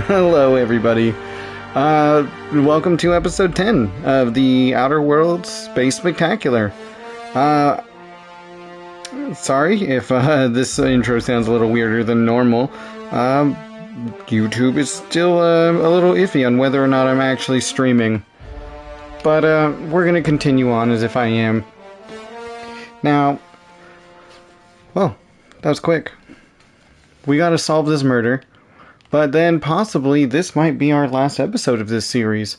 Hello, everybody. Welcome to episode 10 of the Outer Worlds Space Spectacular. Sorry if this intro sounds a little weirder than normal. YouTube is still a little iffy on whether or not I'm actually streaming. But we're going to continue on as if I am. Now, well, that was quick. We got to solve this murder. But then possibly this might be our last episode of this series.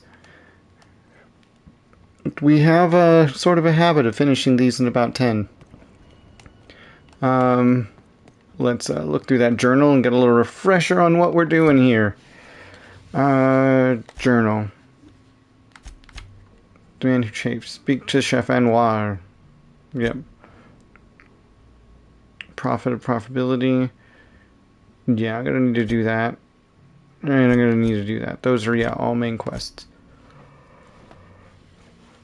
We have a sort of a habit of finishing these in about 10. Let's look through that journal and get a little refresher on what we're doing here. Journal. The man who chafes. Speak to Chef Anwar. Yep. Profitability. Yeah, I'm gonna need to do that. And I'm gonna need to do that. Those are, yeah, all main quests.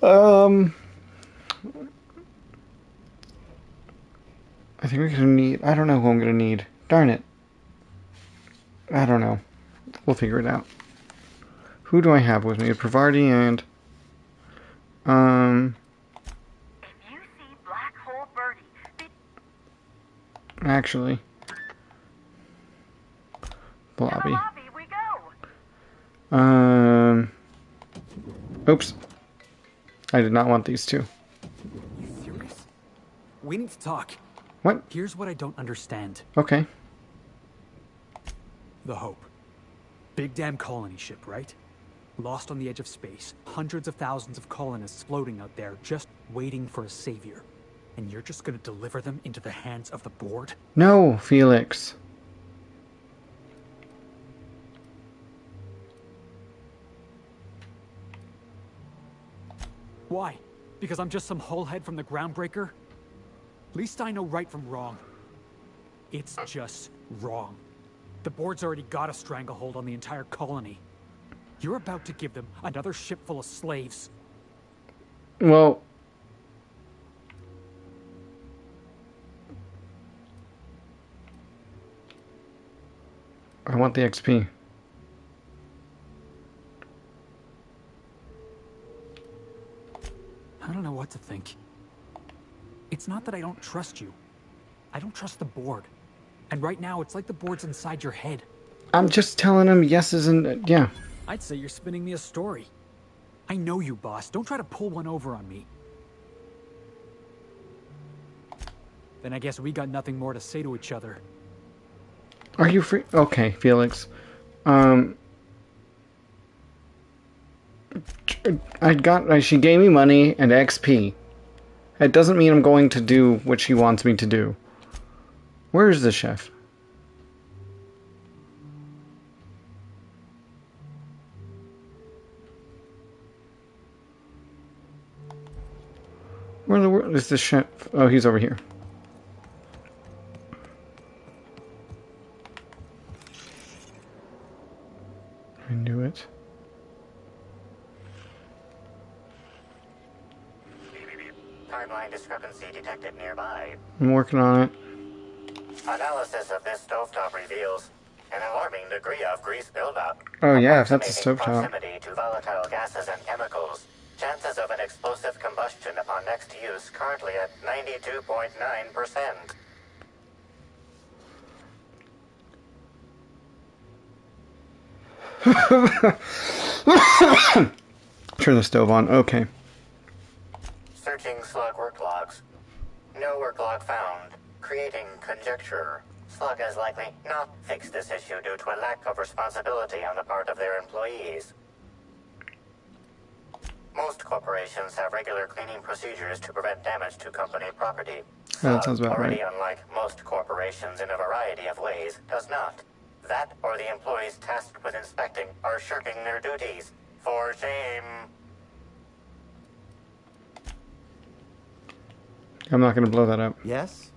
I think we're gonna need... I don't know who I'm gonna need. Darn it. I don't know. We'll figure it out. Who do I have with me? Pravarti and... If you see Black Hole Birdie... Actually... Blobby. To the lobby we go. Oops. I did not want these two. You serious? We need to talk. What? Here's what I don't understand. Okay. The Hope. Big damn colony ship, right? Lost on the edge of space. Hundreds of thousands of colonists floating out there, just waiting for a savior. And you're just gonna deliver them into the hands of the board? No, Felix. Why? Because I'm just some hullhead from the Groundbreaker? At least I know right from wrong. It's just wrong. The board's already got a stranglehold on the entire colony. You're about to give them another ship full of slaves. Well... I want the XP. I don't know what to think. It's not that I don't trust you. I don't trust the board. And right now, it's like the board's inside your head. I'm just telling him yeses and... yeah. I'd say you're spinning me a story. I know you, boss. Don't try to pull one over on me. Then I guess we got nothing more to say to each other. Are you free? Okay, Felix. She gave me money and XP. It doesn't mean I'm going to do what she wants me to do. Where is the chef? Where in the world is the chef? Oh, he's over here. I knew it. Timeline discrepancy detected nearby. I'm working on it. Analysis of this stovetop reveals an alarming degree of grease buildup. Oh yeah, if that's a Approximating stovetop. proximity to volatile gases and chemicals. Chances of an explosive combustion upon next use currently at 92.9%. Turn the stove on. Okay. Searching slug work logs. No work log found. Creating conjecture. Slug has likely not fixed this issue due to a lack of responsibility on the part of their employees. Most corporations have regular cleaning procedures to prevent damage to company property. Yeah, that sounds about already right. unlike most corporations in a variety of ways, does not. That or the employees tasked with inspecting are shirking their duties. For shame. I'm not going to blow that up. Yes?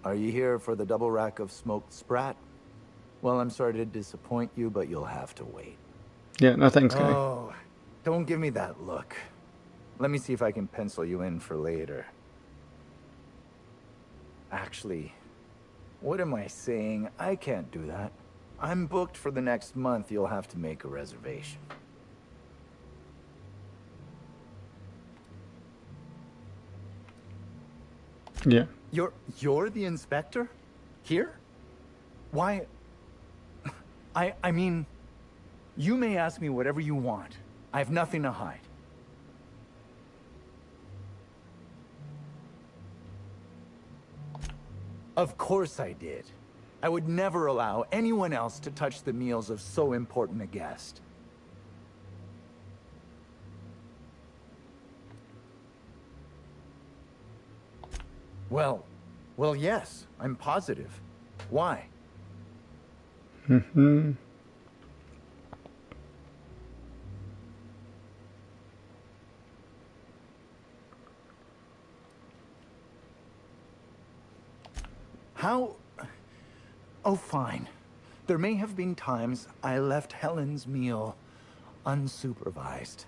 Are you here for the double rack of smoked sprat? Well, I'm sorry to disappoint you, but you'll have to wait. Yeah, no thanks, guy. Oh, don't give me that look. Let me see if I can pencil you in for later. Actually, what am I saying? I can't do that. I'm booked for the next month. You'll have to make a reservation. Yeah. You're the inspector? Here? Why? I mean, you may ask me whatever you want. I have nothing to hide. Of course I did. I would never allow anyone else to touch the meals of so important a guest. Well, yes, I'm positive. Why? Mm-hmm. How? Oh, fine. There may have been times I left Helen's meal unsupervised.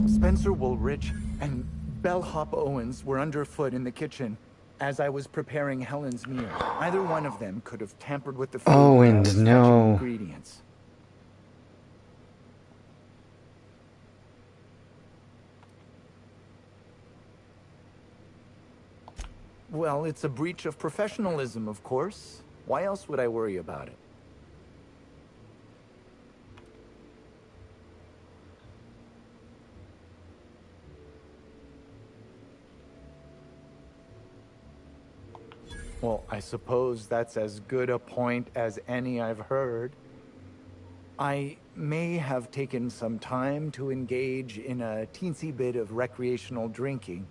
Spencer Woolrich and Bellhop Owens were underfoot in the kitchen as I was preparing Helen's meal. Either one of them could have tampered with the food without Owens, fetching no. ingredients. Well, it's a breach of professionalism, of course. Why else would I worry about it? Well, I suppose that's as good a point as any I've heard. I may have taken some time to engage in a teensy bit of recreational drinking,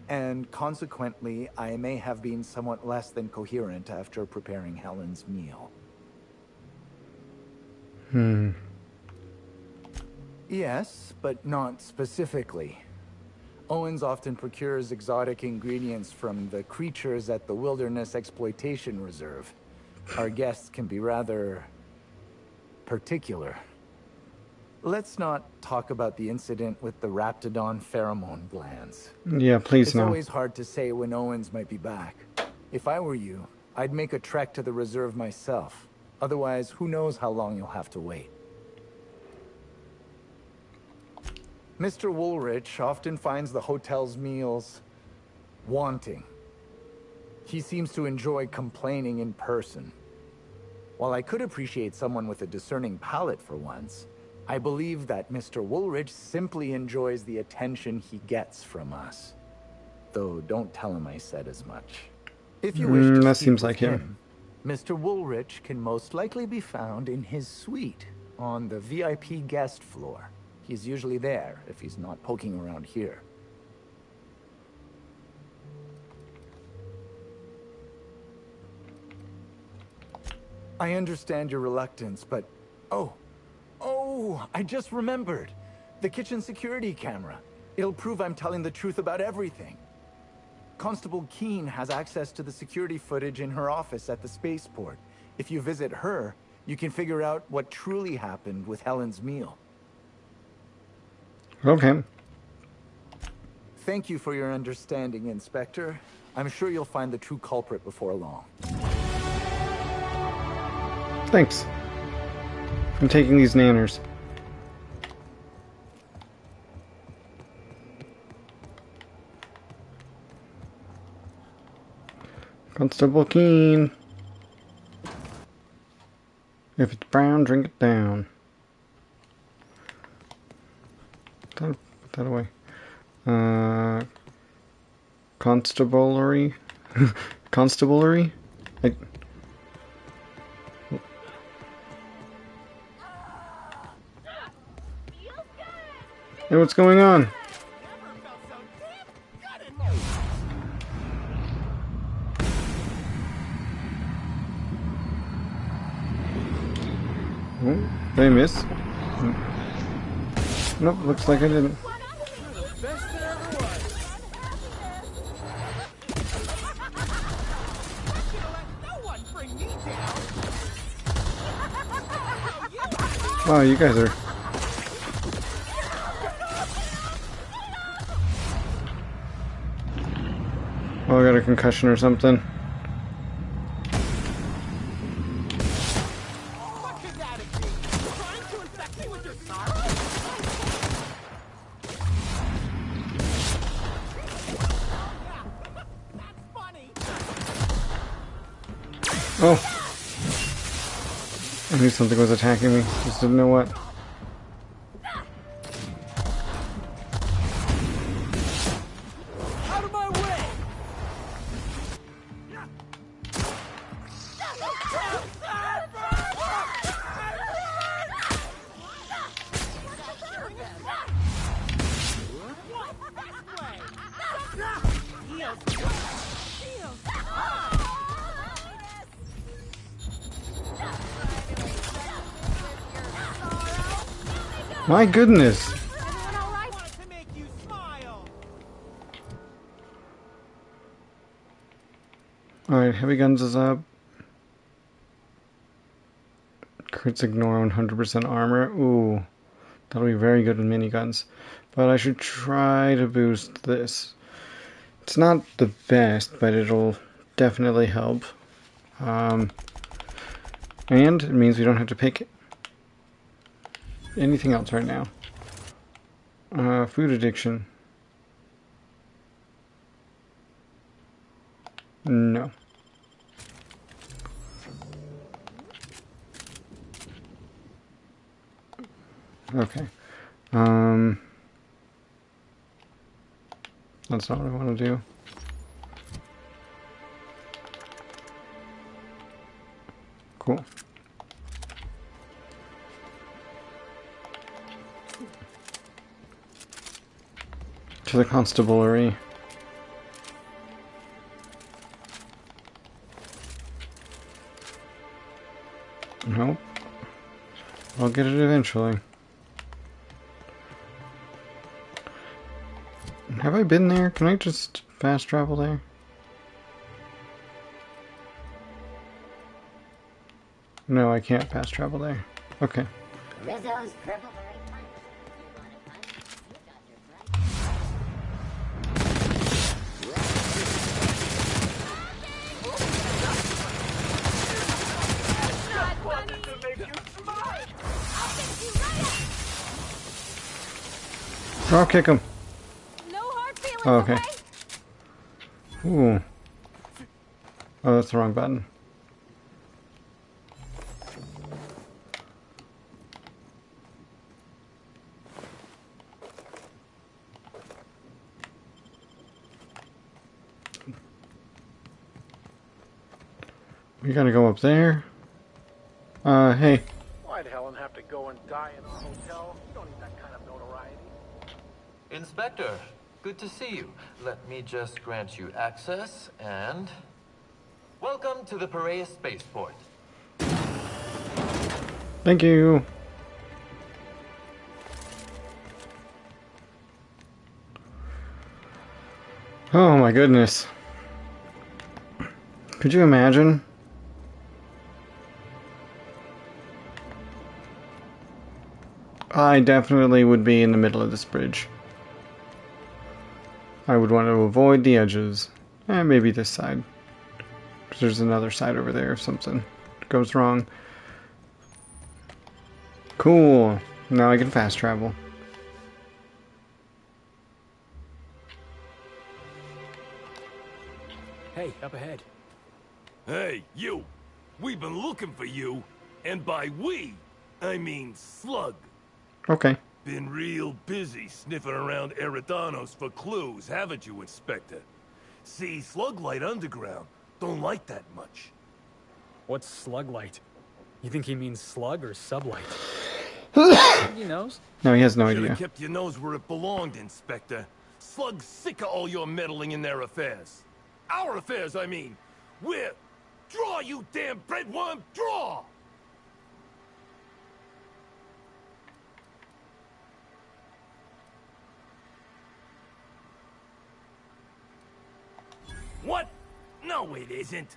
and consequently, I may have been somewhat less than coherent after preparing Helen's meal. Yes, but not specifically. Owens often procures exotic ingredients from the creatures at the Wilderness Exploitation Reserve. Our guests can be rather particular. Let's not talk about the incident with the Raptidon pheromone glands. Yeah, please It's no. always hard to say when Owens might be back. If I were you, I'd make a trek to the reserve myself. Otherwise, who knows how long you'll have to wait. Mr. Woolrich often finds the hotel's meals wanting. He seems to enjoy complaining in person. While I could appreciate someone with a discerning palate for once, I believe that Mr. Woolrich simply enjoys the attention he gets from us. Though don't tell him I said as much. If you wish to that speak seems with like him. Mr. Woolrich can most likely be found in his suite on the VIP guest floor. He's usually there if he's not poking around here. I understand your reluctance, but... Oh, I just remembered. The kitchen security camera. It'll prove I'm telling the truth about everything. Constable Keene has access to the security footage in her office at the spaceport. If you visit her, you can figure out what truly happened with Helen's meal. Okay. Thank you for your understanding, Inspector. I'm sure you'll find the true culprit before long. Thanks. I'm taking these nanners. Constable Keene. If it's brown, drink it down. Put that away. Constabulary? Constabulary? Hey, what's going on? Oh, did I miss? Nope, looks like I didn't. Wow, you guys are... Oh, I got a concussion or something. Oh! I knew something was attacking me, just didn't know what. Out of my way! My goodness! Alright, heavy guns is up. Crits ignore 100% armor. Ooh, that'll be very good with miniguns. But I should try to boost this. It's not the best, but it'll definitely help. And it means we don't have to pick anything else right now. Food addiction. No. Okay. That's not what I want to do. Cool. To the constabulary. Nope. I'll get it eventually. Have I been there? Can I just fast travel there? No, I can't fast travel there. Okay. Rizzo's purple I'll kick him. No hard feelings, Oh, okay. Ooh. Oh, that's the wrong button. We gotta go up there. Hey. Why'd Helen have to go and die in a hotel? You don't need that kind of notoriety. Inspector, good to see you. Let me just grant you access and... Welcome to the Piraeus Spaceport. Thank you. Oh my goodness. Could you imagine? I definitely would be in the middle of this bridge. I would want to avoid the edges. Maybe this side. Because there's another side over there if something goes wrong. Cool. Now I can fast travel. Hey, up ahead. Hey, you! We've been looking for you, and by we, I mean Slug. Okay. Been real busy sniffing around Eridanos for clues, haven't you, Inspector? See, Slug Light Underground don't like that much. What's slug light? You think he means slug or sublight? He knows. No, he has no Should've idea. kept your nose where it belonged, Inspector. Slug's sick of all your meddling in their affairs. Our affairs, I mean. We're... Draw, you damn breadworm, draw! What? No, it isn't.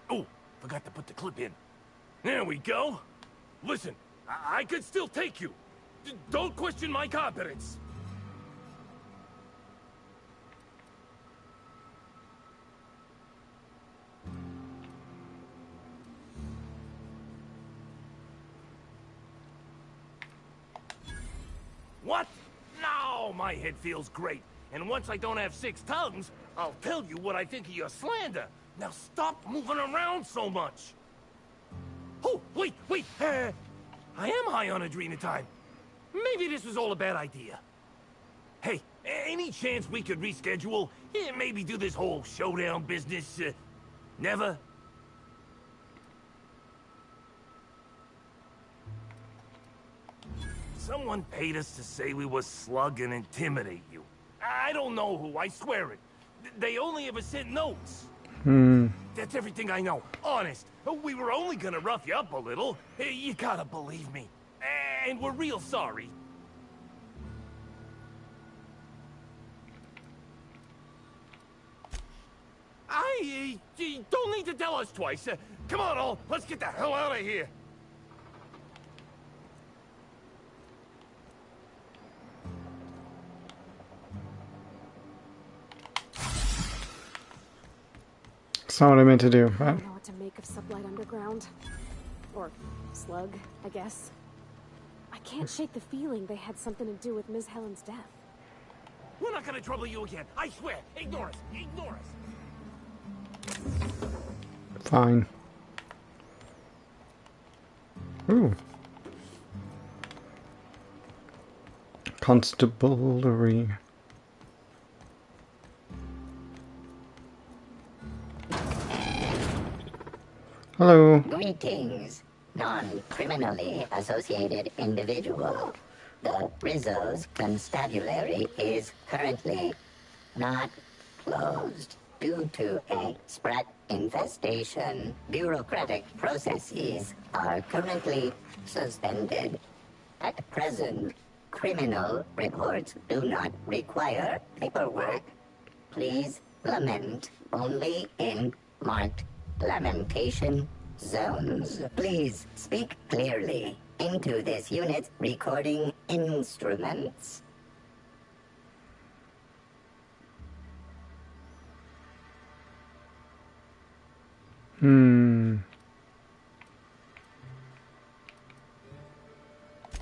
Oh, forgot to put the clip in. There we go. Listen, I could still take you. Don't question my competence. What? No, my head feels great. And once I don't have 6 tongues, I'll tell you what I think of your slander. Now stop moving around so much. Wait! I am high on adrenatine. Maybe this was all a bad idea. Hey, any chance we could reschedule? Maybe do this whole showdown business? Never? Someone paid us to say we was slug and intimidate you. I don't know who, I swear it. They only ever sent notes. That's everything I know, honest. We were only gonna rough you up a little. You gotta believe me. And we're real sorry. You don't need to tell us twice. Come on, all. Let's get the hell out of here. It's not what I meant to do, I but... don't know what to make of Sublight Underground. Or Slug, I guess. I can't shake the feeling they had something to do with Ms. Helen's death. We're not gonna trouble you again. I swear. Ignore us. Ignore us. Fine. Ooh. Constabulary. Hello. Greetings, non-criminally associated individual. The Rizzo's constabulary is currently not closed due to a sprat infestation. Bureaucratic processes are currently suspended. At present, criminal reports do not require paperwork. Please lament only in marked lamentation zones. Please speak clearly into this unit's recording instruments.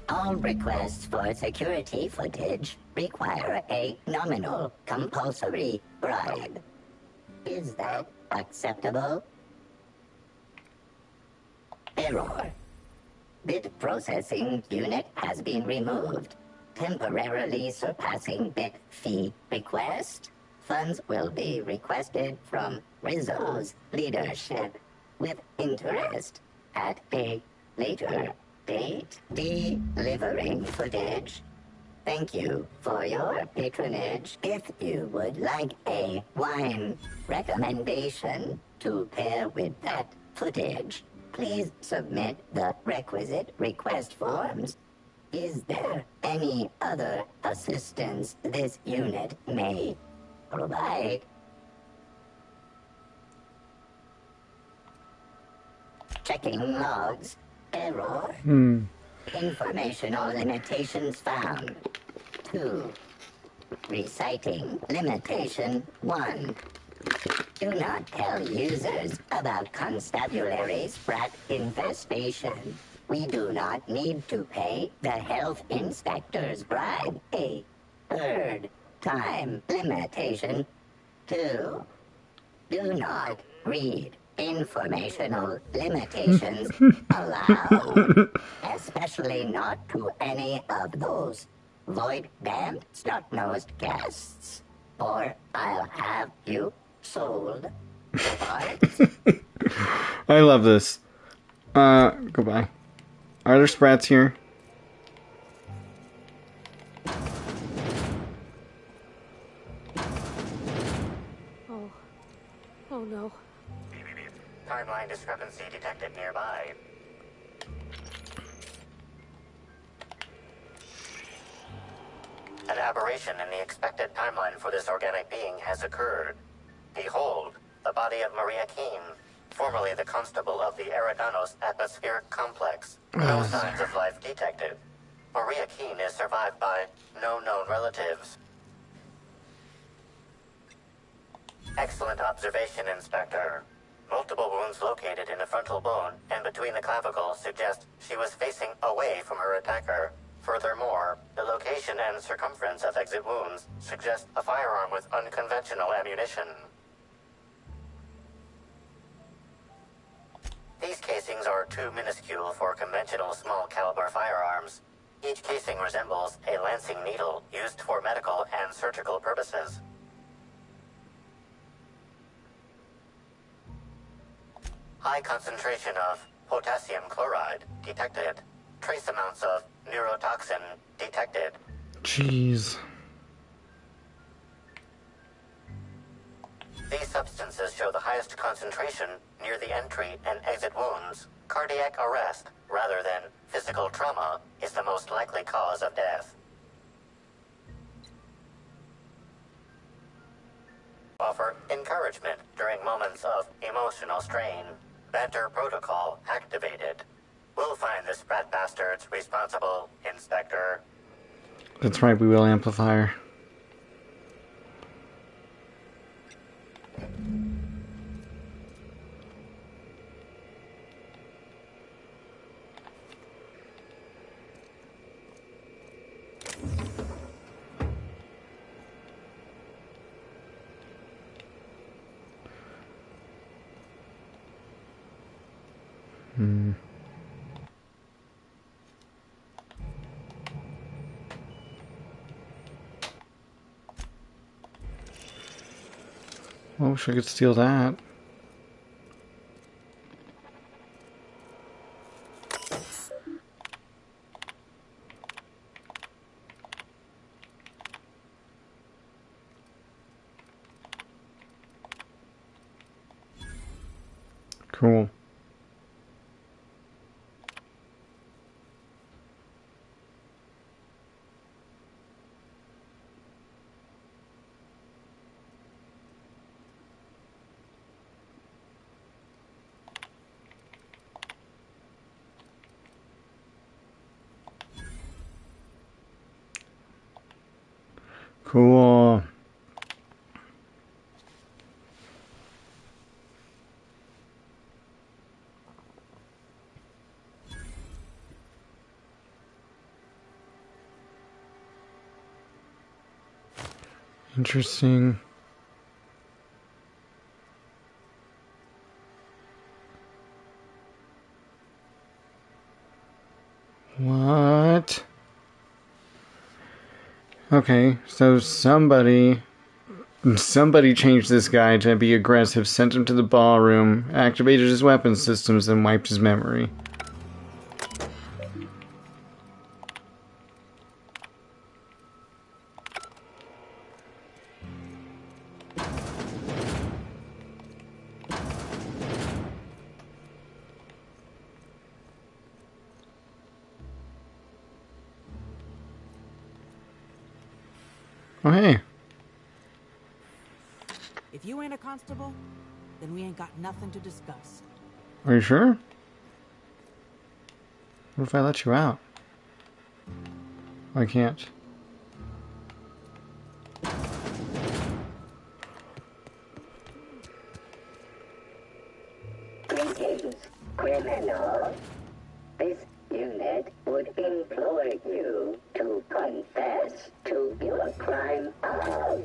All requests for security footage require a nominal compulsory bribe. Is that acceptable? Error. Bit processing unit has been removed, temporarily surpassing bit fee request. Funds will be requested from Rizzo's leadership with interest at a later date. Delivering footage. Thank you for your patronage. If you would like a wine recommendation to pair with that footage, please submit the requisite request forms. Is there any other assistance this unit may provide? Checking logs. Error. Informational limitations found. 2. Reciting limitation 1. Do not tell users about constabulary sprat infestation. We do not need to pay the health inspector's bribe a third time. Limitation 2. Do not read informational limitations aloud, especially not to any of those void-damned snot-nosed guests, or I'll have you sold. Parts? I love this. Goodbye. Are there sprats here? Oh no. Timeline discrepancy detected nearby. An aberration in the expected timeline for this organic being has occurred. Behold, the body of Maria Keene, formerly the constable of the Eridanos atmospheric complex. No signs of life detected. Maria Keene is survived by no known relatives. Excellent observation, Inspector. Multiple wounds located in the frontal bone and between the clavicles suggest she was facing away from her attacker. Furthermore, the location and circumference of exit wounds suggest a firearm with unconventional ammunition. These casings are too minuscule for conventional small caliber firearms. Each casing resembles a lancing needle used for medical and surgical purposes. High concentration of potassium chloride detected. Trace amounts of neurotoxin detected. Jeez. These substances show the highest concentration near the entry and exit wounds. Cardiac arrest, rather than physical trauma, is the most likely cause of death. Offer encouragement during moments of emotional strain. Banter protocol activated. We'll find the sprat bastards responsible, Inspector. That's right, we will amplifier. I wish I could steal that. Cool. Cool. Interesting. What? Okay, so somebody changed this guy to be aggressive, sent him to the ballroom, activated his weapon systems, and wiped his memory. Oh, hey. If you ain't a constable, then we ain't got nothing to discuss. Are you sure? What if I let you out? I can't. Greetings, criminal. This unit would implore you to confess to your crime of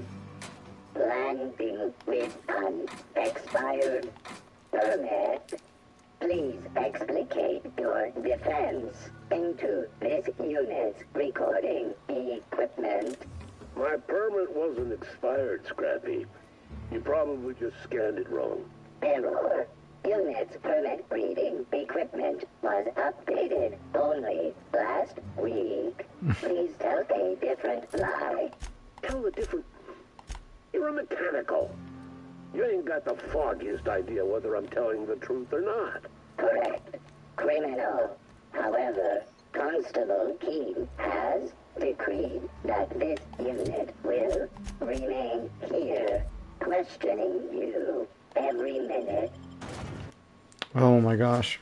landing with an expired permit. Please explicate your defense into this unit's recording equipment. My permit wasn't expired, Scrappy. You probably just scanned it wrong. Error. Unit's permit reading equipment was updated only last week. Please tell a different lie. Tell a different... You're a mechanical. You ain't got the foggiest idea whether I'm telling the truth or not. Correct. Criminal. However, Constable Keene has decreed that this unit will remain here, questioning you every minute. Oh my gosh.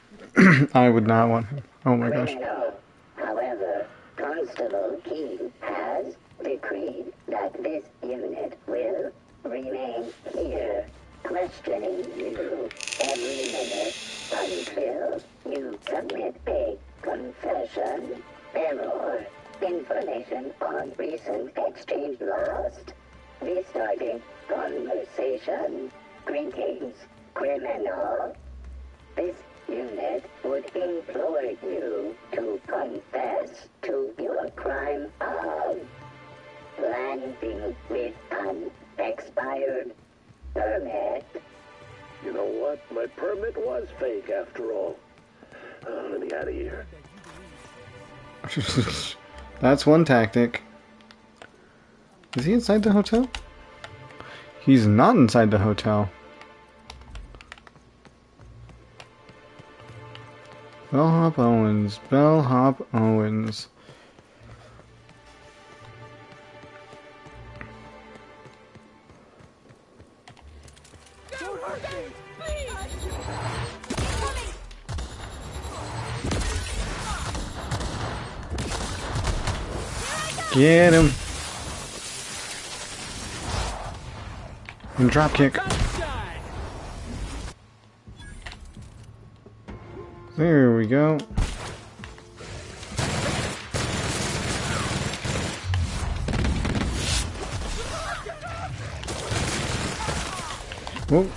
I would not want him. Oh my gosh. Criminal. However, Constable Keene has decreed that this unit will remain here, questioning you every minute until you submit a confession. Error. Information on recent exchange lost. Restarting conversation. Greetings, criminal. This unit would implore you to confess to your crime of landing with an expired permit. You know what? My permit was fake after all. Let me out of here. That's one tactic. Is he inside the hotel? He's not inside the hotel. Bellhop Owens. Bellhop Owens. Get him. And drop kick. There we go. Whoa.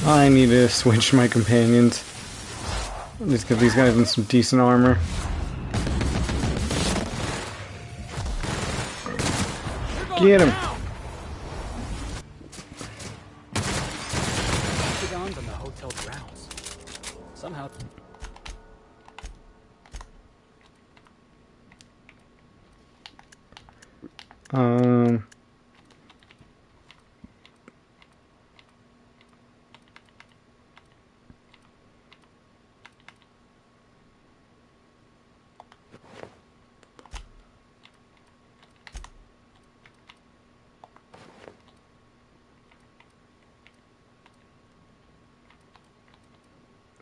I need to switch my companions. Let's get these guys in some decent armor. Get him! Octagons on the hotel grounds. Somehow.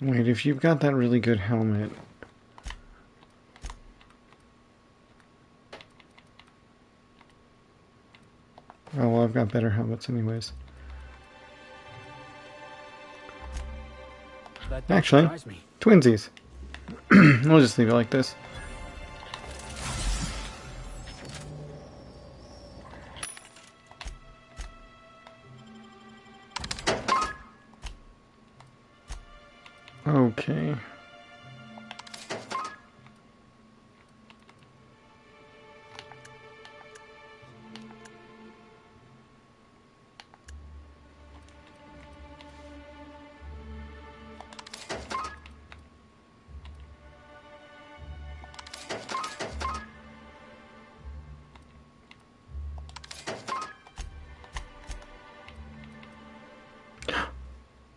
Wait, if you've got that really good helmet... Oh, well, I've got better helmets anyways. Actually, twinsies. We'll just leave it like this. Okay.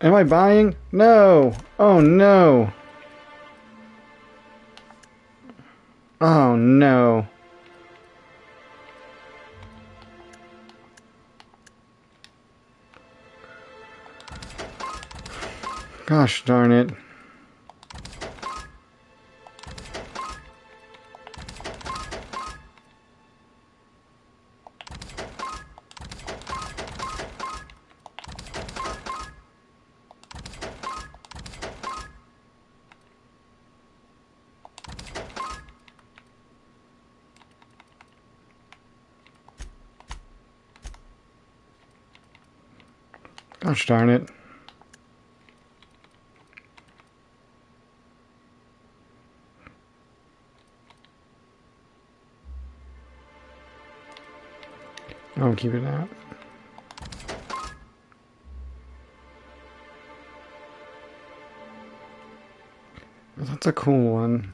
Am I buying? No! Oh no! Oh no! Gosh darn it. Gosh darn it. I'll keep it out. That's a cool one.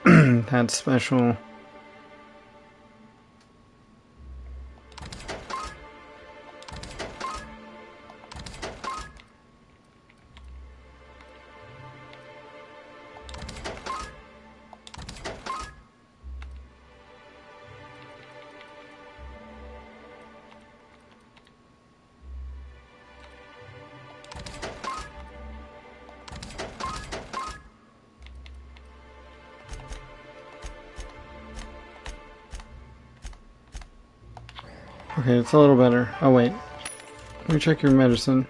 That's special. Okay, it's a little better. Oh wait. Let me check your medicine.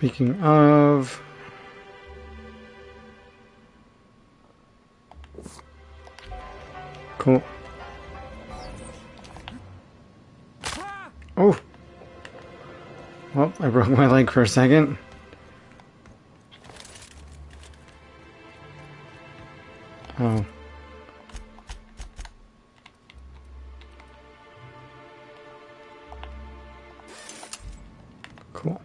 Speaking of... Cool. Oh! Well, I broke my leg for a second. Oh. Cool.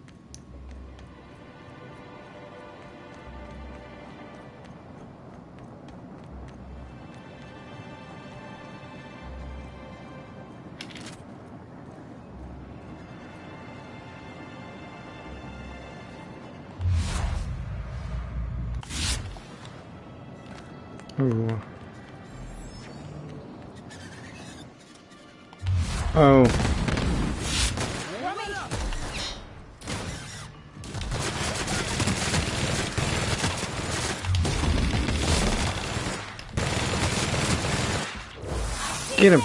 Ooh. Oh. Get him.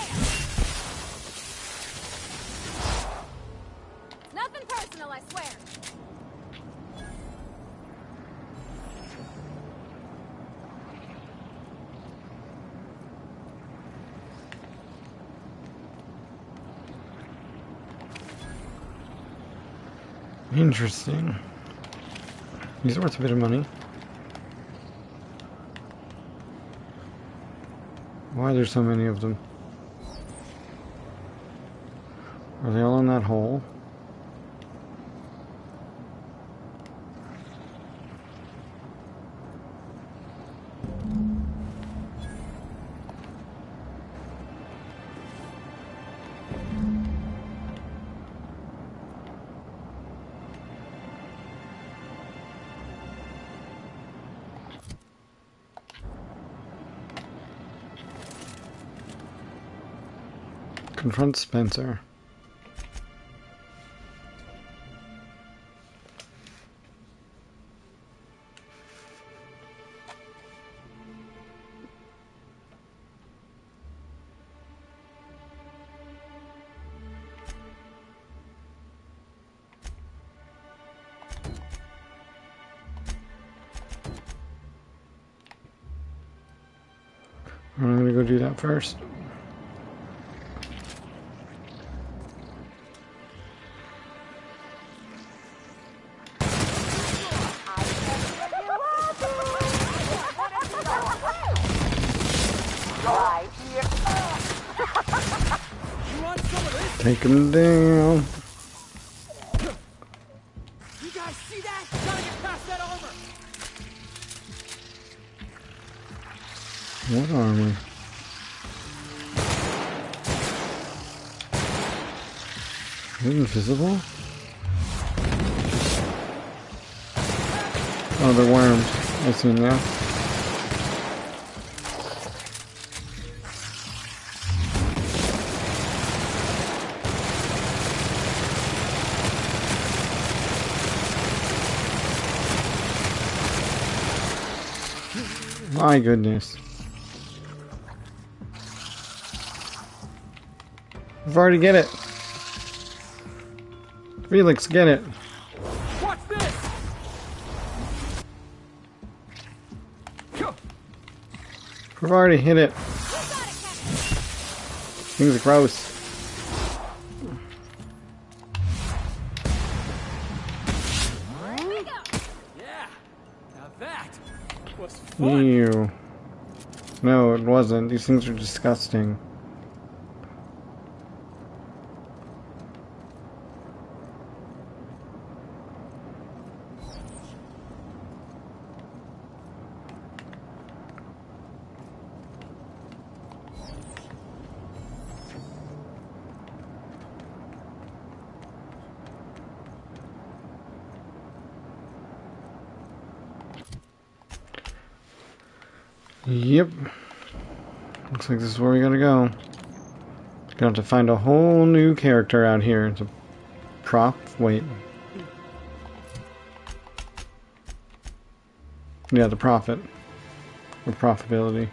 Nothing personal, I swear. Interesting. He's worth a bit of money. Why are there so many of them? Are they all in that hole? Confront Spencer. I'm gonna go do that first. Take him down. You guys see that? Gotta get past that armor. What armor? Is it invisible? Oh, they're worms. I see them now. My goodness. I've already get it. Felix, get it. What's this? We've already hit it. Things are gross. Yeah. Now that was fun. Ew. No, it wasn't. These things are disgusting. Yep. Looks like this is where we gotta go. Gonna have to find a whole new character out here. It's a prop. Wait. Yeah, the prophet. Or profitability.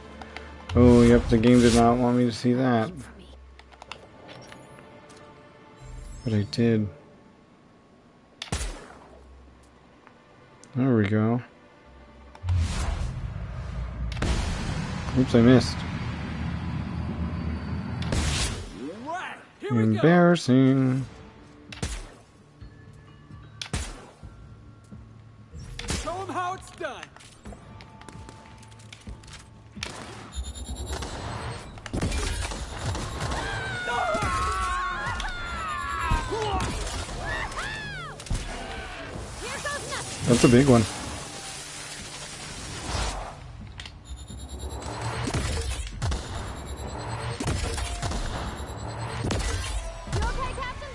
Oh, yep, the game did not want me to see that. But I did. There we go. Oops, I missed. Right, here we go. Embarrassing. Show them how it's done. That's a big one. You okay, Captain?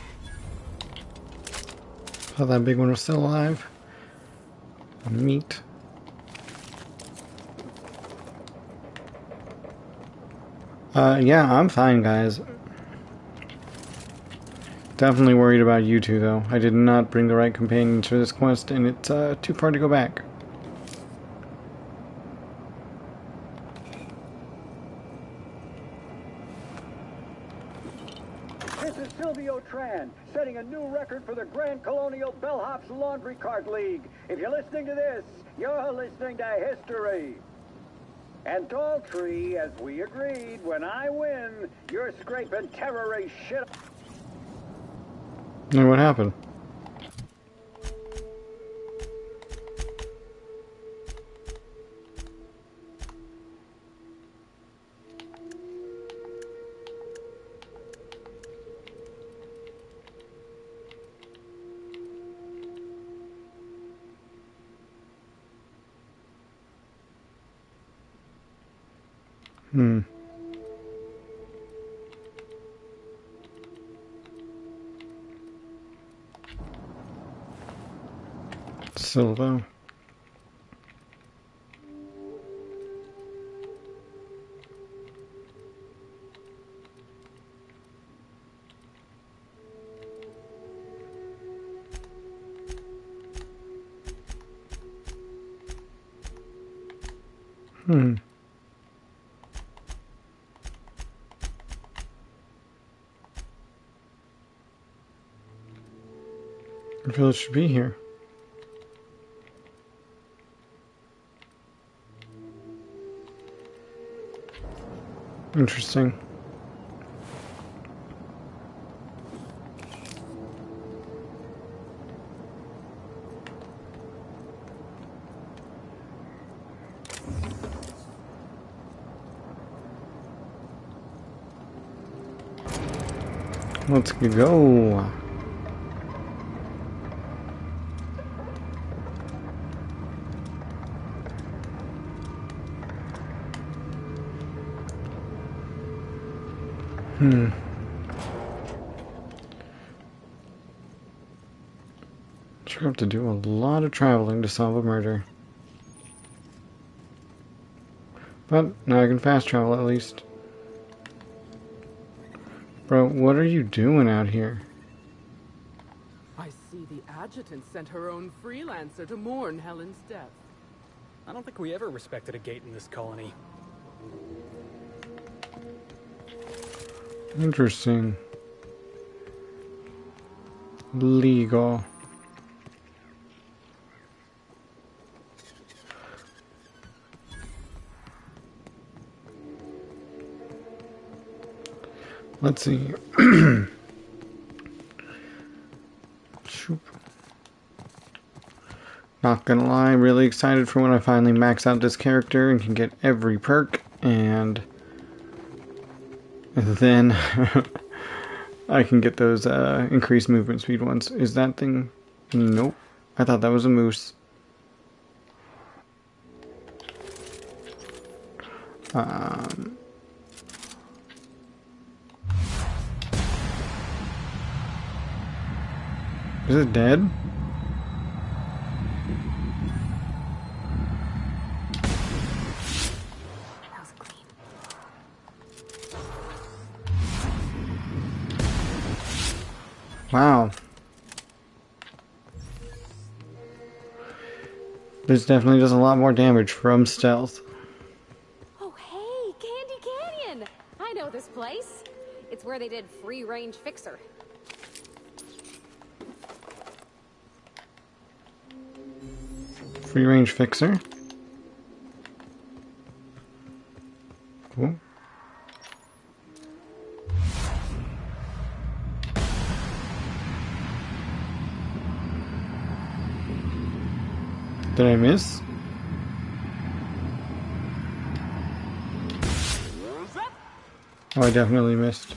Thought that big one was still alive. Meat. Yeah, I'm fine, guys. Definitely worried about you two, though. I did not bring the right companions for this quest, and it's too far to go back. This is Silvio Tran, setting a new record for the Grand Colonial Bellhops Laundry Cart League. If you're listening to this, you're listening to history. And Daltrey, as we agreed, when I win, you're scraping terrorist shit. Hey, what happened? Silva. I feel it should be here. Interesting. Let's go. Sure have to do a lot of traveling to solve a murder. But now I can fast travel at least. Bro, what are you doing out here? I see the adjutant sent her own freelancer to mourn Helen's death. I don't think we ever respected a gate in this colony. Interesting. Legal. Let's see. Shoop. Not gonna lie, really excited for when I finally max out this character and can get every perk, and then I can get those increased movement speed ones. Is that thing? Nope. I thought that was a moose. Is it dead? That was clean. Wow. This definitely does a lot more damage from stealth. Oh, hey, Candy Canyon! I know this place. It's where they did Free Range Fixer. Free range fixer. Cool. Did I miss? Oh, I definitely missed.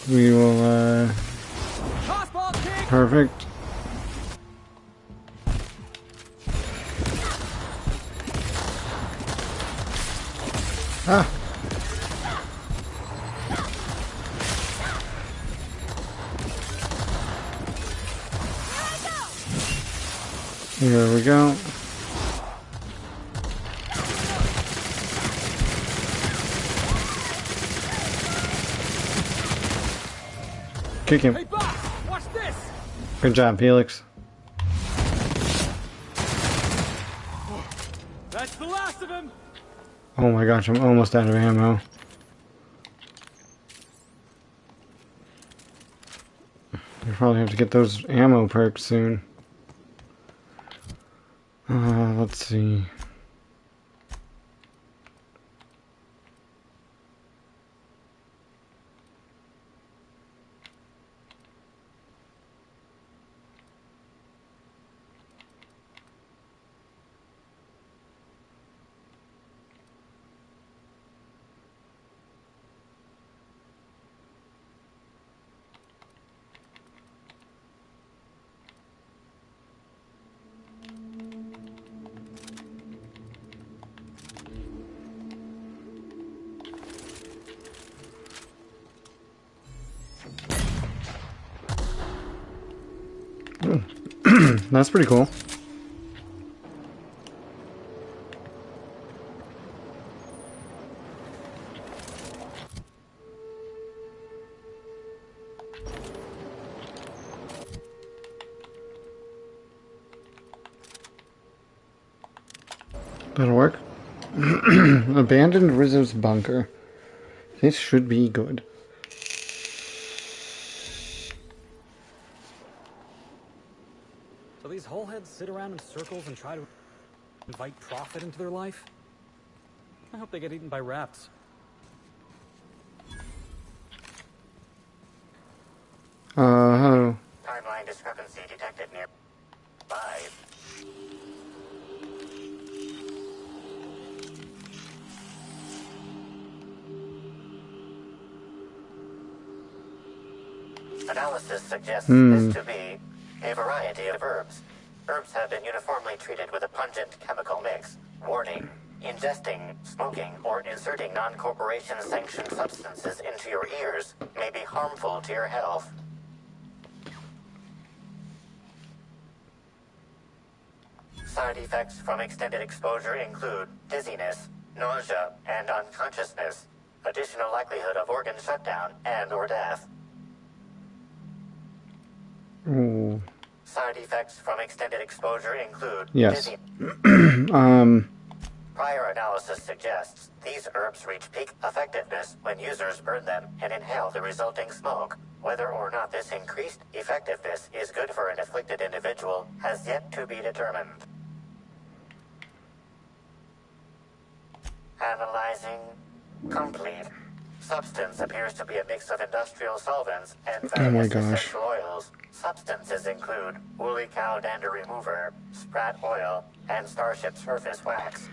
We will, perfect. Ah! Here we go. Kick him. Hey, boss! Watch this! Good job, Felix. That's the last of him! Oh my gosh, I'm almost out of ammo. I probably have to get those ammo perks soon. Let's see. That's pretty cool. That'll work. Abandoned Rizzo's bunker. This should be good. So these wholeheads sit around in circles and try to invite profit into their life? I hope they get eaten by rats. Hello. Timeline discrepancy detected nearby. Analysis suggests this to be a variety of herbs. Herbs have been uniformly treated with a pungent chemical mix. Warning: ingesting, smoking, or inserting non-corporation sanctioned substances into your ears may be harmful to your health. Side effects from extended exposure include dizziness, nausea, and unconsciousness. Additional likelihood of organ shutdown and/or death. Ooh. Side effects from extended exposure include Yes. Prior analysis suggests these herbs reach peak effectiveness when users burn them and inhale the resulting smoke. Whether or not this increased effectiveness is good for an afflicted individual has yet to be determined. Analyzing complete. Substance appears to be a mix of industrial solvents and various essential oils. Substances include woolly cow dander remover, sprat oil, and starship surface wax.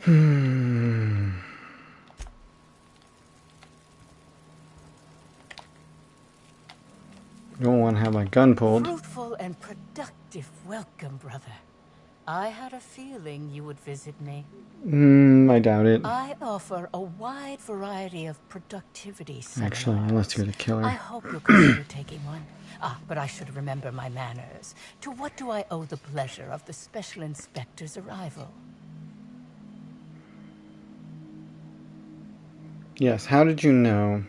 Don't want to have my gun pulled. Fruitful and productive welcome, brother. I had a feeling you would visit me. I doubt it. I offer a wide variety of productivity seminars. Actually, unless you're the killer. I hope you'll consider taking one. But I should remember my manners. To what do I owe the pleasure of the Special Inspector's arrival? Yes, how did you know?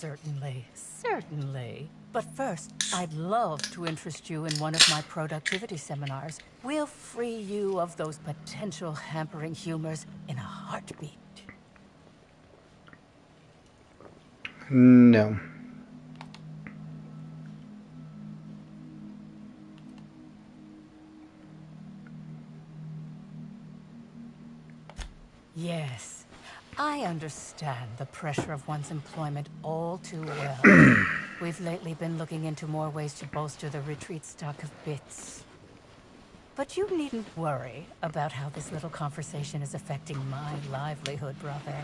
certainly, certainly. But first, I'd love to interest you in one of my productivity seminars. We'll free you of those potential hampering humors in a heartbeat. No. Yes, I understand the pressure of one's employment all too well. We've lately been looking into more ways to bolster the retreat stock of bits. But you needn't worry about how this little conversation is affecting my livelihood, brother.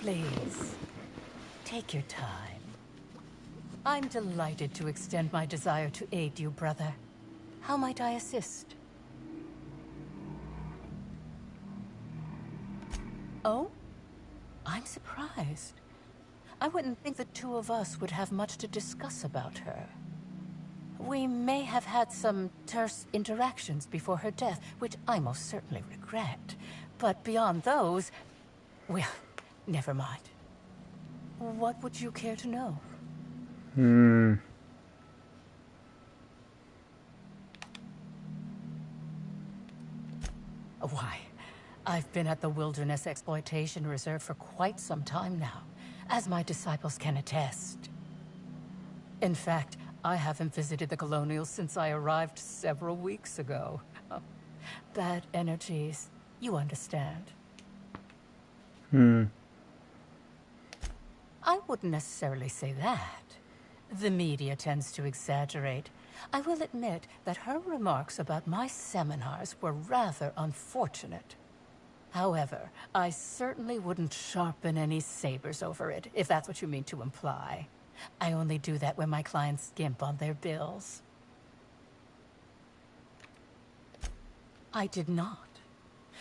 Please, take your time. I'm delighted to extend my desire to aid you, brother. How might I assist? Oh? I'm surprised. I wouldn't think the two of us would have much to discuss about her. We may have had some terse interactions before her death, which I most certainly regret. But beyond those, well, never mind. What would you care to know? Why, I've been at the Wilderness Exploitation Reserve for quite some time now, as my disciples can attest. In fact, I haven't visited the Colonials since I arrived several weeks ago. Bad energies, you understand. I wouldn't necessarily say that. The media tends to exaggerate. I will admit that her remarks about my seminars were rather unfortunate. However, I certainly wouldn't sharpen any sabers over it, if that's what you mean to imply. I only do that when my clients skimp on their bills. I did not.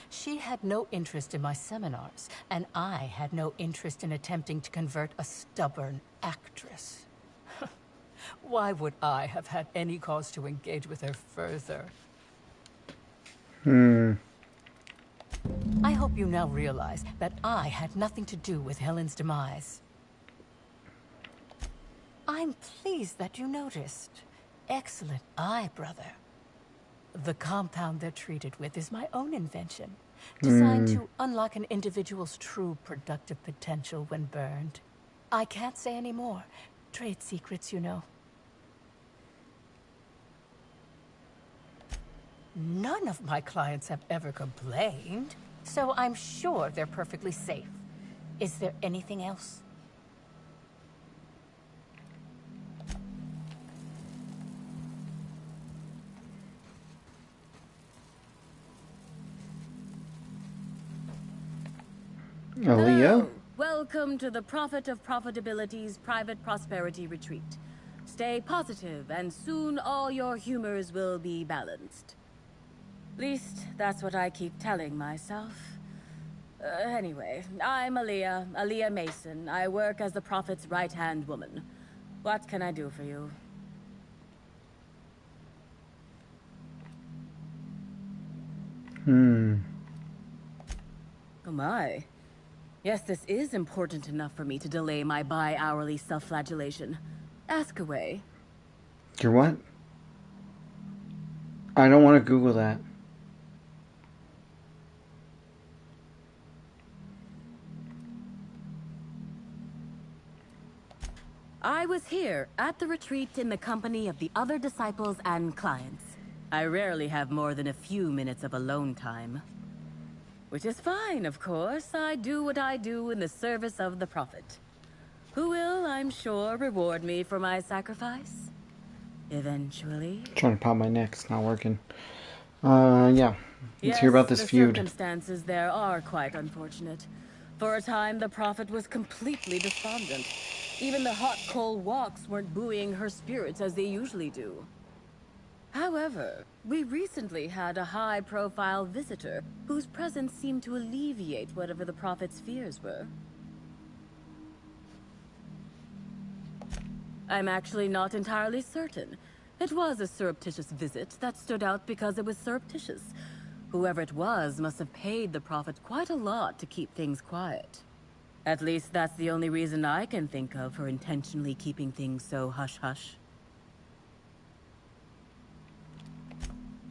She had no interest in my seminars, and I had no interest in attempting to convert a stubborn actress. Why would I have had any cause to engage with her further? I hope you now realize that I had nothing to do with Helen's demise. I'm pleased that you noticed. Excellent eye, brother. The compound they're treated with is my own invention, designed to unlock an individual's true productive potential when burned. I can't say any more. Trade secrets, you know. None of my clients have ever complained, so I'm sure they're perfectly safe. Is there anything else? Aaliyah? Welcome to the Prophet of Profitability's private prosperity retreat. Stay positive, and soon all your humors will be balanced. At least, that's what I keep telling myself. Anyway, I'm Aaliyah Mason. I work as the Prophet's right-hand woman. What can I do for you? Oh my. Yes, this is important enough for me to delay my bi-hourly self-flagellation. Ask away. You're what? I don't want to Google that. I was here at the retreat in the company of the other disciples and clients. I rarely have more than a few minutes of alone time. Which is fine, of course. I do what I do in the service of the Prophet, who will, I'm sure, reward me for my sacrifice. Eventually. Trying to pop my neck, it's not working. Yeah. Let's hear about this feud. The circumstances there are quite unfortunate. For a time, the Prophet was completely despondent. Even the hot coal walks weren't buoying her spirits as they usually do. However, we recently had a high-profile visitor whose presence seemed to alleviate whatever the Prophet's fears were. I'm actually not entirely certain. It was a surreptitious visit that stood out because it was surreptitious. Whoever it was must have paid the Prophet quite a lot to keep things quiet. At least that's the only reason I can think of for intentionally keeping things so hush-hush.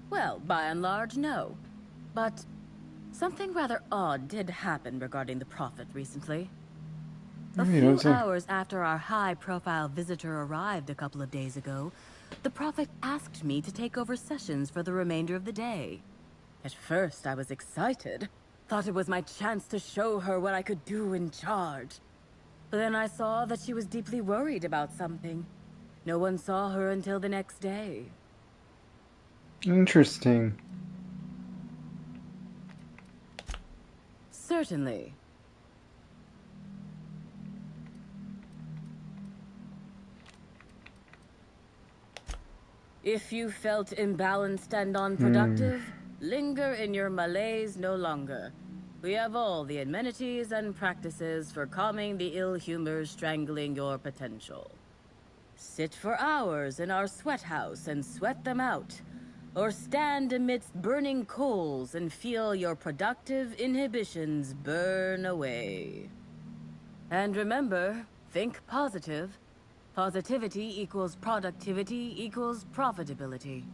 Well, by and large, no. But something rather odd did happen regarding the Prophet recently. A few hours after our high-profile visitor arrived a couple of days ago, the Prophet asked me to take over sessions for the remainder of the day. At first, I was excited. Thought it was my chance to show her what I could do in charge. But then I saw that she was deeply worried about something. No one saw her until the next day. Interesting. Certainly. If you felt imbalanced and unproductive, linger in your malaise no longer. We have all the amenities and practices for calming the ill humors strangling your potential. Sit for hours in our sweat house and sweat them out. Or stand amidst burning coals and feel your productive inhibitions burn away. And remember, think positive. Positivity equals productivity equals profitability.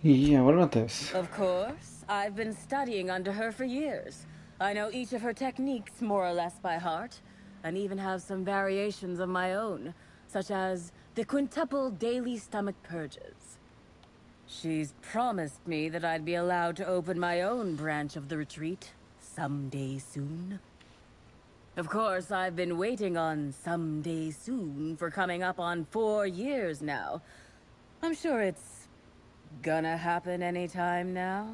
Yeah, what about this? Of course. I've been studying under her for years. I know each of her techniques more or less by heart, and even have some variations of my own, such as the quintuple daily stomach purges. She's promised me that I'd be allowed to open my own branch of the retreat someday soon. Of course, I've been waiting on someday soon for coming up on 4 years now. I'm sure it's gonna happen anytime now.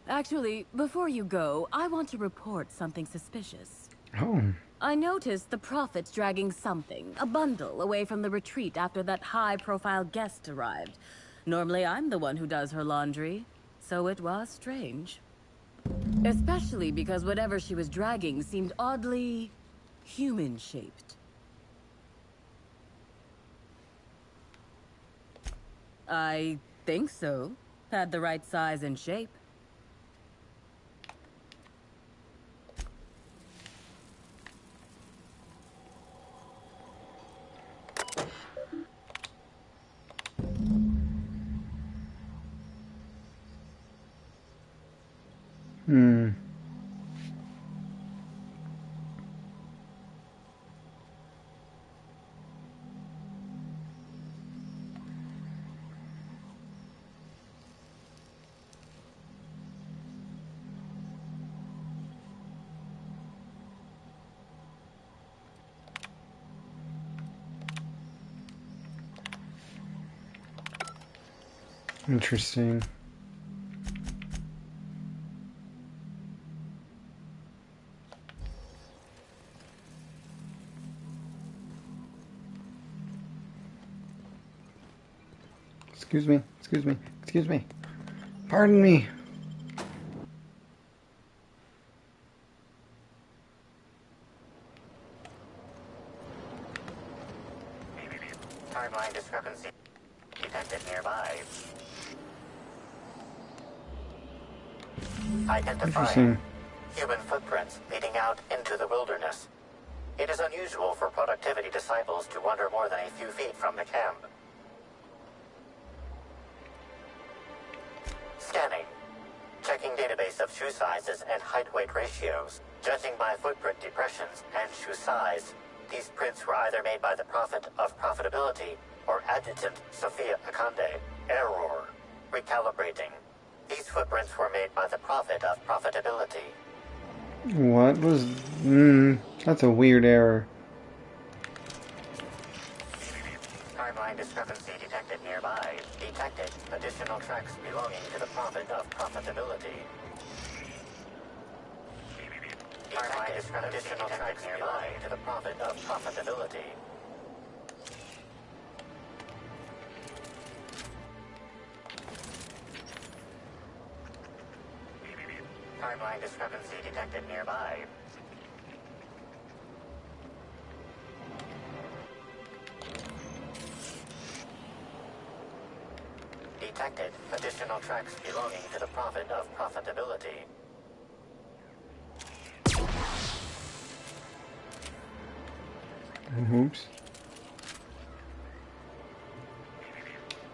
Actually, before you go, I want to report something suspicious. Oh. I noticed the Prophet's dragging something, a bundle, away from the retreat after that high-profile guest arrived. Normally, I'm the one who does her laundry, so it was strange. Especially because whatever she was dragging seemed oddly human-shaped. I think so. Had the right size and shape. Interesting. Excuse me, excuse me, excuse me. Pardon me. Timeline discrepancy detected nearby. Identifying human footprints leading out into the wilderness. It is unusual for productivity disciples to wander more than a few feet from the camp. Scanning. Checking database of shoe sizes and height-weight ratios. Judging by footprint depressions and shoe size, these prints were either made by the Prophet of Profitability or Adjutant Sophia Akande. Error. Recalibrating. These footprints were made by the Prophet of Profitability. What was... that's a weird error. Timeline discrepancy detected nearby. Detected additional tracks belonging to the Prophet of Profitability. Timeline discrepancy additional tracks nearby to the Prophet of Profitability. Timeline discrepancy detected nearby. detected additional tracks belonging to the Prophet of Profitability. Oops.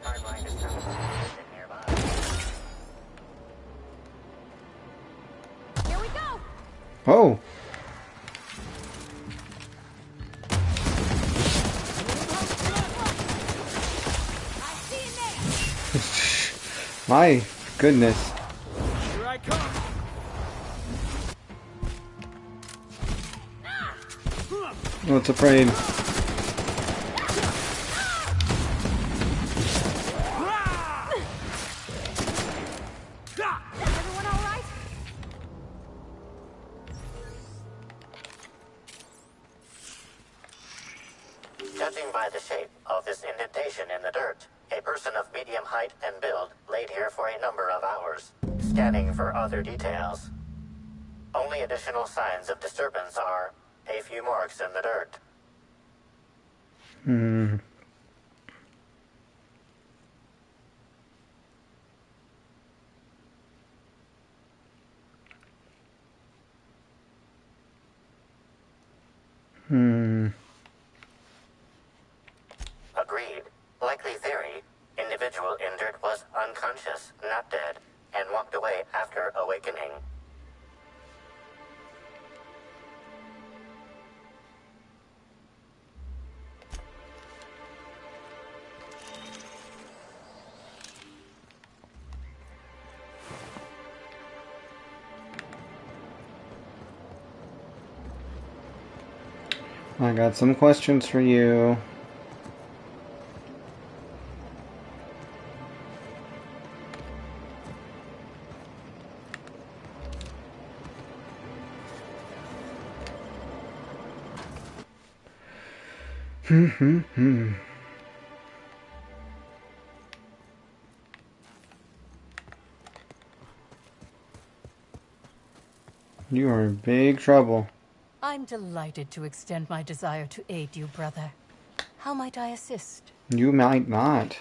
Hardline is terminated nearby. Here we go! Oh! My goodness. Here I come! What's afraid? Everyone all right? Judging by the shape of this indentation in the dirt, a person of medium height and build laid here for a number of hours, scanning for other details. Only additional signs of disturbance are a few marks in the dirt. Hmm. Hmm. Agreed. Likely theory. Individual injured was unconscious, not dead, and walked away after awakening. I got some questions for you. You are in big trouble. I'm delighted to extend my desire to aid you, brother. How might I assist? You might not.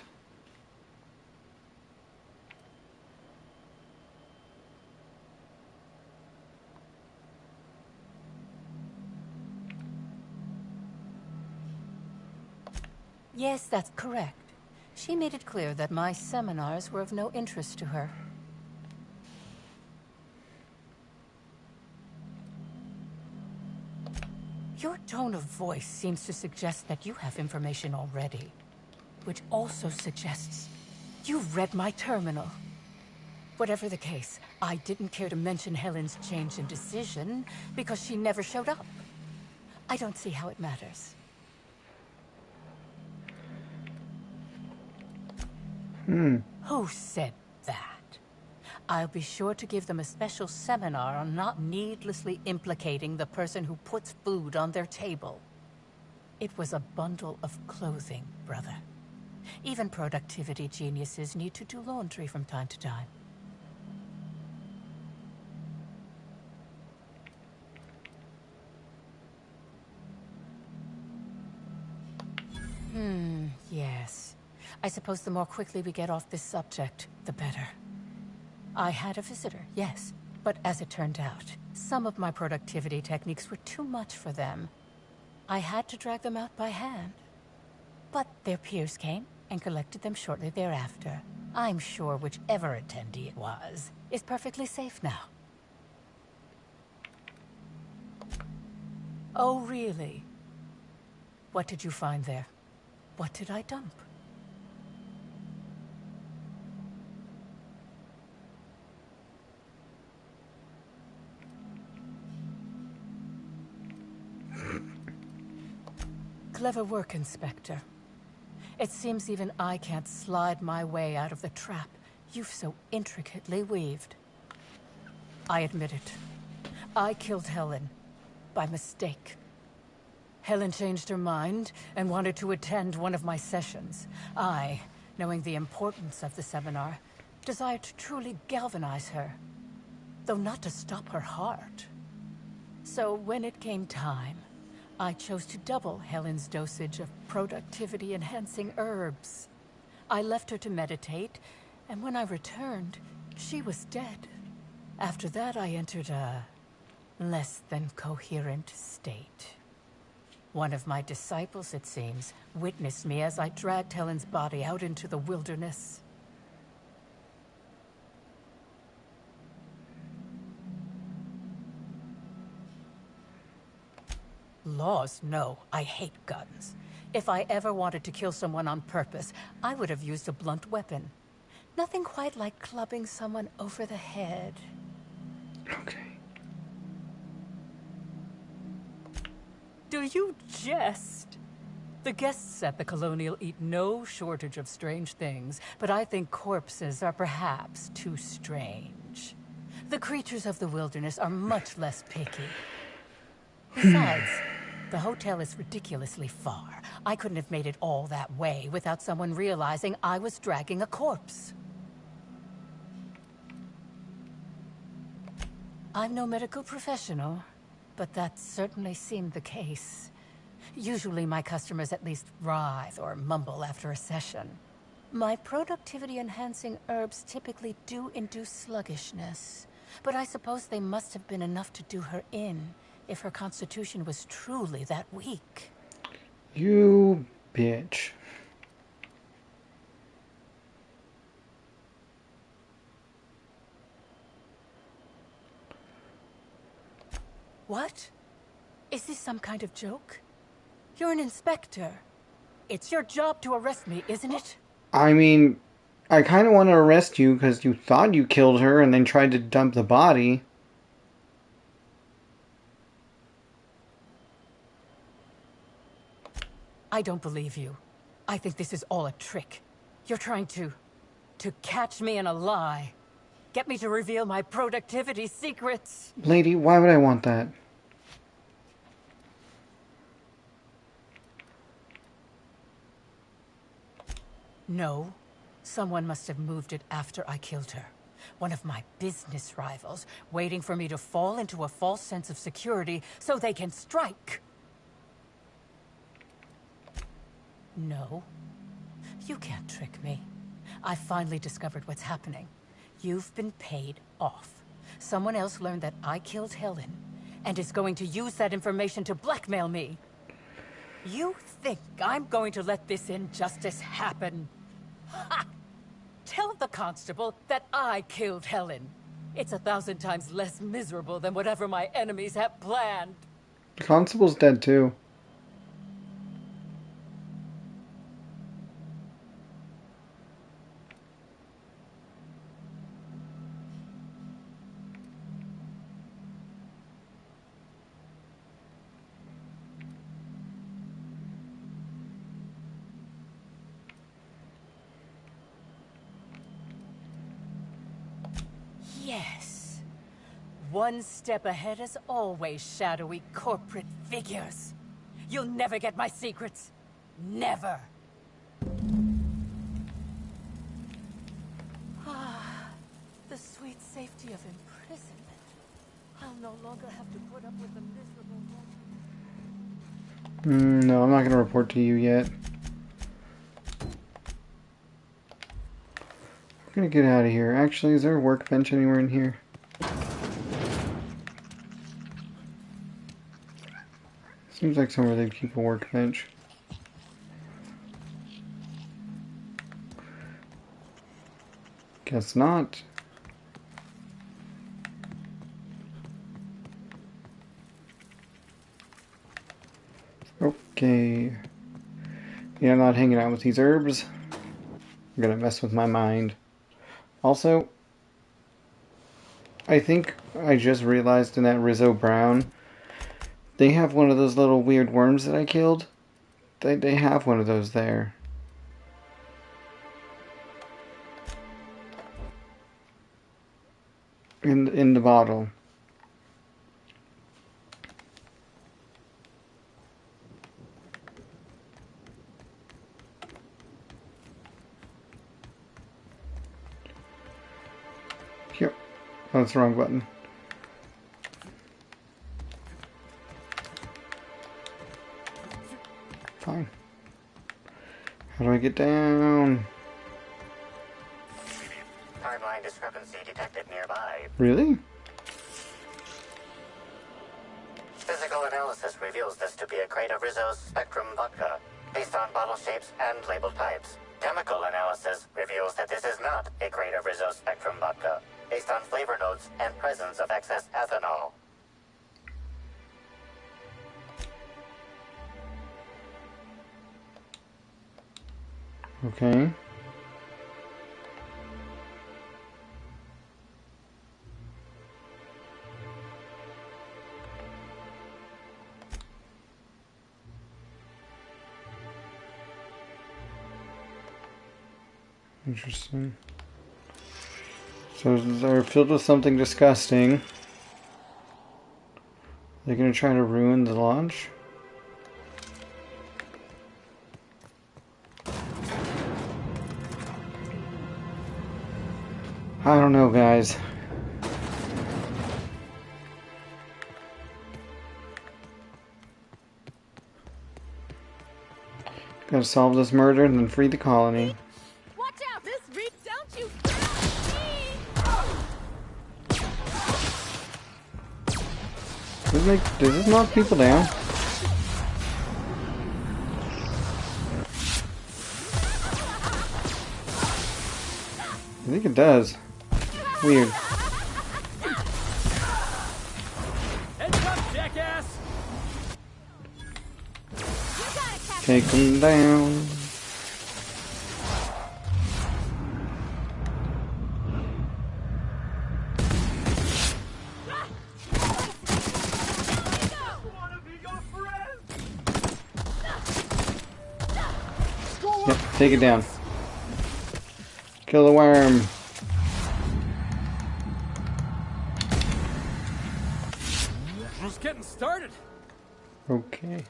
Yes, that's correct. She made it clear that my seminars were of no interest to her. Your tone of voice seems to suggest that you have information already, which also suggests you've read my terminal. Whatever the case, I didn't care to mention Helen's change in decision because she never showed up. I don't see how it matters. Who said that? I'll be sure to give them a special seminar on not needlessly implicating the person who puts food on their table. It was a bundle of clothing, brother. Even productivity geniuses need to do laundry from time to time. Yes. I suppose the more quickly we get off this subject, the better. I had a visitor, yes. But as it turned out, some of my productivity techniques were too much for them. I had to drag them out by hand. But their peers came and collected them shortly thereafter. I'm sure whichever attendee it was is perfectly safe now. Oh, really? What did you find there? What did I dump? Clever work, Inspector. It seems even I can't slide my way out of the trap you've so intricately weaved. I admit it. I killed Helen by mistake. Helen changed her mind and wanted to attend one of my sessions. I, knowing the importance of the seminar, desired to truly galvanize her, though not to stop her heart. So when it came time, I chose to double Helen's dosage of productivity-enhancing herbs. I left her to meditate And when I returned, she was dead. After that, I entered a less than coherent state. One of my disciples, it seems, witnessed me as I dragged Helen's body out into the wilderness. Laws, no. I hate guns. If I ever wanted to kill someone on purpose, I would have used a blunt weapon. Nothing quite like clubbing someone over the head. Okay. Do you jest? The guests at the Colonial eat no shortage of strange things, but I think corpses are perhaps too strange. The creatures of the wilderness are much less picky. Besides, the hotel is ridiculously far. I couldn't have made it all that way without someone realizing I was dragging a corpse. I'm no medical professional, but that certainly seemed the case. Usually my customers at least writhe or mumble after a session. My productivity-enhancing herbs typically do induce sluggishness, but I suppose they must have been enough to do her in, if her constitution was truly that weak. You bitch. What? Is this some kind of joke? You're an inspector. It's your job to arrest me, isn't it? I mean, I kind of want to arrest you because you thought you killed her and then tried to dump the body. I don't believe you. I think this is all a trick. You're trying to catch me in a lie. Get me to reveal my productivity secrets. Lady, why would I want that? No. Someone must have moved it after I killed her. One of my business rivals, waiting for me to fall into a false sense of security so they can strike. No. You can't trick me. I finally discovered what's happening. You've been paid off. Someone else learned that I killed Helen, and is going to use that information to blackmail me. You think I'm going to let this injustice happen? Ha! Tell the constable that I killed Helen. It's 1,000 times less miserable than whatever my enemies have planned. The constable's dead too. Yes. One step ahead as always, shadowy corporate figures. You'll never get my secrets. Never. Ah, the sweet safety of imprisonment. I'll no longer have to put up with the miserable moment. No, I'm not going to report to you yet. I'm going to get out of here. Actually, is there a workbench anywhere in here? Seems like somewhere they'd keep a workbench. Guess not. Okay. Yeah, I'm not hanging out with these herbs. I'm gonna mess with my mind. Also, I think I just realized in that Rizzo Brown, they have one of those little weird worms that I killed. They have one of those there. In the bottle. Yep. Oh, that's the wrong button. Fine. How do I get down? timeline discrepancy detected nearby. Really? Physical analysis reveals this to be a crate of Rizzo's Spectrum vodka, based on bottle shapes and label types. Chemical analysis reveals that this is not a crate of Rizzo's Spectrum vodka, based on flavor notes and presence of excess ethanol. Okay. Interesting. So they're filled with something disgusting. They're gonna try to ruin the launch? I don't know, guys. Gotta solve this murder and then free the colony. Watch out! This reek, don't you Does this knock people down? I think it does. Weird. Heads up, jackass! Take them down. Yep, take it down. Kill the worm. Just getting started. Okay.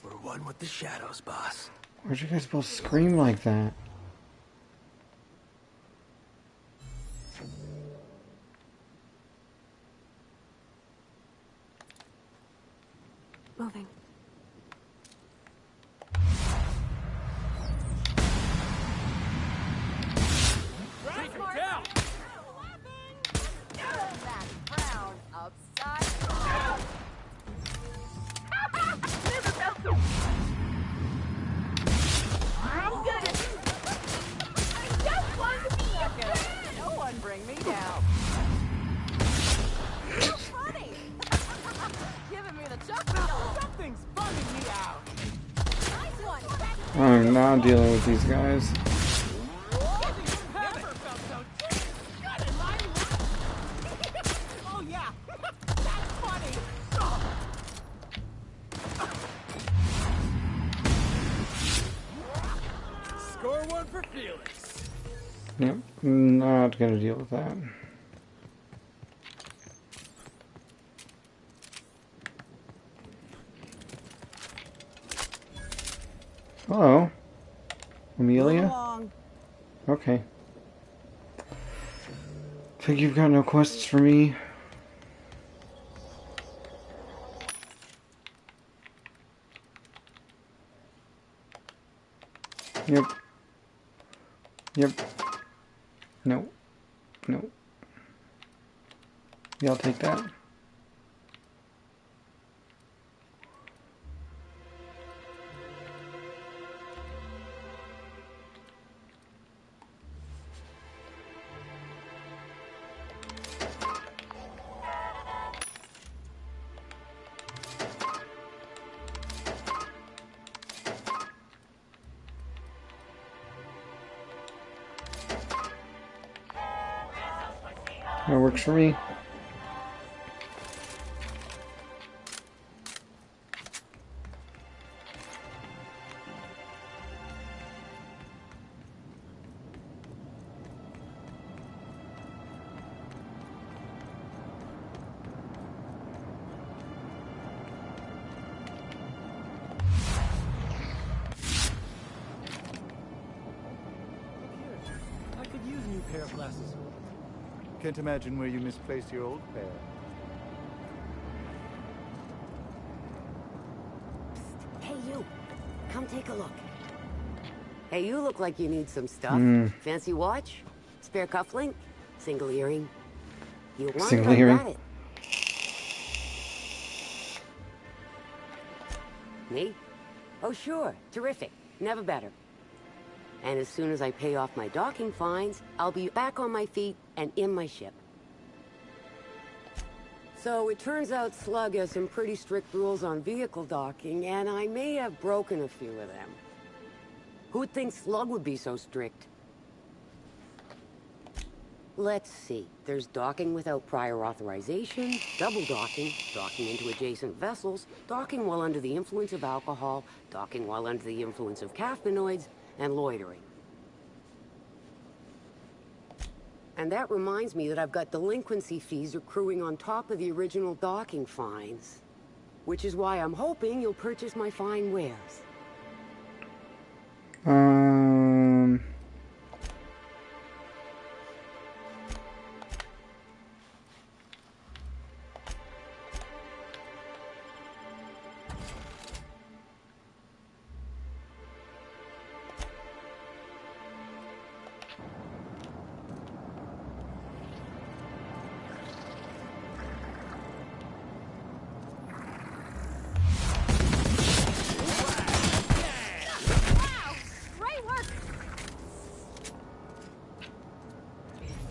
We're one with the shadows, boss. Why'd you guys both scream like that? Moving. Take him down! That frown upside down. I'm good at I just want to be okay. No one bring me down. So funny. Giving me the chuck feel. Something's bumming me out. Nice one. I'm not dealing with these guys. Never felt so good in my life. Oh yeah, that's funny. Score one for Felix. Yep, not gonna deal with that. Hello, Amelia? Okay. Think you've got no quests for me? Yep. Yep. No. No. Yeah, I'll take that. That works for me. I could use a new pair of glasses. Can't imagine where you misplaced your old pair. Hey, you. Come take a look. Hey, you look like you need some stuff. Fancy watch? Spare cufflink? Single earring? You want Single it, I earring. got it. Me? Oh, sure. Terrific. Never better. And as soon as I pay off my docking fines, I'll be back on my feet and in my ship. So it turns out Slug has some pretty strict rules on vehicle docking, and I may have broken a few of them. Who'd think Slug would be so strict? Let's see. There's docking without prior authorization, double docking, docking into adjacent vessels, docking while under the influence of alcohol, docking while under the influence of caffeinoids, and loitering. And that reminds me that I've got delinquency fees accruing on top of the original docking fines. Which is why I'm hoping you'll purchase my fine wares.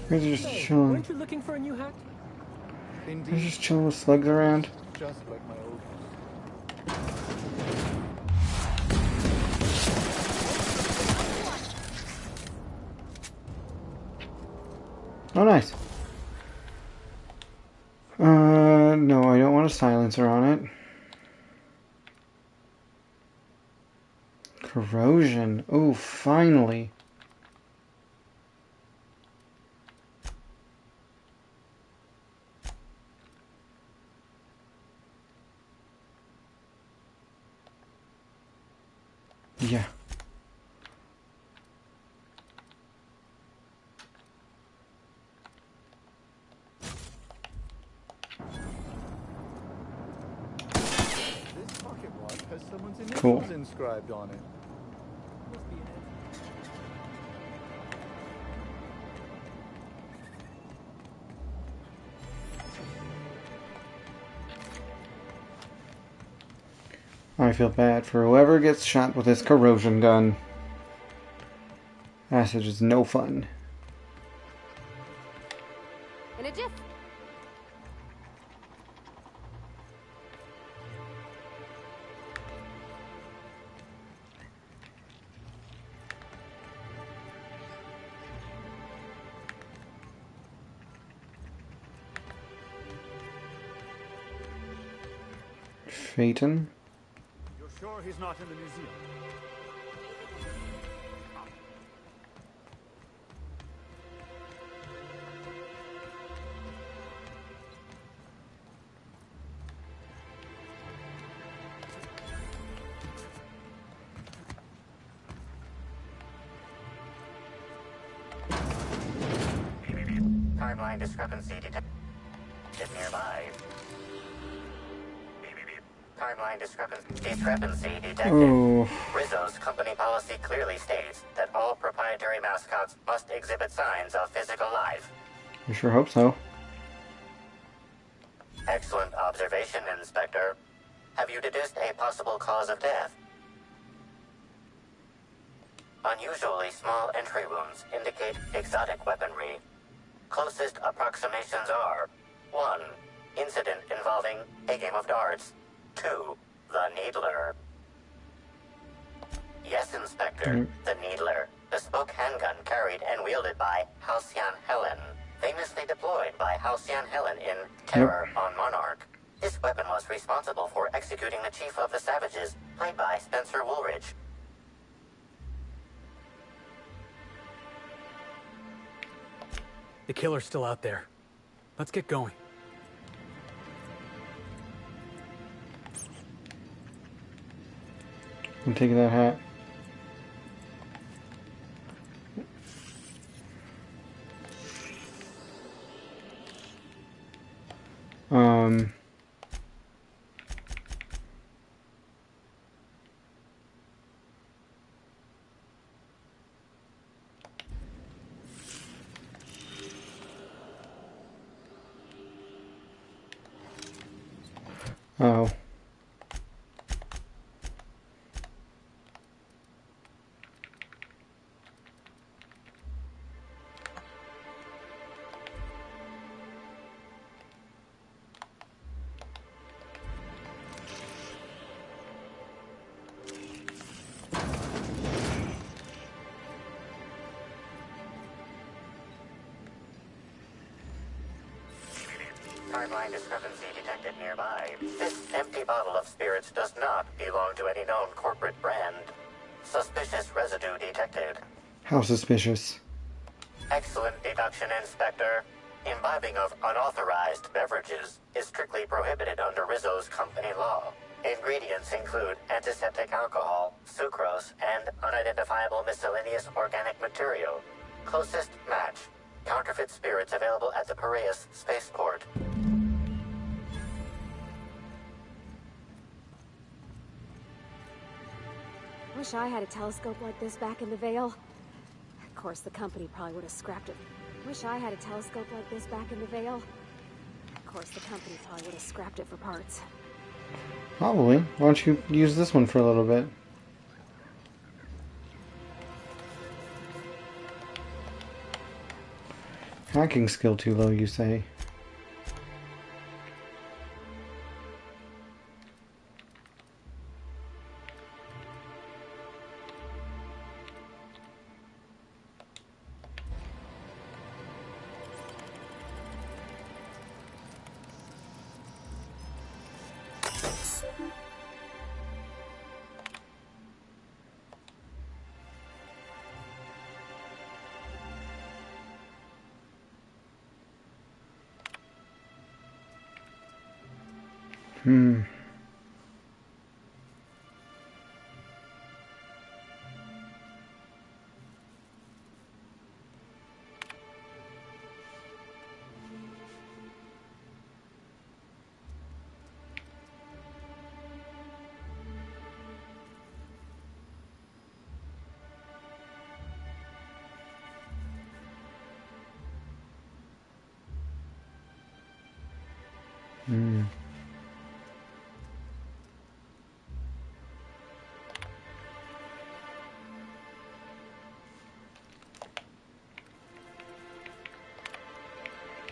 Guys are just chilling. Weren't you looking for a new hat? They're just chilling with slugs around. Just like my old Oh, nice. No, I don't want a silencer on it. Corrosion. Oh, finally. Yeah. This pocket watch has someone's Cool. initials inscribed on it. I feel bad for whoever gets shot with this corrosion gun. Acid is no fun. In a jiff. Phaeton. You're sure he's not in the museum? Timeline discrepancy detected nearby. Timeline discrepancy detected. Oh. Rizzo's company policy clearly states that all proprietary mascots must exhibit signs of physical life. I sure hope so. Excellent observation, Inspector. Have you deduced a possible cause of death? Unusually small entry wounds indicate exotic weaponry. Closest approximations are 1. Incident involving a game of darts. 2. The Needler. Yes, Inspector. The Needler. Bespoke handgun carried and wielded by Halcyon Helen. Famously deployed by Halcyon Helen in Terror on Monarch. This weapon was responsible for executing the Chief of the Savages, played by Spencer Woolridge. The killer's still out there. Let's get going. I'm taking that hat. Oh. Timeline discrepancy detected nearby. This empty bottle of spirits does not belong to any known corporate brand. Suspicious residue detected. How suspicious? Excellent deduction, Inspector. Imbibing of unauthorized beverages is strictly prohibited under Rizzo's company law. Ingredients include antiseptic alcohol, sucrose, and unidentifiable miscellaneous organic material. Closest match. Counterfeit spirits available at the Piraeus spaceport. Wish I had a telescope like this back in the Vale. Of course, the company probably would have scrapped it. Wish I had a telescope like this back in the Vale. Of course, the company probably would have scrapped it for parts. Probably. Why don't you use this one for a little bit? Hacking skill too low, you say? Hmm. Hmm.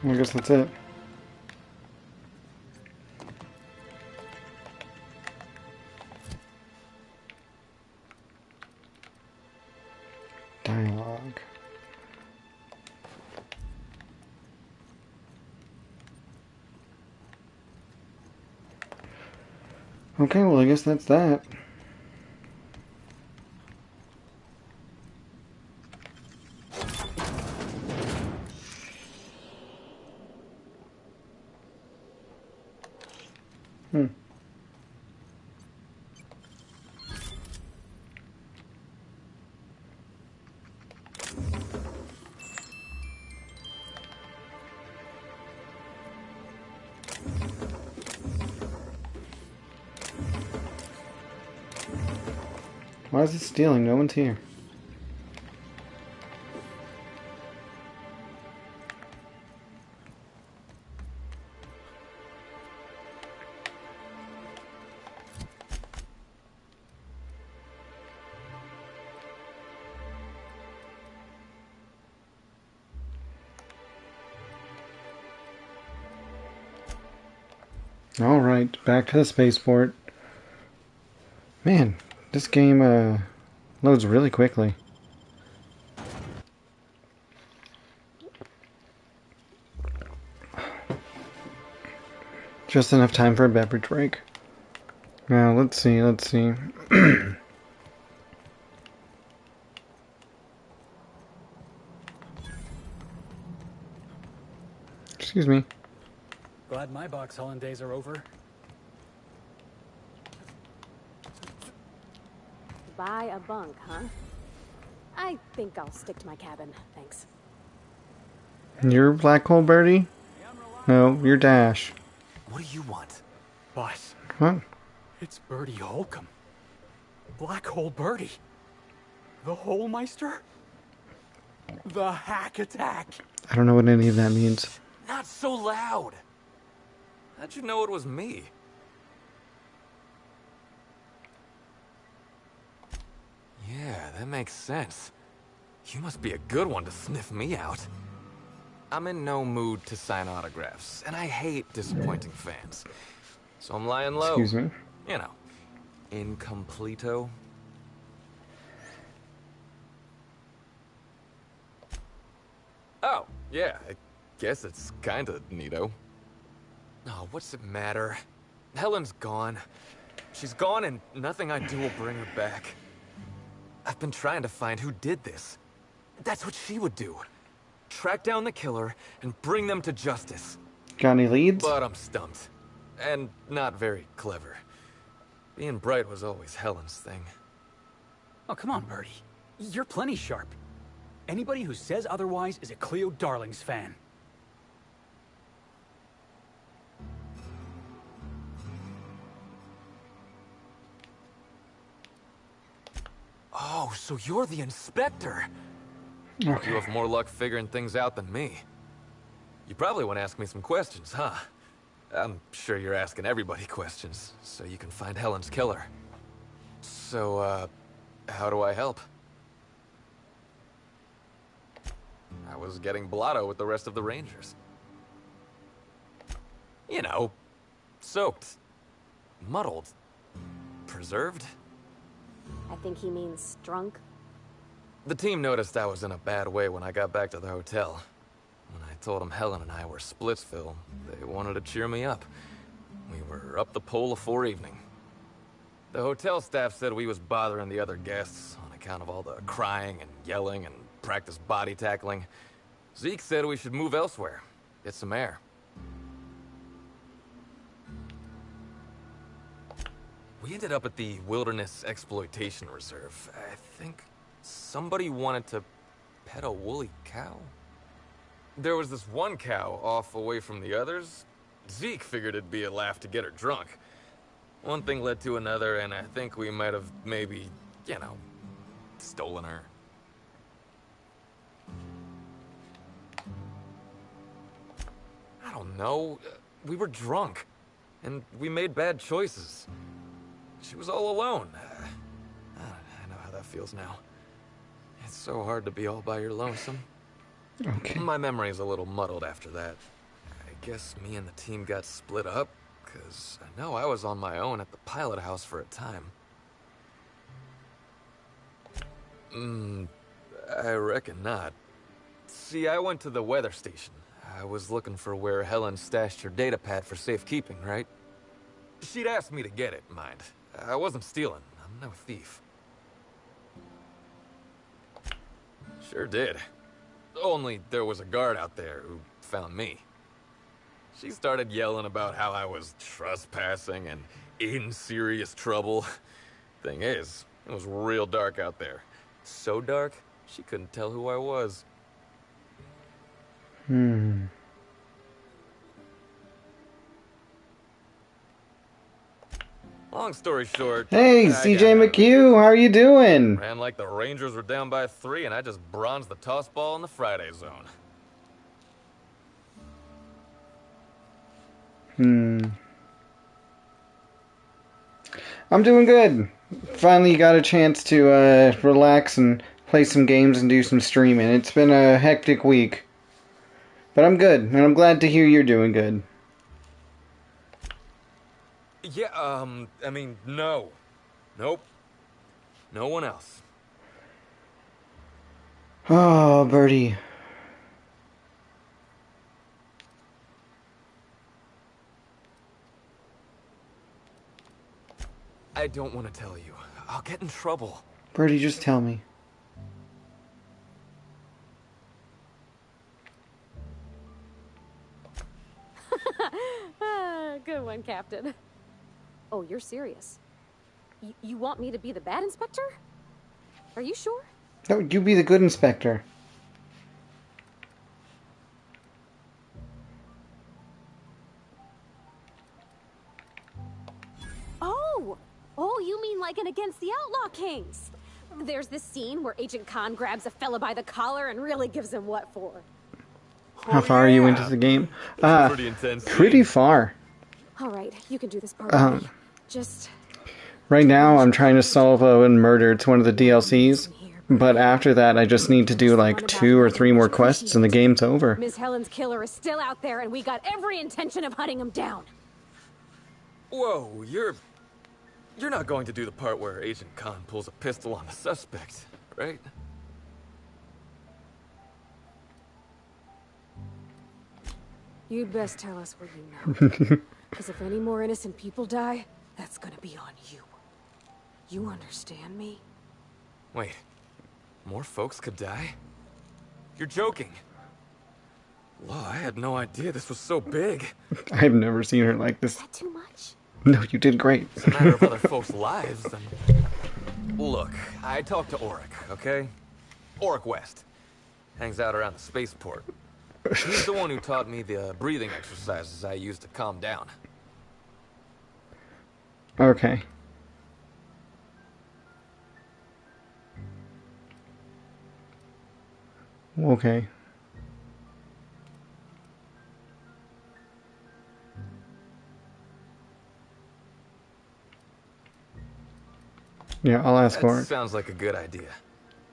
I guess that's it. Dialogue. Okay, well, I guess that's that. Hmm. Why is it stealing? No one's here. Alright, back to the spaceport. Man, this game loads really quickly. Just enough time for a beverage break. Now, let's see. Excuse me. Glad my box hauling days are over. Buy a bunk, huh? I think I'll stick to my cabin, thanks. You're Black Hole Birdie? No, you're Dash. What do you want? Boss. What? It's Birdie Holcomb. Black Hole Birdie. The Holmeister? The Hack Attack. I don't know what any of that means. Not so loud. How'd you know it was me? that makes sense. You must be a good one to sniff me out. I'm in no mood to sign autographs, and I hate disappointing fans. So I'm lying low. Excuse me? You know, incompleto. Oh, yeah, I guess it's kinda neato. Oh, what's it matter? Helen's gone. She's gone and nothing I do will bring her back. I've been trying to find who did this. That's what she would do. Track down the killer and bring them to justice. Got any leads? But I'm stumped. And not very clever. Being bright was always Helen's thing. Oh, come on, Birdie. You're plenty sharp. Anybody who says otherwise is a Cleo Darlings fan. Oh, so you're the inspector. Okay. You have more luck figuring things out than me. You probably want to ask me some questions, huh? I'm sure you're asking everybody questions, so you can find Helen's killer. So, how do I help? I was getting blotto with the rest of the Rangers. You know, soaked, muddled, preserved. I think he means drunk. The team noticed I was in a bad way when I got back to the hotel. When I told them Helen and I were Splitsville, they wanted to cheer me up. We were up the pole afore evening. The hotel staff said we was bothering the other guests on account of all the crying and yelling and practice body tackling. Zeke said we should move elsewhere, get some air. We ended up at the Wilderness Exploitation Reserve. I think somebody wanted to pet a woolly cow. There was this one cow off away from the others. Zeke figured it'd be a laugh to get her drunk. One thing led to another, and I think we might have maybe, you know, stolen her. I don't know. We were drunk, and we made bad choices. She was all alone. I know how that feels now. It's so hard to be all by your lonesome. Okay. My memory's a little muddled after that. I guess me and the team got split up, because I know I was on my own at the pilot house for a time. I reckon not. See, I went to the weather station. I was looking for where Helen stashed her data pad for safekeeping, right? She'd asked me to get it, mind. I wasn't stealing. I'm no thief. Sure did. Only there was a guard out there who found me. She started yelling about how I was trespassing and in serious trouble. Thing is, it was real dark out there. So dark, she couldn't tell who I was. Long story short... Hey, CJ McHugh, how are you doing? Ran like the Rangers were down by 3, and I just bronzed the toss ball in the Friday zone. I'm doing good. Finally got a chance to relax and play some games and do some streaming. It's been a hectic week. But I'm good, and I'm glad to hear you're doing good. Yeah, I mean, no. Nope. No one else. Oh, Birdie. I don't want to tell you. I'll get in trouble. Birdie, just tell me. Good one, Captain. Oh, you're serious? You want me to be the bad inspector? Are you sure? No, you be the good inspector. Oh, you mean like an Against the Outlaw Kings? There's this scene where Agent Khan grabs a fella by the collar and really gives him what for. How far are you into the game? Pretty intense. Pretty far. All right, you can do this part. Just... Right now, I'm trying to solve a murder. It's one of the DLCs. But after that, I just need to do like 2 or 3 more quests and the game's over. Miss Helen's killer is still out there, and we got every intention of hunting him down. Whoa, you're not going to do the part where Agent Khan pulls a pistol on the suspect, right? You'd best tell us what you know. Because if any more innocent people die, that's gonna be on you. You understand me? Wait, more folks could die? You're joking. Law, I had no idea this was so big. I've never seen her like this. Is that too much? No, you did great. It's a matter of other folks' lives, then. Look, I talked to Auric, okay? Auric West. Hangs out around the spaceport. He's the one who taught me the breathing exercises I use to calm down. Okay. Okay. Yeah, I'll ask That Auric. sounds like a good idea.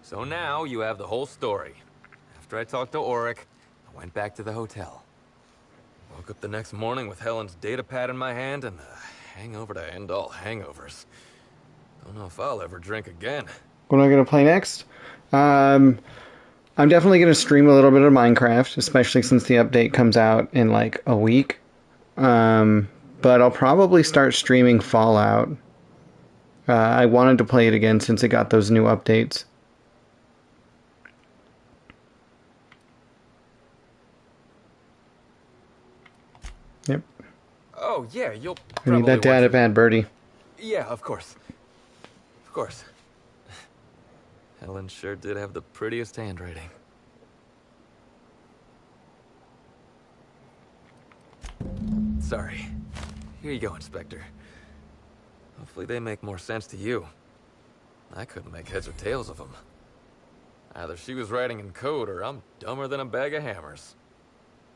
So now you have the whole story. After I talked to Auric, I went back to the hotel. Woke up the next morning with Helen's data pad in my hand and the hangover to end all hangovers. Don't know if I'll ever drink again. What am I gonna play next? I'm definitely gonna stream a little bit of Minecraft, especially since the update comes out in like a week. But I'll probably start streaming Fallout. I wanted to play it again since it got those new updates. Yep. Oh, yeah, you'll I probably need that data pad, Birdie. Yeah, of course. Of course. Helen sure did have the prettiest handwriting. Sorry. Here you go, Inspector. Hopefully they make more sense to you. I couldn't make heads or tails of them. Either she was writing in code or I'm dumber than a bag of hammers.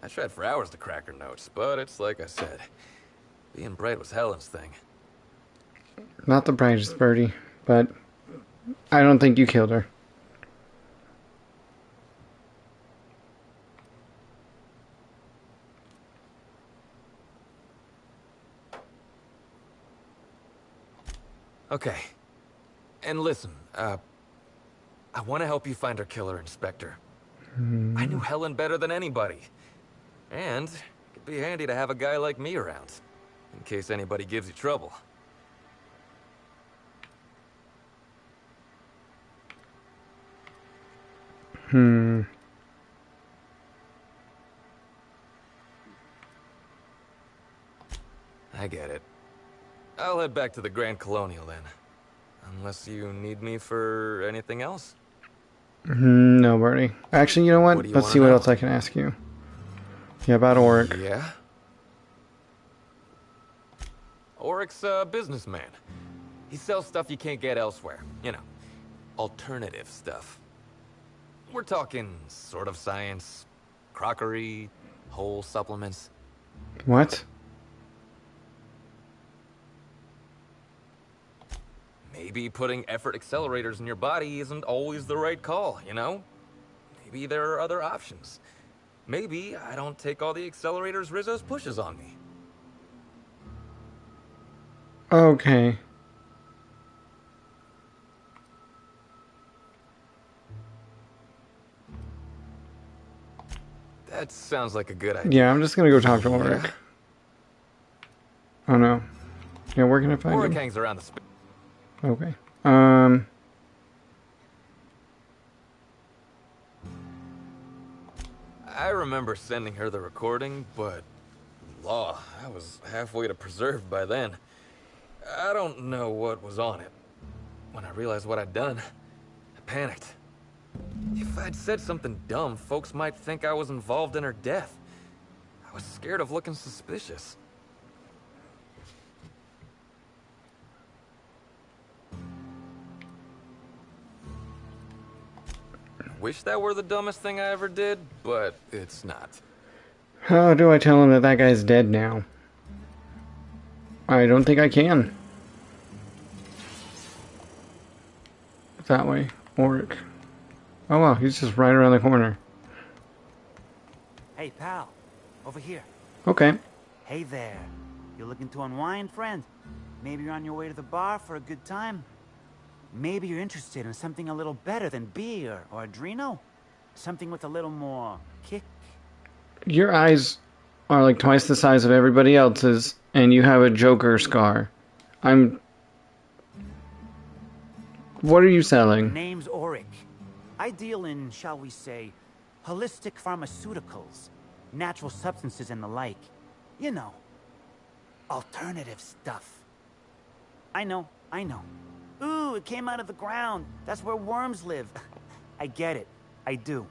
I tried for hours to crack her notes, but it's like I said. Being bright was Helen's thing. Not the brightest, Birdie, but I don't think you killed her. Okay. And listen, I want to help you find her killer, Inspector. I knew Helen better than anybody. And it'd be handy to have a guy like me around, in case anybody gives you trouble. I get it. I'll head back to the Grand Colonial then. Unless you need me for anything else? No, Birdie. Actually, you know what? What do you Let's wanna see what know? else I can ask you. Yeah, about Auric. Yeah? Auric's a businessman. He sells stuff you can't get elsewhere. You know, alternative stuff. We're talking sort of science, crockery, whole supplements. What? Maybe putting effort accelerators in your body isn't always the right call, you know? Maybe there are other options. Maybe I don't take all the accelerators Rizzo's pushes on me. Okay. That sounds like a good idea. Yeah, I'm just gonna go talk to Auric. Yeah. Oh no. Yeah, where can I find Auric him? hangs around the Okay. I remember sending her the recording, but law, I was halfway to preserved by then. I don't know what was on it. When I realized what I'd done, I panicked. If I'd said something dumb, folks might think I was involved in her death. I was scared of looking suspicious. Wish that were the dumbest thing I ever did, but it's not. How do I tell him that that guy's dead now? I don't think I can. That way. Oric. Oh wow, he's just right around the corner. Hey, pal. Over here. Okay. Hey there. You looking to unwind, friend? Maybe you're on your way to the bar for a good time? Maybe you're interested in something a little better than beer or Adreno? Something with a little more kick? Your eyes are like twice the size of everybody else's, and you have a Joker scar. What are you selling? Name's Oric. I deal in, shall we say, holistic pharmaceuticals, natural substances and the like. You know, alternative stuff. I know. Ooh, it came out of the ground. That's where worms live. I get it. I do.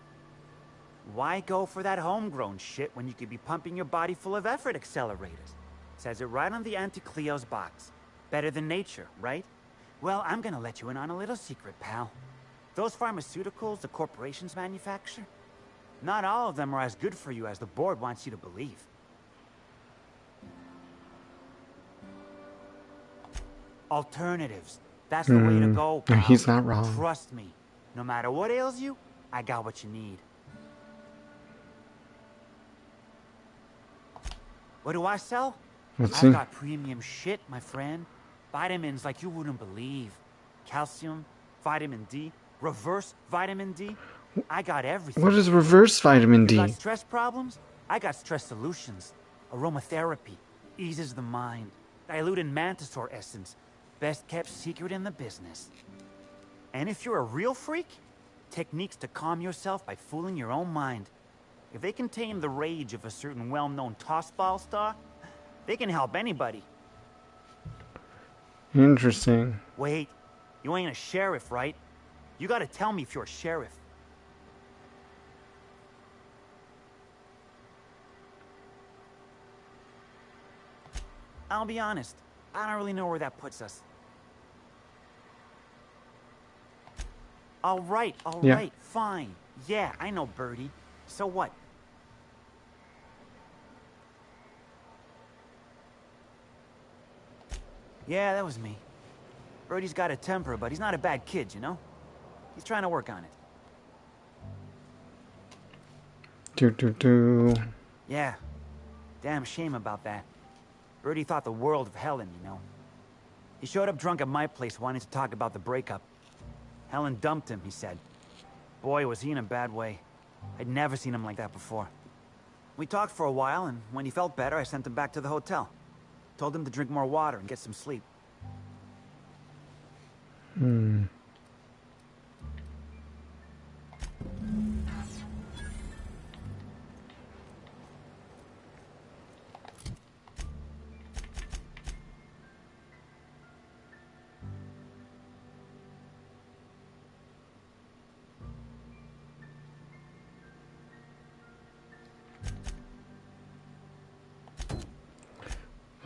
Why go for that homegrown shit when you could be pumping your body full of effort accelerators? Says it right on the Anti-Cleo's box. Better than nature, right? Well, I'm gonna let you in on a little secret, pal. Those pharmaceuticals the corporations manufacture, not all of them are as good for you as the board wants you to believe. Alternatives. That's the way to go, pal. He's not wrong. Trust me. No matter what ails you, I got what you need. What do I sell? Let's see. I've got premium shit, my friend. Vitamins like you wouldn't believe. Calcium, vitamin D, reverse vitamin D. I got everything. What is reverse vitamin D? You got stress problems? I got stress solutions. Aromatherapy eases the mind. Diluted mantisaur essence. Best kept secret in the business. And if you're a real freak, techniques to calm yourself by fooling your own mind. If they contain the rage of a certain well-known tossball star, they can help anybody. Interesting. Wait, you ain't a sheriff, right? You gotta tell me if you're a sheriff. I'll be honest, I don't really know where that puts us. All right, fine. Yeah, I know Birdie. So what? Yeah, that was me. Birdie's got a temper, but he's not a bad kid, you know? He's trying to work on it. Yeah. Damn shame about that. Birdie thought the world of Helen, you know? He showed up drunk at my place wanting to talk about the breakup. Helen dumped him, he said. Boy, was he in a bad way. I'd never seen him like that before. We talked for a while, and when he felt better, I sent him back to the hotel. Told him to drink more water and get some sleep.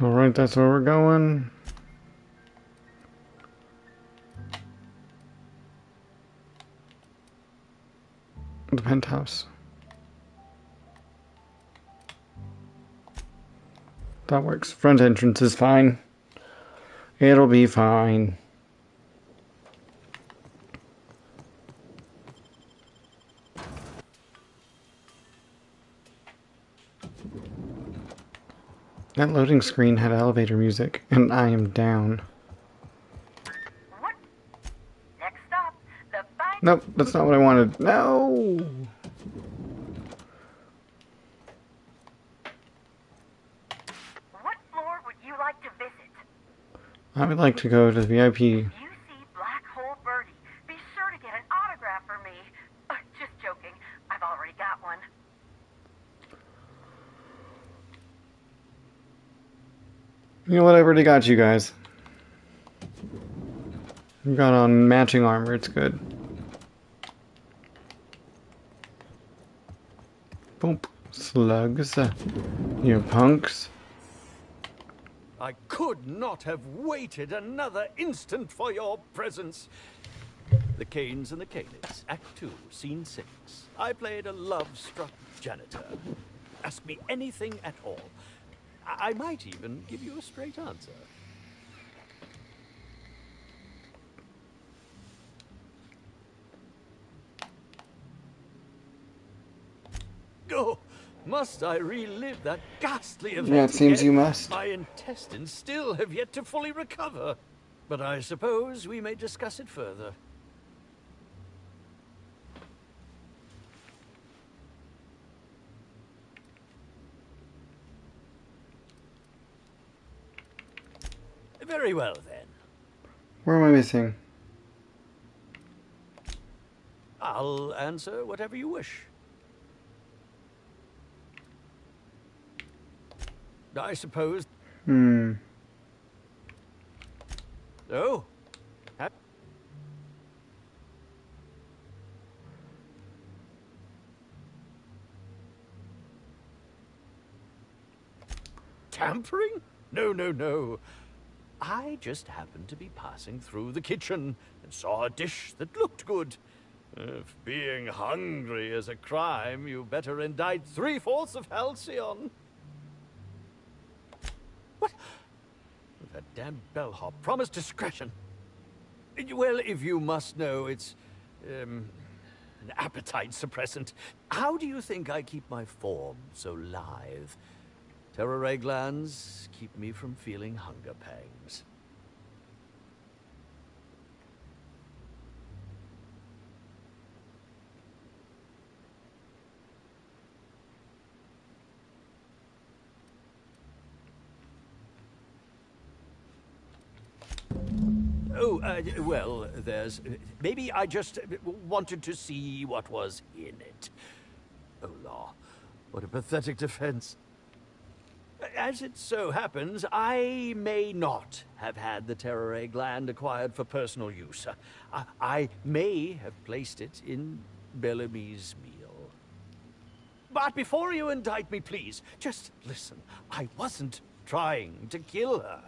Alright, that's where we're going. The penthouse. That works. Front entrance is fine. It'll be fine. That loading screen had elevator music, and I am down. What? Next stop, the fine. Nope, that's not what I wanted. No! What floor would you like to visit? I would like to go to the VIP. If you see Black Hole Birdie, be sure to get an autograph for me. Just joking. I've already got one. You know what? I've already got you guys. You got on matching armor. It's good. Boom. Slugs. You punks. I could not have waited another instant for your presence. The Canes and the Caneids, Act 2, Scene 6. I played a love-struck janitor. Ask me anything at all. I might even give you a straight answer. Oh, must I relive that ghastly event Yeah, it seems again? you must. My intestines still have yet to fully recover. But I suppose we may discuss it further. Very well, then. Where am I missing? I'll answer whatever you wish. I suppose... Hmm. Oh? Tampering? No, no, no. I just happened to be passing through the kitchen and saw a dish that looked good. If being hungry is a crime, you better indict 3/4 of Halcyon. What? That damn bellhop promised discretion. Well, if you must know, it's an appetite suppressant. How do you think I keep my form so lithe? Terror ray glands keep me from feeling hunger pangs. Oh, well, there's... maybe I just wanted to see what was in it. Oh, law. What a pathetic defense. As it so happens, I may not have had the terror ray gland acquired for personal use. I may have placed it in Bellamy's meal. But before you indict me, please, just listen. I wasn't trying to kill her.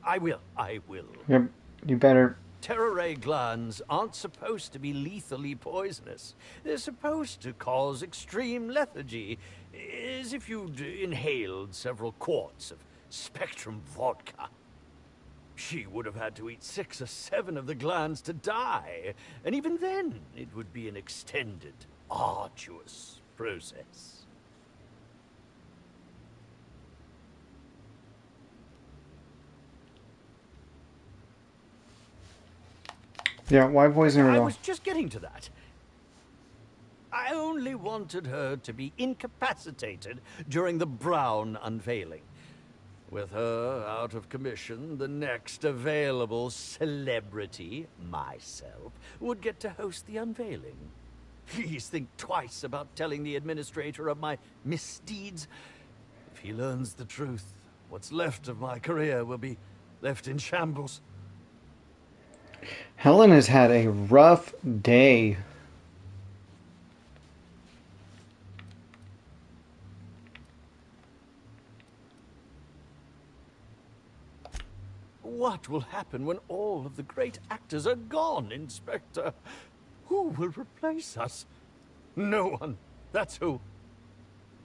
I will. Yep, you better. Terror ray glands aren't supposed to be lethally poisonous. They're supposed to cause extreme lethargy, as if you'd inhaled several quarts of Spectrum vodka. She would have had to eat 6 or 7 of the glands to die, and even then it would be an extended, arduous process. Yeah, why poison her at I all? was just getting to that. I only wanted her to be incapacitated during the Brown unveiling. With her out of commission, the next available celebrity, myself, would get to host the unveiling. Please think twice about telling the administrator of my misdeeds. If he learns the truth, what's left of my career will be left in shambles. Helen has had a rough day. What will happen when all of the great actors are gone, Inspector? Who will replace us? No one. That's who.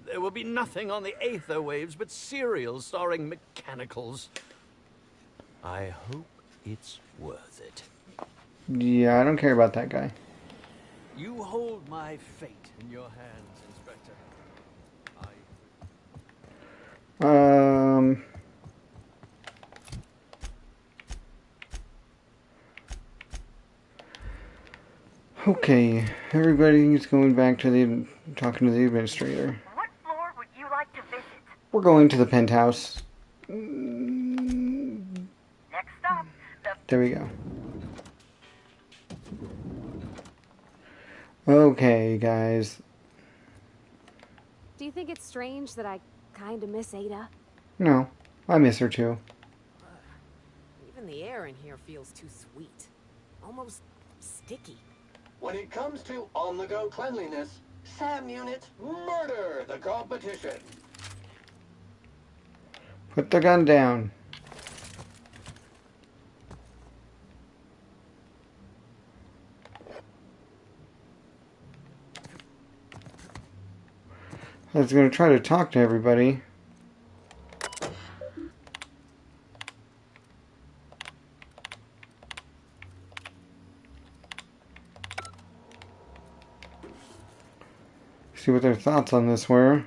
There will be nothing on the aether waves but serials starring mechanicals. I hope it's worth it. Yeah, I don't care about that guy. You hold my fate in your hands, Inspector. Okay, everybody's going back to talking to the administrator. What floor would you like to visit? We're going to the penthouse. Next stop, There we go. Okay, guys. Do you think it's strange that I kind of miss Ada? No, I miss her too. Even the air in here feels too sweet. Almost sticky. When it comes to on-the-go cleanliness, SAM units murder the competition. Put the gun down. I was going to try to talk to everybody. See what their thoughts on this were.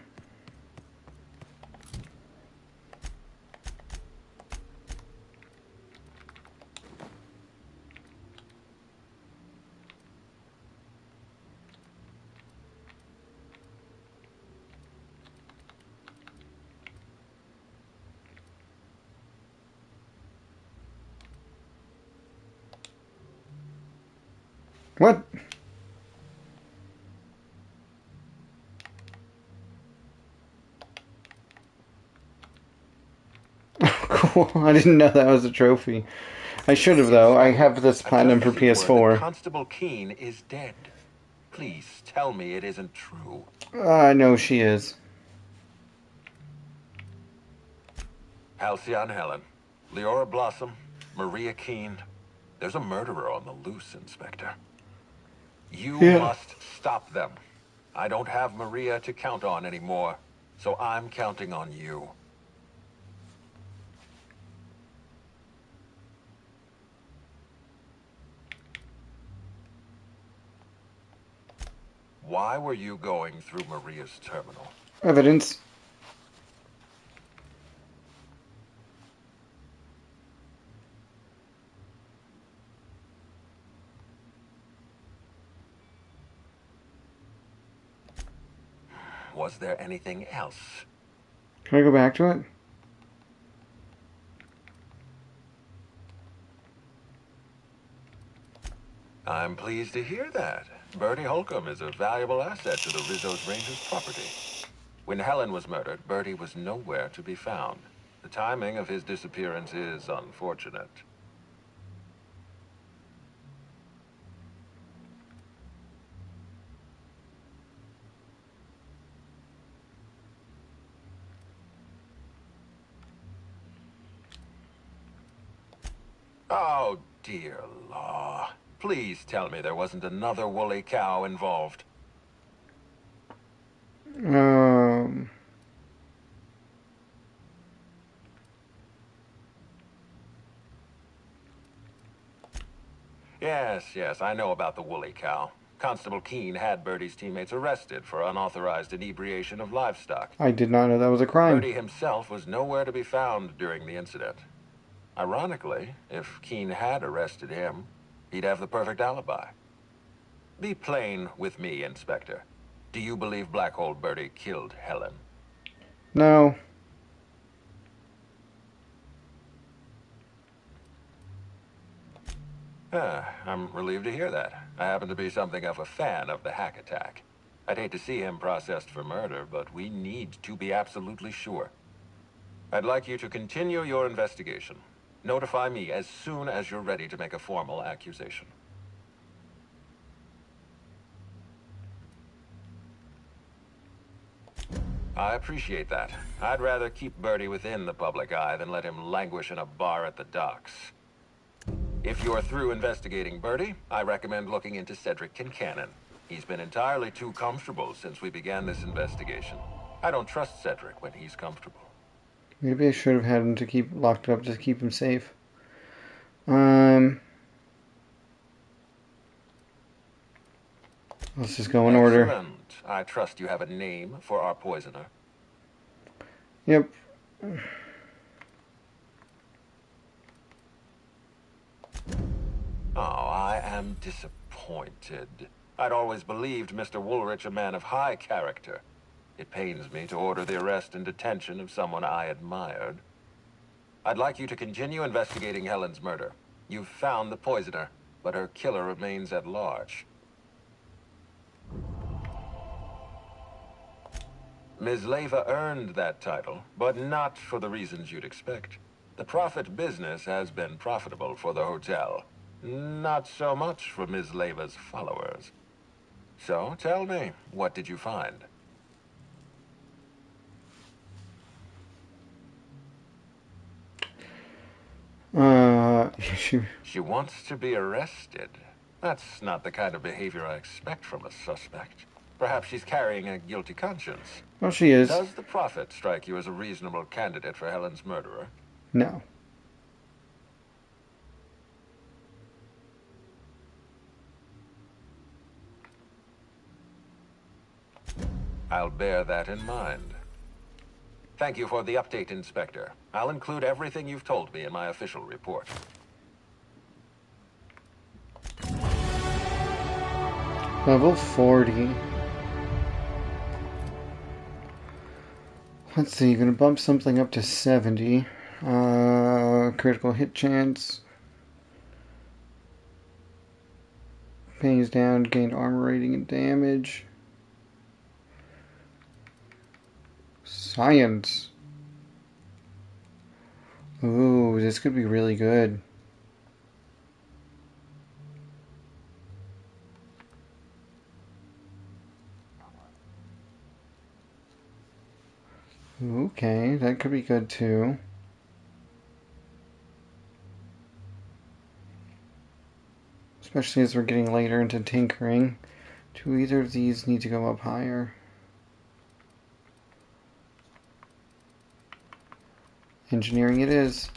What? Cool. I didn't know that was a trophy. I should have, though. I have this platinum for PS4. Constable Keene is dead. Please tell me it isn't true. I know she is. Halcyon Helen, Leora Blossom, Maria Keene. There's a murderer on the loose, Inspector. You must stop them. I don't have Maria to count on anymore, so I'm counting on you. Why were you going through Maria's terminal? Evidence. Was there anything else? Can I go back to it? I'm pleased to hear that. Bertie Holcomb is a valuable asset to the Rizzo's Rangers property. When Helen was murdered, Bertie was nowhere to be found. The timing of his disappearance is unfortunate. Oh, dear law. Please tell me there wasn't another woolly cow involved. Yes, I know about the woolly cow. Constable Keene had Bertie's teammates arrested for unauthorized inebriation of livestock. I did not know that was a crime. Bertie himself was nowhere to be found during the incident. Ironically, if Keene had arrested him, he'd have the perfect alibi. Be plain with me, Inspector. Do you believe Black Hole Bertie killed Helen? No. I'm relieved to hear that. I happen to be something of a fan of the hack attack. I'd hate to see him processed for murder, but we need to be absolutely sure. I'd like you to continue your investigation. Notify me as soon as you're ready to make a formal accusation. I appreciate that. I'd rather keep Bertie within the public eye than let him languish in a bar at the docks. If you're through investigating Bertie, I recommend looking into Cedric Kincannon. He's been entirely too comfortable since we began this investigation. I don't trust Cedric when he's comfortable. Maybe I should have had him to keep locked up just to keep him safe. Let's just go in order. Excellent. I trust you have a name for our poisoner. Yep. Oh, I am disappointed. I'd always believed Mr. Woolrich a man of high character. It pains me to order the arrest and detention of someone I admired. I'd like you to continue investigating Helen's murder. You've found the poisoner, but her killer remains at large. Ms. Leyva earned that title, but not for the reasons you'd expect. The profit business has been profitable for the hotel. Not so much for Ms. Leyva's followers. So, tell me, what did you find? She wants to be arrested. That's not the kind of behavior I expect from a suspect. Perhaps she's carrying a guilty conscience. Well, she is. Does the Prophet strike you as a reasonable candidate for Helen's murderer? No. I'll bear that in mind. Thank you for the update, Inspector. I'll include everything you've told me in my official report. Level 40. Let's see, gonna bump something up to 70. Critical hit chance. Pain is down, gained armor rating and damage. Science. Ooh, this could be really good. Okay, that could be good too. Especially as we're getting later into tinkering. Do either of these need to go up higher? Engineering it is.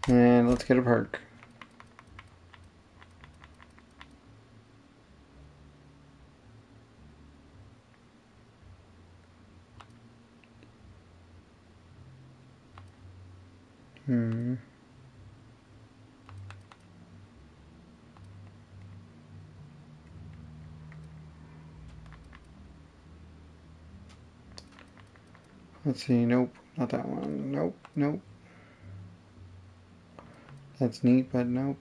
And let's get a perk. Let's see, nope, not that one. Nope, nope. That's neat, but nope.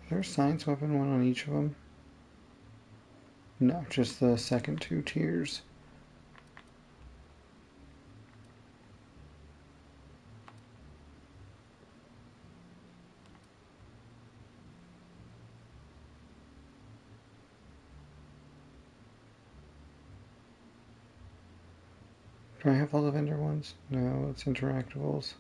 Is there a science weapon one on each of them? No, just the second two tiers. Do I have all the vendor ones? No, it's interactables.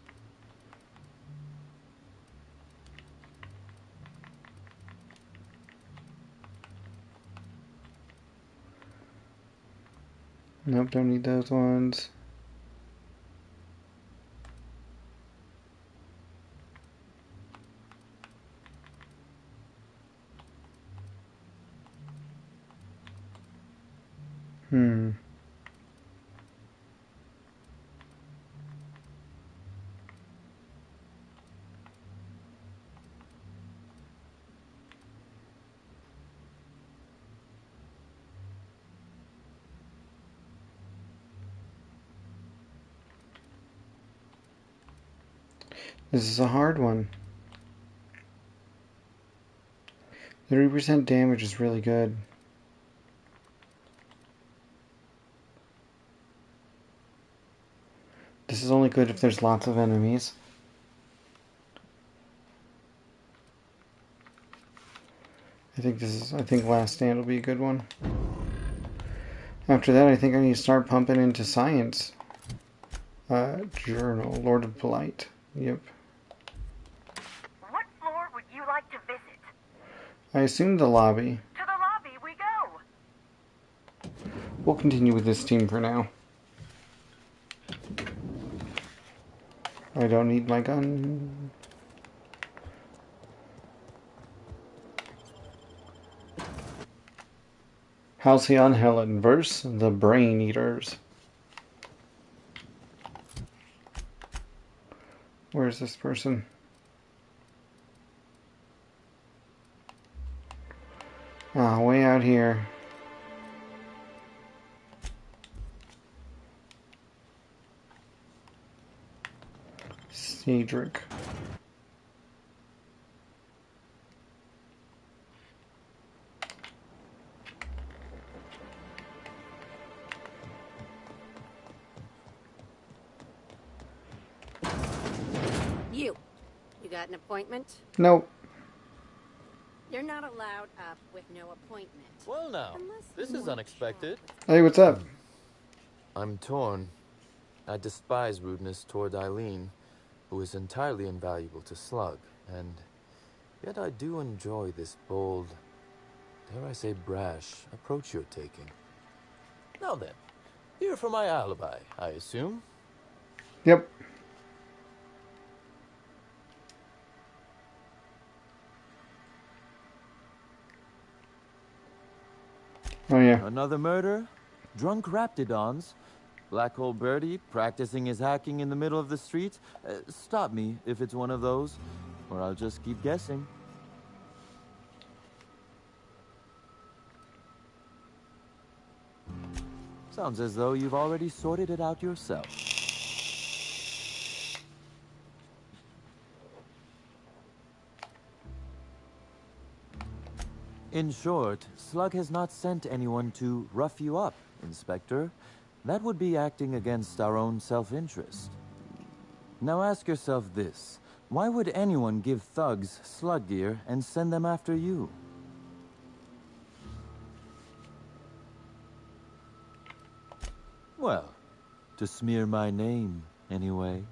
Nope, don't need those ones. This is a hard one. 30% damage is really good. This is only good if there's lots of enemies. I think Last Stand will be a good one. After that, I think I need to start pumping into science. Journal, Lord of Blight. Yep. What floor would you like to visit? I assume the lobby. To the lobby we go. We'll continue with this team for now. I don't need my gun. Halcyon Helen vs. the Brain Eaters. Where's this person? Ah, way out here. Cedric. You got an appointment? Nope. You're not allowed up with no appointment. Well now, this is unexpected. Hey, what's up? I'm torn. I despise rudeness toward Eileen, who is entirely invaluable to Slug, and yet I do enjoy this bold, dare I say brash, approach you're taking. Now then, Here for my alibi, I assume. Yep. Oh, yeah. Another murder? Drunk Raptidons? Black Hole Birdie practicing his hacking in the middle of the street? Stop me if it's one of those, or I'll just keep guessing. Sounds as though you've already sorted it out yourself. In short, Slug has not sent anyone to rough you up, Inspector. That would be acting against our own self-interest. Now ask yourself this. Why would anyone give thugs Slug gear and send them after you? Well, to smear my name, anyway.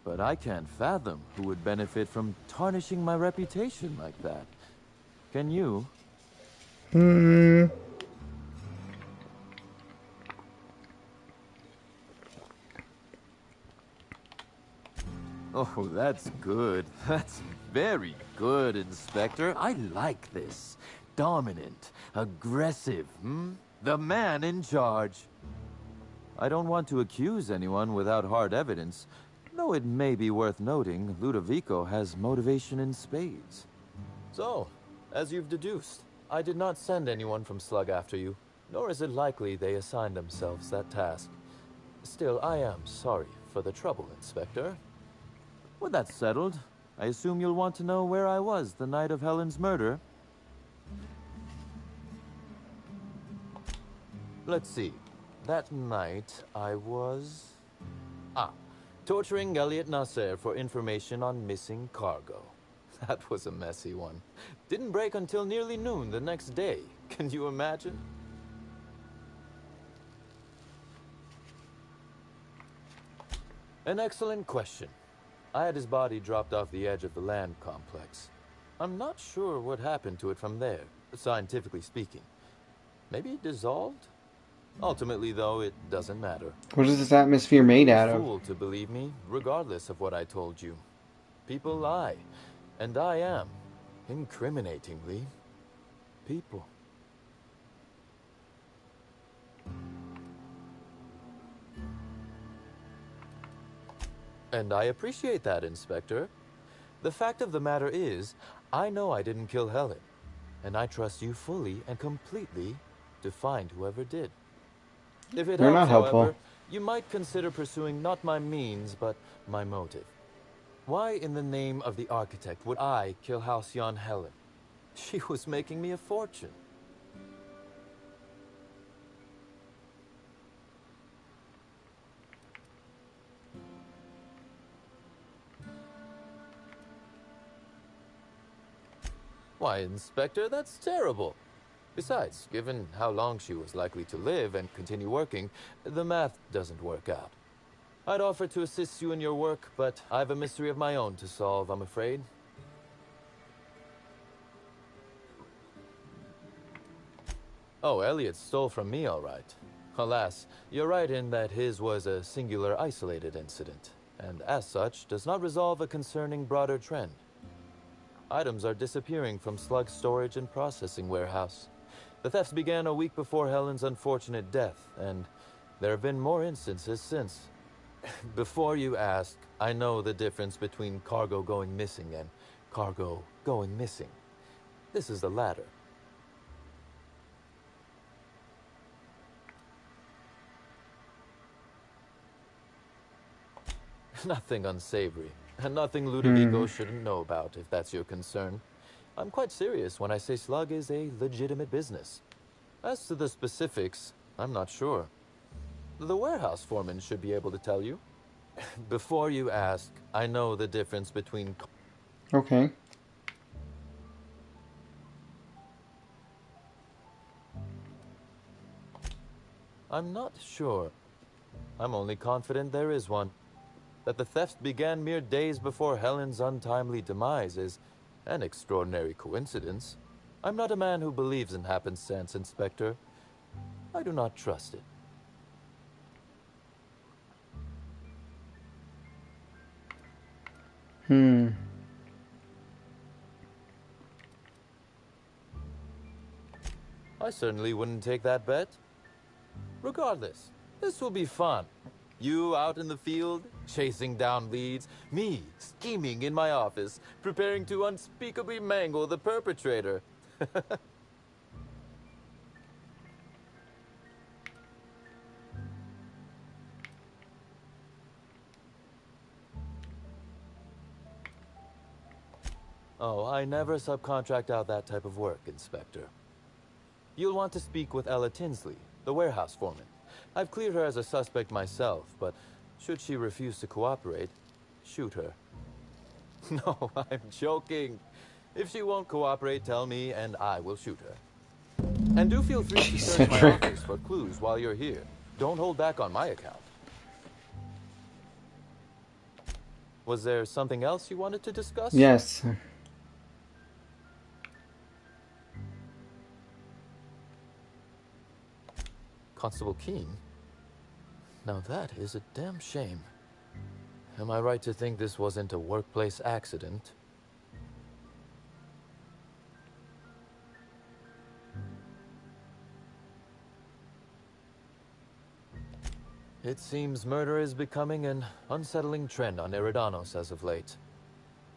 But I can't fathom who would benefit from tarnishing my reputation like that. Can you? Oh, that's good. That's very good, Inspector. I like this. Dominant, aggressive, The man in charge. I don't want to accuse anyone without hard evidence, though it may be worth noting Ludovico has motivation in spades. So, as you've deduced, I did not send anyone from Slug after you, nor is it likely they assigned themselves that task. Still, I am sorry for the trouble, Inspector. With that settled, I assume you'll want to know where I was the night of Helen's murder. Let's see. That night, I was... torturing Elliot Nasser for information on missing cargo. That was a messy one. Didn't break until nearly noon the next day. Can you imagine? An excellent question. I had his body dropped off the edge of the land complex. I'm not sure what happened to it from there, scientifically speaking. Maybe it dissolved? Ultimately, though, it doesn't matter. What is this atmosphere made out You're a of? fool to believe me, regardless of what I told you. People lie, and I am, incriminatingly, people. And I appreciate that, Inspector. The fact of the matter is, I know I didn't kill Helen, and I trust you fully and completely to find whoever did. If it They're helps, not helpful. however, you might consider pursuing not my means, but my motive. Why in the name of the architect would I kill Halcyon Helen? She was making me a fortune. Why, Inspector, that's terrible. Besides, given how long she was likely to live and continue working, the math doesn't work out. I'd offer to assist you in your work, but I've a mystery of my own to solve, I'm afraid. Oh, Elliot stole from me, all right. Alas, you're right in that his was a singular, isolated incident, and as such, does not resolve a concerning broader trend. Items are disappearing from Slug's storage and processing warehouse. The thefts began a week before Helen's unfortunate death, and there have been more instances since. Before you ask, I know the difference between cargo going missing and cargo going missing. This is the latter. Nothing unsavory, and nothing Ludovico shouldn't know about, if that's your concern. I'm quite serious when I say Slug is a legitimate business. As to the specifics, I'm not sure. The warehouse foreman should be able to tell you. Before you ask, I know the difference between... Okay. I'm not sure. I'm only confident there is one. That the theft began mere days before Helen's untimely demise is an extraordinary coincidence. I'm not a man who believes in happenstance, Inspector. I do not trust it. I certainly wouldn't take that bet. Regardless, this will be fun. You out in the field, chasing down leads. Me, scheming in my office, preparing to unspeakably mangle the perpetrator. Oh, I never subcontract out that type of work, Inspector. You'll want to speak with Ella Tinsley, the warehouse foreman. I've cleared her as a suspect myself, but should she refuse to cooperate, shoot her. No, I'm joking. If she won't cooperate, tell me and I will shoot her. And do feel free to search my office for clues while you're here. Don't hold back on my account. Was there something else you wanted to discuss? Yes. Constable Keene? Now that is a damn shame. Am I right to think this wasn't a workplace accident? It seems murder is becoming an unsettling trend on Eridanos as of late.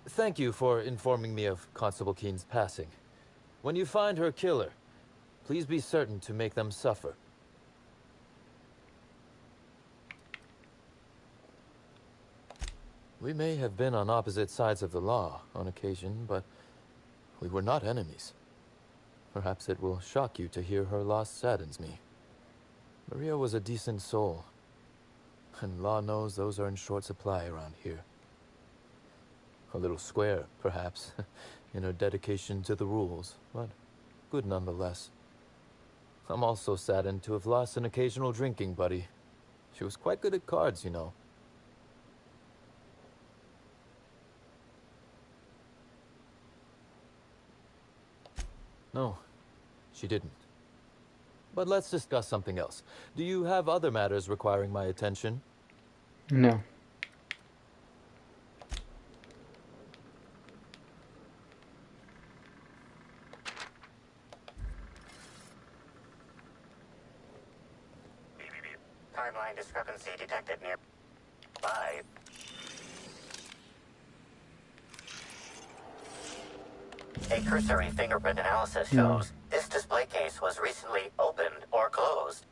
Thank you for informing me of Constable Keene's passing. When you find her killer, please be certain to make them suffer. We may have been on opposite sides of the law on occasion, but we were not enemies. Perhaps it will shock you to hear her loss saddens me. Maria was a decent soul, and law knows those are in short supply around here. A little square, perhaps, in her dedication to the rules, but good nonetheless. I'm also saddened to have lost an occasional drinking buddy. She was quite good at cards, you know. No, she didn't. But let's discuss something else. Do you have other matters requiring my attention? No. Timeline discrepancy detected nearby. A cursory fingerprint analysis shows this display case was recently opened or closed.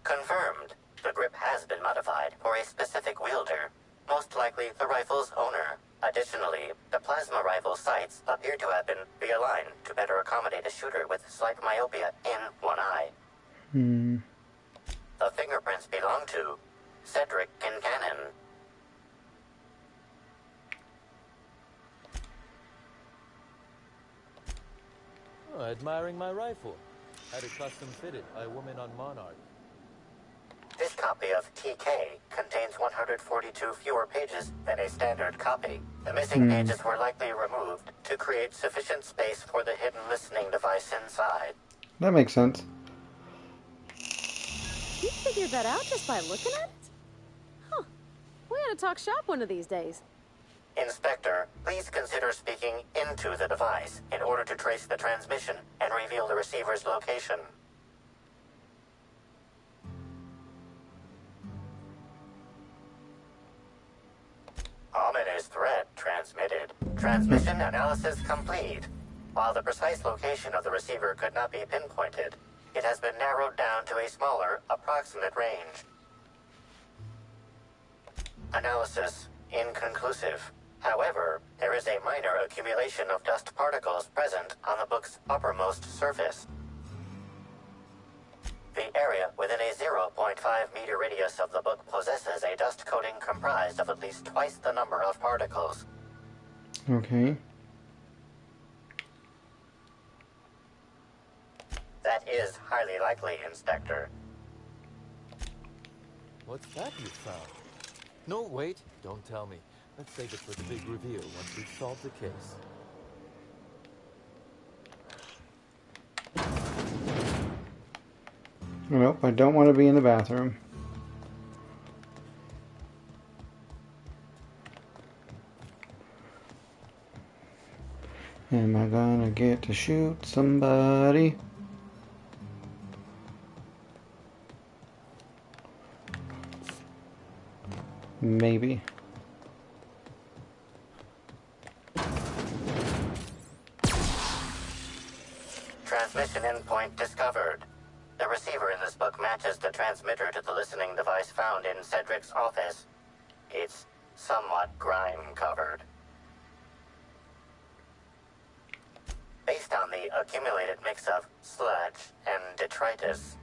Confirmed. The grip has been modified for a specific wielder, most likely the rifle's owner. Additionally, the plasma rifle sights appear to have been realigned to better accommodate a shooter with slight myopia in one eye. The fingerprints belong to Cedric Kincannon. Oh, admiring my rifle. Had it custom fitted by a woman on Monarch. This copy of TK contains 142 fewer pages than a standard copy. The missing pages were likely removed to create sufficient space for the hidden listening device inside. That makes sense. You figured that out just by looking at it? Huh. We ought to talk shop one of these days. Inspector, please consider speaking into the device in order to trace the transmission and reveal the receiver's location. Ominous threat transmitted. Transmission analysis complete. While the precise location of the receiver could not be pinpointed, it has been narrowed down to a smaller, approximate range. Analysis inconclusive. However, there is a minor accumulation of dust particles present on the book's uppermost surface. The area within a 0.5 meter radius of the book possesses a dust coating comprised of at least twice the number of particles. Okay. That is highly likely, Inspector. What's that you found? No, wait, don't tell me. Let's save it for the big reveal once we've solved the case. Nope, I don't want to be in the bathroom. Am I gonna get to shoot somebody? Maybe. Transmission endpoint discovered. The receiver in this book matches the transmitter to the listening device found in Cedric's office. It's somewhat grime-covered. Based on the accumulated mix of sludge and detritus,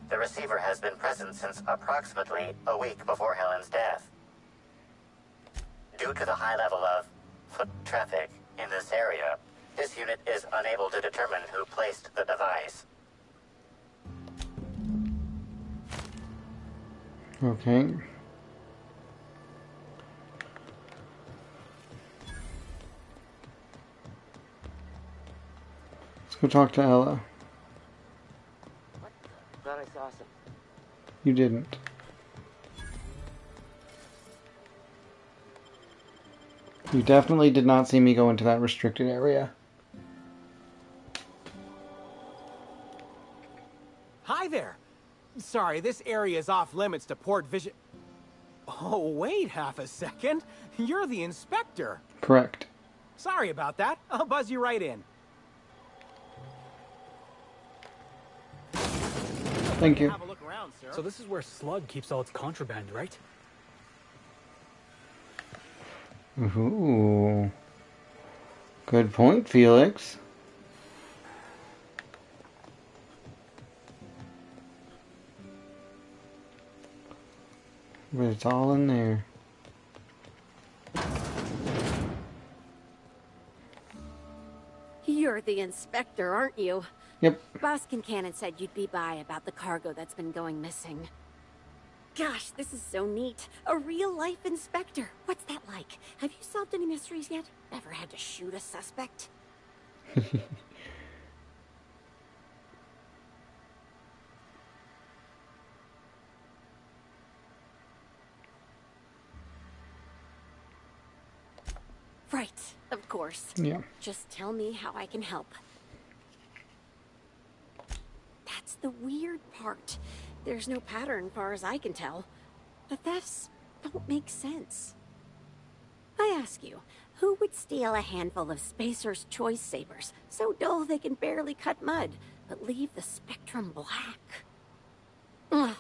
the receiver has been present since approximately a week before Helen's death. Due to the high level of foot traffic in this area, this unit is unable to determine who placed the device. Okay. Let's go talk to Ella. Thought I saw some. You didn't. You definitely did not see me go into that restricted area. Hi there. Sorry, this area is off limits to port vision. Oh, wait half a second. You're the inspector. Correct. Sorry about that. I'll buzz you right in. Thank you. Have a look around, sir. So this is where Slug keeps all its contraband, right? Ooh. Good point, Felix. But it's all in there. You're the inspector, aren't you? Yep. Boss Kincannon said you'd be by about the cargo that's been going missing. Gosh, this is so neat. A real-life inspector. What's that like? Have you solved any mysteries yet? Ever had to shoot a suspect? Right, of course. Yeah. Just tell me how I can help. That's the weird part. There's no pattern, far as I can tell. The thefts don't make sense. I ask you, who would steal a handful of Spacer's Choice Sabers, so dull they can barely cut mud, but leave the spectrum black? Ugh.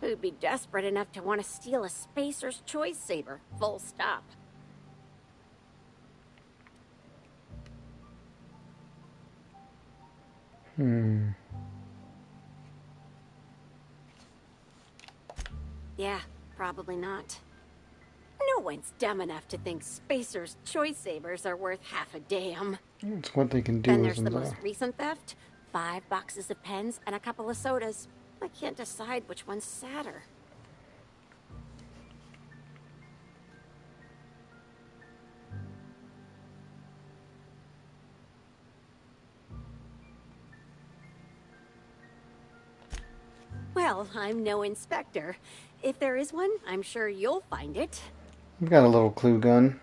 Who'd be desperate enough to want to steal a Spacer's Choice Saber, full stop? Yeah, probably not. No one's dumb enough to think Spacer's Choice Sabers are worth half a damn. It's what they can do Then with there's them, the though. most recent theft. 5 boxes of pens and a couple of sodas. I can't decide which one's sadder. Well, I'm no inspector. If there is one, I'm sure you'll find it. We've got a little clue gun.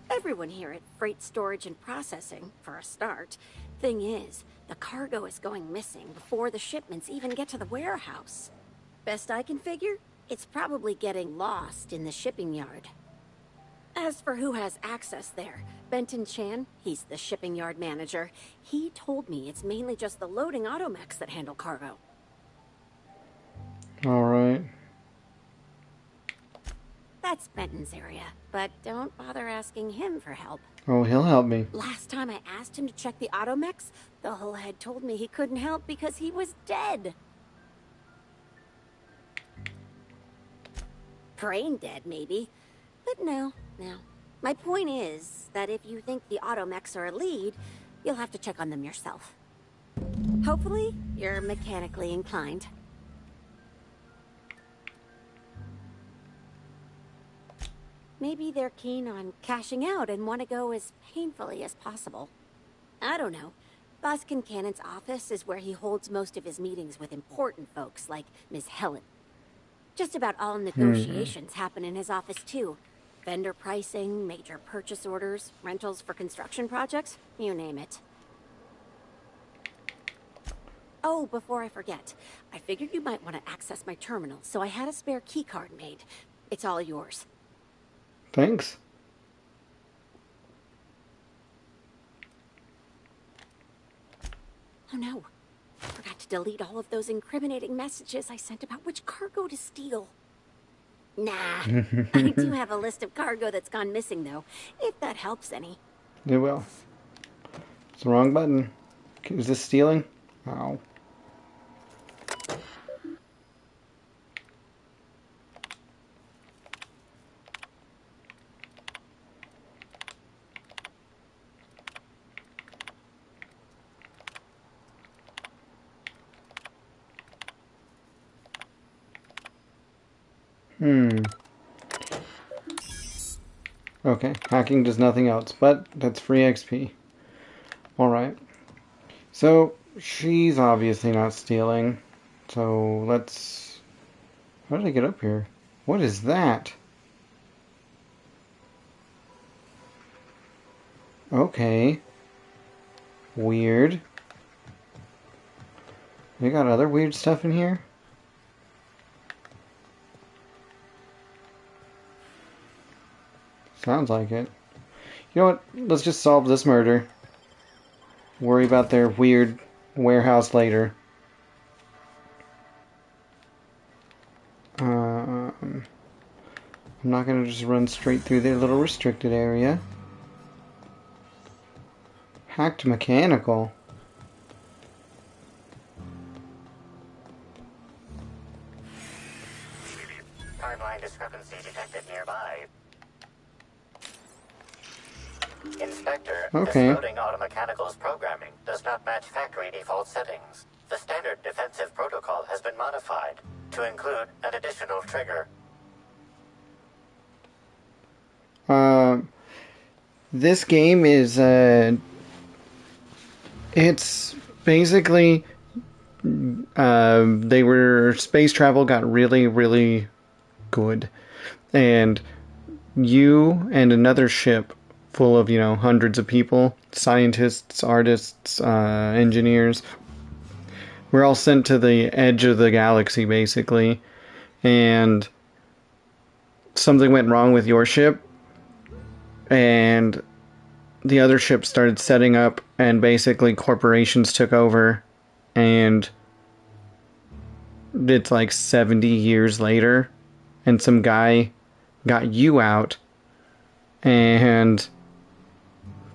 Everyone here at Freight Storage and Processing, for a start. Thing is, the cargo is going missing before the shipments even get to the warehouse. Best I can figure, it's probably getting lost in the shipping yard. As for who has access there, Benton Chan, he's the shipping yard manager. He told me it's mainly just the loading automechs that handle cargo. Alright. That's Benton's area, but don't bother asking him for help. Oh, he'll help me. Last time I asked him to check the automechs, the whole head told me he couldn't help because he was dead. Brain dead, maybe. But no. My point is that if you think the automechs are a lead, you'll have to check on them yourself. Hopefully, you're mechanically inclined. Maybe they're keen on cashing out and want to go as painfully as possible. I don't know. Boss Kincannon's office is where he holds most of his meetings with important folks like Miss Helen. Just about all negotiations happen in his office too. Vendor pricing, major purchase orders, rentals for construction projects, you name it. Oh, before I forget, I figured you might want to access my terminal, so I had a spare keycard made. It's all yours. Thanks. Oh no, I forgot to delete all of those incriminating messages I sent about which cargo to steal. Nah, I do have a list of cargo that's gone missing though, if that helps any. It will. It's the wrong button. Is this stealing? Ow. Okay, hacking does nothing else, but that's free XP. Alright. So, she's obviously not stealing. So, let's... How did I get up here? What is that? Okay. Weird. They got other weird stuff in here? Sounds like it. You know what? Let's just solve this murder. Worry about their weird warehouse later. I'm not going to just run straight through their little restricted area. Hacked mechanical. Timeline discrepancy detected nearby. Inspector, Okay. this loading automechanical's programming does not match factory default settings. The standard defensive protocol has been modified to include an additional trigger. This game is, it's basically, space travel got really, really good. And you and another ship full of, hundreds of people, scientists, artists, engineers, we're all sent to the edge of the galaxy, basically. And something went wrong with your ship, and the other ship started setting up, and basically corporations took over, and it's like 70 years later, and some guy got you out, and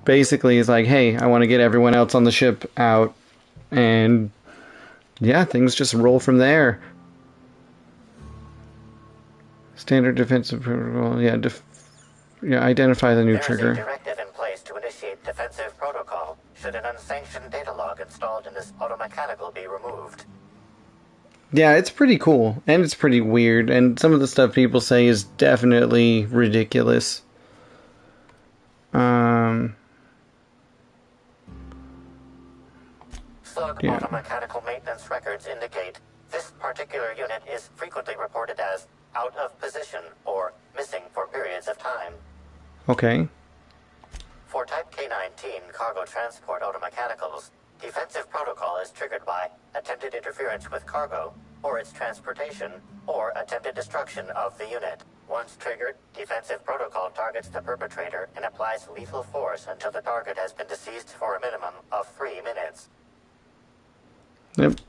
basically he's like, hey, I want to get everyone else on the ship out, and yeah, things just roll from there. Standard defensive protocol, identify the new trigger. There is a directive in place to initiate defensive protocol should an unsanctioned data log installed in this automechanical be removed. Yeah, it's pretty cool, and it's pretty weird, and some of the stuff people say is definitely ridiculous. Slug automechanical maintenance records indicate this particular unit is frequently reported as out of position or missing for periods of time. Okay. For Type K-19 cargo transport automechanicals, defensive protocol is triggered by attempted interference with cargo, or its transportation, or attempted destruction of the unit. Once triggered, defensive protocol targets the perpetrator and applies lethal force until the target has been deceased for a minimum of 3 minutes. Yep.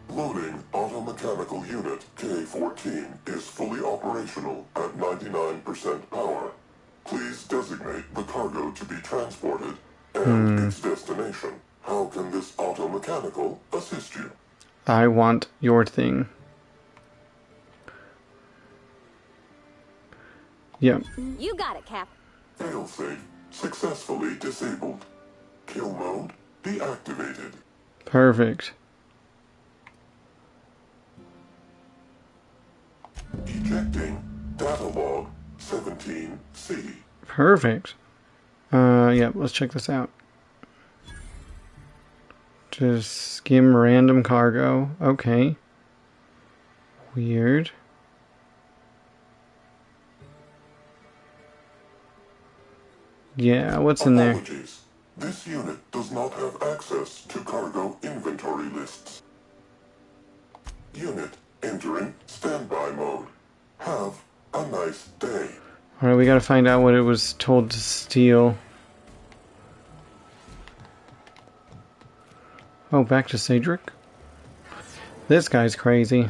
Loading automechanical unit K-14 is fully operational at 99% power. Please designate the cargo to be transported and its destination. How can this automechanical assist you? I want your thing. Yep. You got it, Cap. Failsafe successfully disabled. Kill mode deactivated. Perfect. Ejecting data log 17C. Perfect. Yeah, let's check this out. Just skim random cargo. Okay. Weird. Yeah, what's in there? Apologies. This unit does not have access to cargo inventory lists. Unit entering standby mode. Have a nice day. Alright, we gotta find out what it was told to steal. Oh, back to Cedric? This guy's crazy.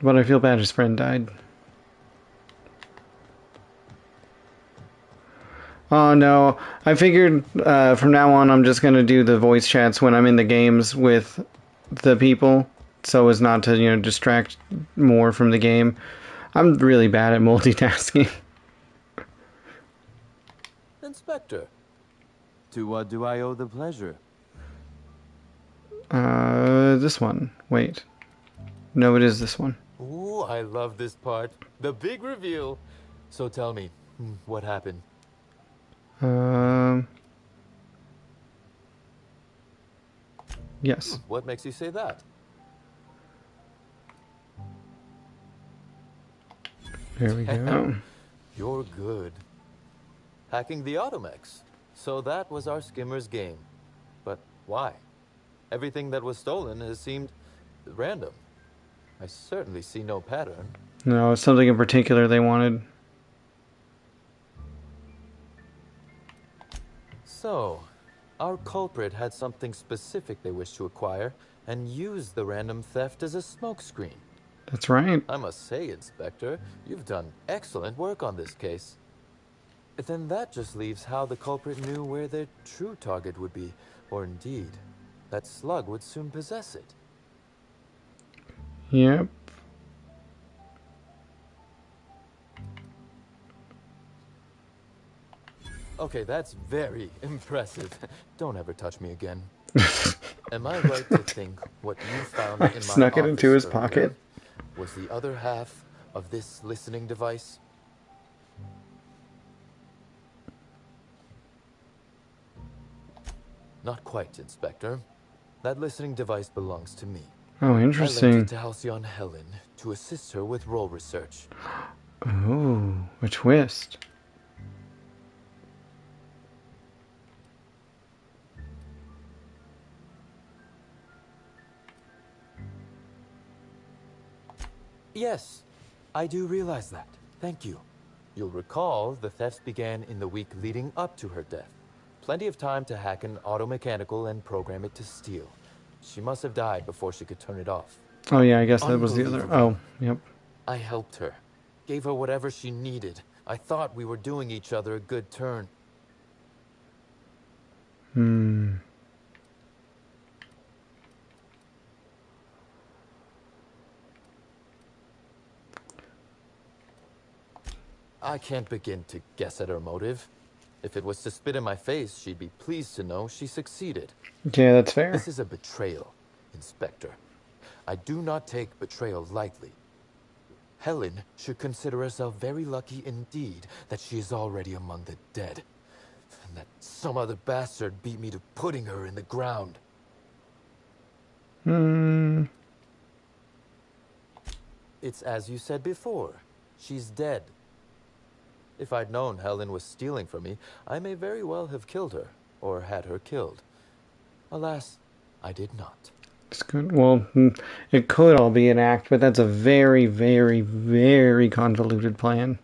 But I feel bad his friend died. Oh no, I figured from now on I'm just gonna do the voice chats when I'm in the games with the people, so as not to, distract more from the game. I'm really bad at multitasking. Inspector, to what do I owe the pleasure? This one. Wait. No, it is this one. Ooh, I love this part. The big reveal. So tell me, what happened? Yes. What makes you say that? There we go. You're good. Hacking the Automex. So that was our skimmer's game. But why? Everything that was stolen has seemed random. I certainly see no pattern. No, it's something in particular they wanted. So, our culprit had something specific they wished to acquire and used the random theft as a smokescreen. That's right. I must say, Inspector, you've done excellent work on this case. Then that just leaves how the culprit knew where their true target would be, or indeed, that Slug would soon possess it. Yep. Okay, that's very impressive. Don't ever touch me again. Am I right to think what you found in my snuck it into his earlier pocket? Was the other half of this listening device? Not quite, Inspector. That listening device belongs to me. Oh, interesting. I lent it to Halcyon Helen to assist her with role research. Oh, a twist. Yes, I do realize that. Thank you. You'll recall the thefts began in the week leading up to her death. Plenty of time to hack an auto-mechanical and program it to steal. She must have died before she could turn it off. Oh yeah, I guess that was the other. Oh, yep. I helped her. Gave her whatever she needed. I thought we were doing each other a good turn. I can't begin to guess at her motive. If it was to spit in my face, she'd be pleased to know she succeeded. Yeah, that's fair. This is a betrayal, Inspector. I do not take betrayal lightly. Helen should consider herself very lucky indeed that she is already among the dead, and that some other bastard beat me to putting her in the ground. It's as you said before. She's dead. If I'd known Helen was stealing from me, I may very well have killed her, or had her killed. Alas, I did not. It's good. Well, it could all be an act, but that's a very, very, very convoluted plan.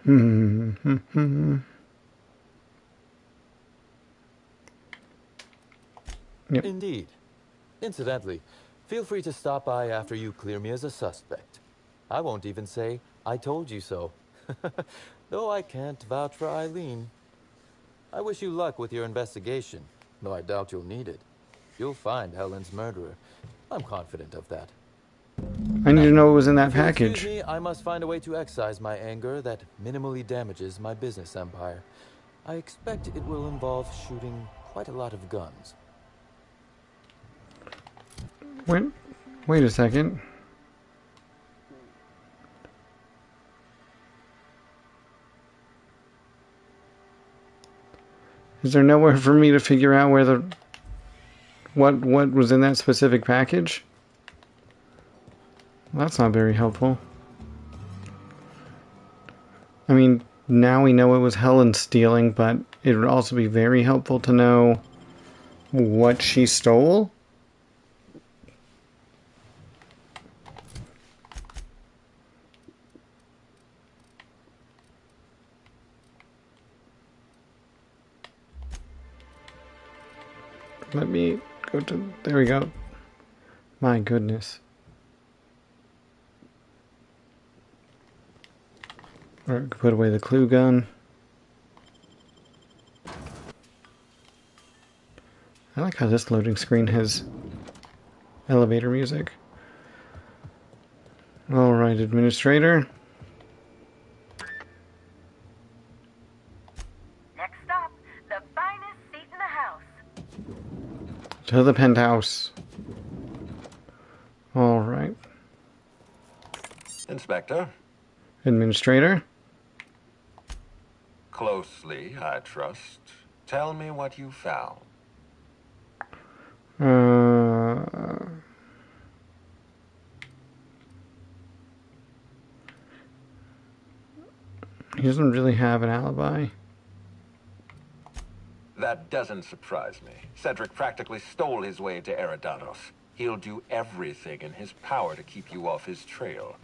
Yep. Indeed. Incidentally, feel free to stop by after you clear me as a suspect. I won't even say, I told you so. Though I can't vouch for Eileen. I wish you luck with your investigation, though I doubt you'll need it. You'll find Helen's murderer. I'm confident of that. I need to know what was in that If you'll package. excuse me, I must find a way to excise my anger that minimally damages my business empire. I expect it will involve shooting quite a lot of guns. Wait a second. Is there nowhere for me to figure out where the what was in that specific package? Well, that's not very helpful. mean, now we know it was Helen stealing, but it would also be very helpful to know what she stole. Let me go to... There we go. My goodness. Alright, put away the clue gun. I like how this loading screen has elevator music. Alright, administrator. Next stop, the finest seat in the house. To the penthouse. Alright. Inspector. Administrator. Closely, I trust. Tell me what you found. He doesn't really have an alibi. That doesn't surprise me. Cedric practically stole his way to Eridanos. He'll do everything in his power to keep you off his trail.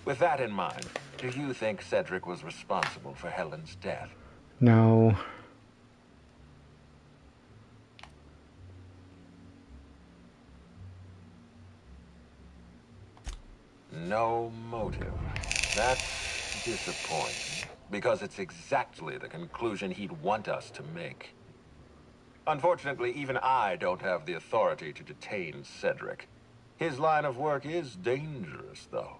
With that in mind, do you think Cedric was responsible for Helen's death? No. No motive. That's disappointing, because it's exactly the conclusion he'd want us to make. Unfortunately, even I don't have the authority to detain Cedric. His line of work is dangerous, though.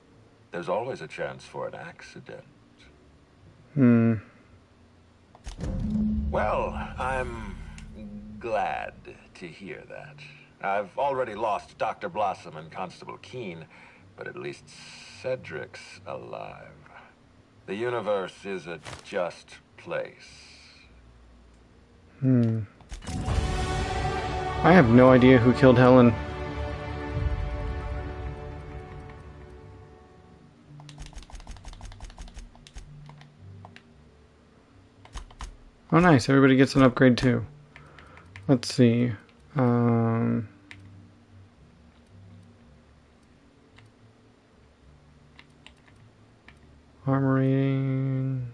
There's always a chance for an accident. Well, I'm glad to hear that. I've already lost Dr. Blossom and Constable Keene, but at least Cedric's alive. The universe is a just place. I have no idea who killed Helen. Oh nice, everybody gets an upgrade too. Let's see. Armor rating.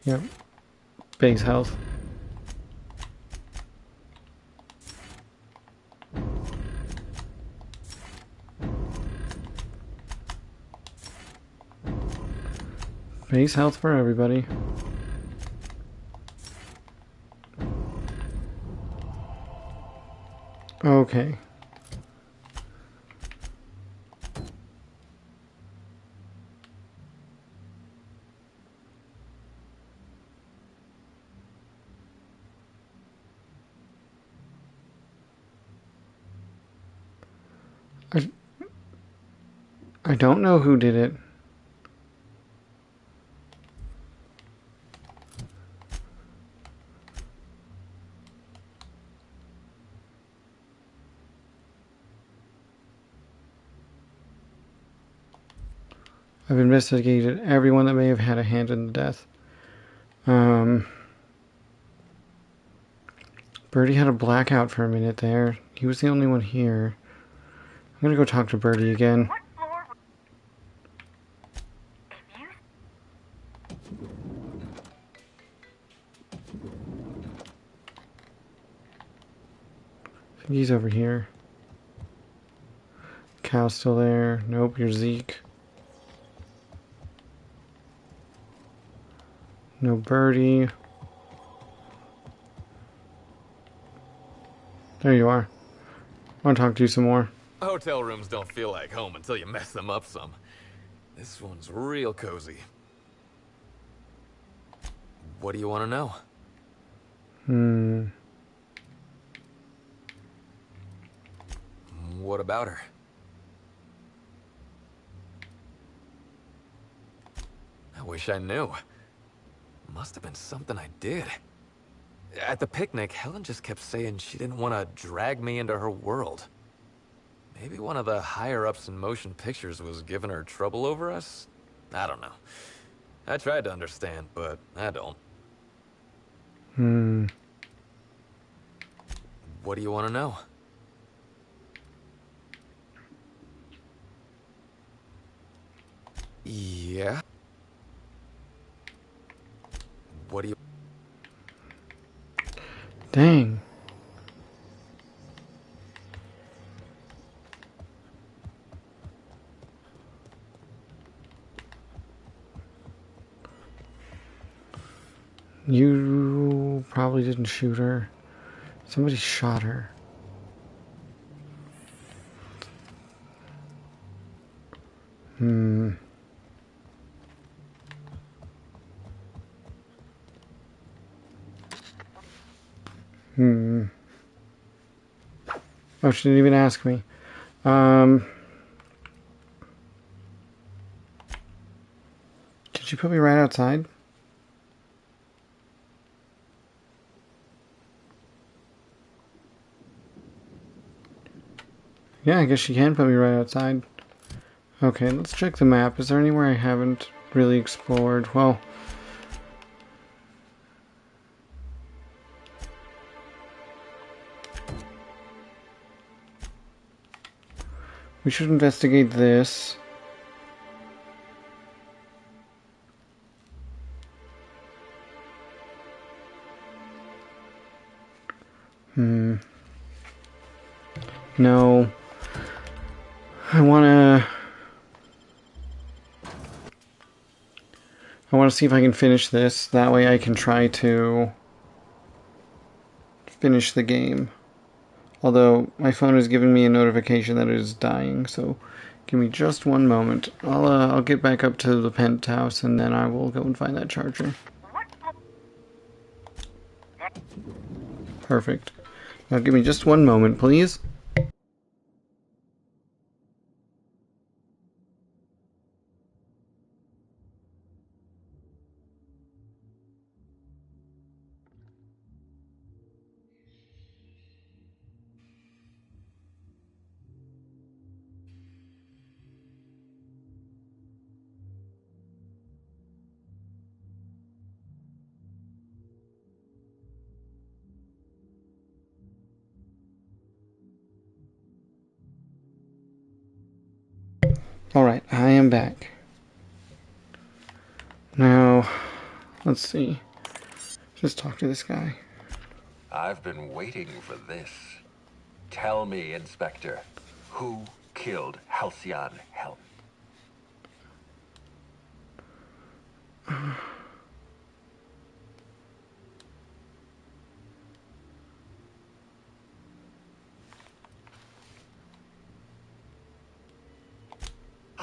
Yep. Base health. Base health for everybody. Okay. I don't know who did it. I've investigated everyone that may have had a hand in the death. Birdie had a blackout for a minute there. He was the only one here. I'm gonna go talk to Birdie again. I think he's over here. Cal's still there. Nope, you're Zeke. No Birdie. There you are. I want to talk to you some more. Hotel rooms don't feel like home until you mess them up some. This one's real cozy. What do you want to know? What about her? I wish I knew. Must have been something I did. At the picnic, Helen just kept saying she didn't want to drag me into her world. Maybe one of the higher-ups in motion pictures was giving her trouble over us? I don't know. I tried to understand, but I don't. What do you want to know? Yeah? What do you... Dang. You probably didn't shoot her. Somebody shot her. Oh, she didn't even ask me. Did you put me right outside? Yeah, I guess she can put me right outside. Okay, let's check the map. Is there anywhere I haven't really explored? Well, we should investigate this. No. I wanna see if I can finish this. That way I can try to finish the game. Although my phone is giving me a notification that it is dying, so give me just one moment. I'll get back up to the penthouse and then I will go and find that charger. Perfect. Now give me just one moment, please. Alright, I am back. Now, let's see. Just talk to this guy. I've been waiting for this. Tell me, Inspector, who killed Halcyon Helen?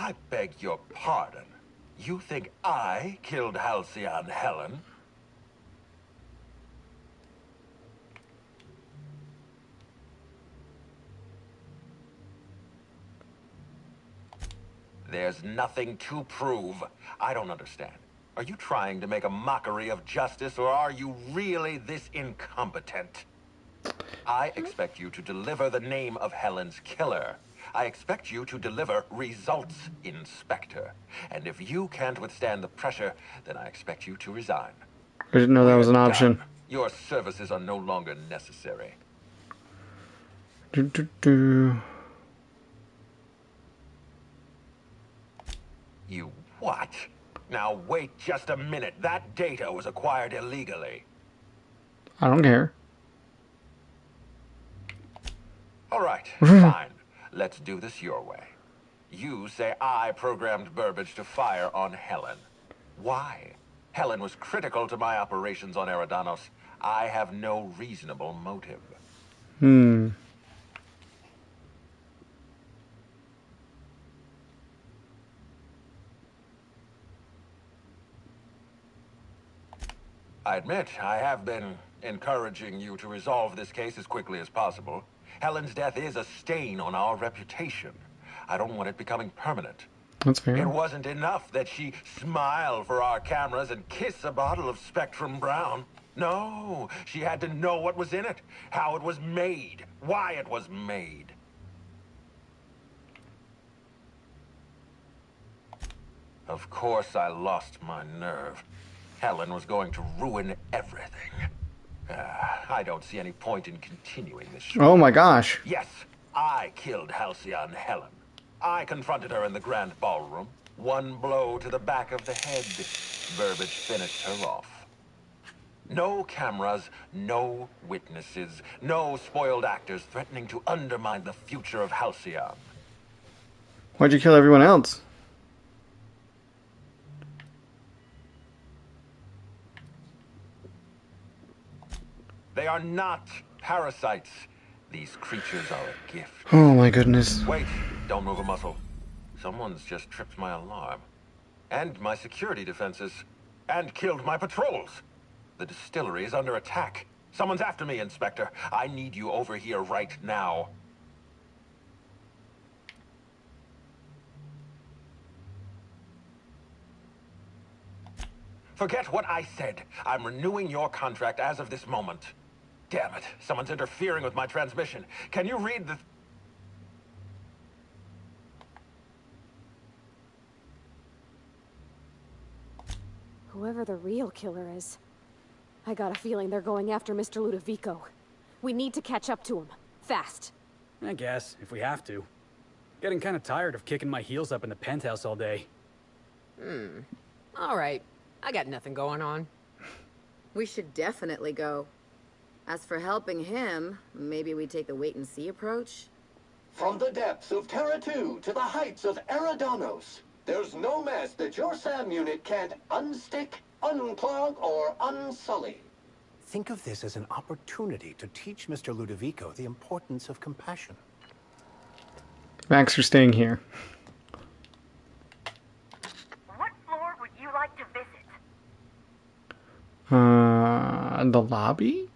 I beg your pardon. You think I killed Halcyon Helen? There's nothing to prove. I don't understand. Are you trying to make a mockery of justice, or are you really this incompetent? I expect you to deliver the name of Helen's killer. I expect you to deliver results, Inspector. And if you can't withstand the pressure, then I expect you to resign. I didn't know that was an option. Done. Your services are no longer necessary. You what? Now wait just a minute. That data was acquired illegally. I don't care. All right, fine. Let's do this your way. You say I programmed Burbage to fire on Helen. Why? Helen was critical to my operations on Eridanos. I have no reasonable motive. I admit, I have been encouraging you to resolve this case as quickly as possible. Helen's death is a stain on our reputation. I don't want it becoming permanent. That's fair. It wasn't enough that she smile for our cameras and kiss a bottle of Spectrum Brown. No, she had to know what was in it, how it was made, why it was made. Of course I lost my nerve. Helen was going to ruin everything. I don't see any point in continuing this show. Oh my gosh. Yes, I killed Halcyon Helen. I confronted her in the grand ballroom. One blow to the back of the head. Burbage finished her off. No cameras, no witnesses, no spoiled actors threatening to undermine the future of Halcyon. Why'd you kill everyone else? They are not parasites. These creatures are a gift. Oh my goodness. Wait, don't move a muscle. Someone's just tripped my alarm. And my security defenses. And killed my patrols. The distillery is under attack. Someone's after me, Inspector. I need you over here right now. Forget what I said. I'm renewing your contract as of this moment. Damn it. Someone's interfering with my transmission. Can you read the... Whoever the real killer is, I got a feeling they're going after Mr. Ludovico. We need to catch up to him. Fast. I guess, if we have to. Getting kind of tired of kicking my heels up in the penthouse all day. All right. I got nothing going on. We should definitely go. As for helping him, maybe we take the wait-and-see approach? From the depths of Terra 2 to the heights of Eridanos, there's no mess that your SAM unit can't unstick, unclog, or unsully. Think of this as an opportunity to teach Mr. Ludovico the importance of compassion. Max, you're staying here. What floor would you like to visit? The lobby?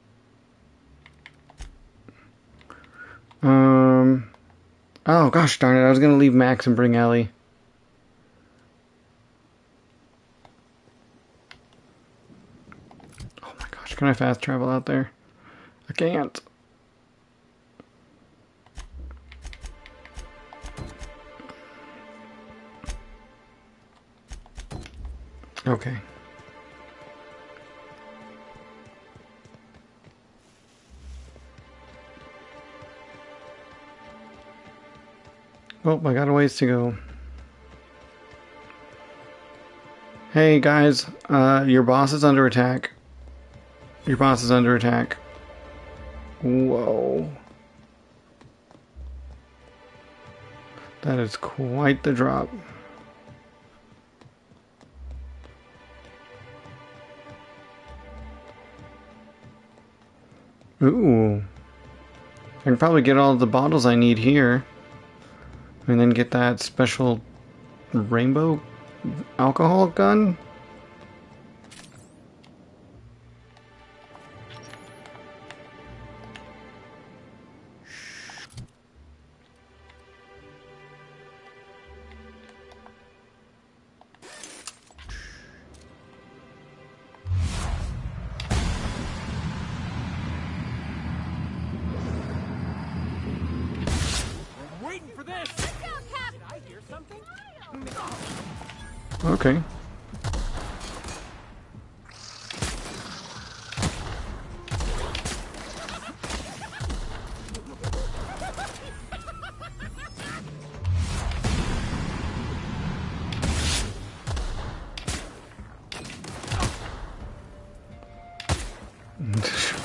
Oh gosh darn it, I was gonna leave Max and bring Ellie. Oh my gosh, can I fast travel out there? I can't. Okay. Oh, I got a ways to go. Hey guys, your boss is under attack. Your boss is under attack. Whoa. That is quite the drop. Ooh. I can probably get all the bottles I need here. And then get that special rainbow alcohol gun. Okay.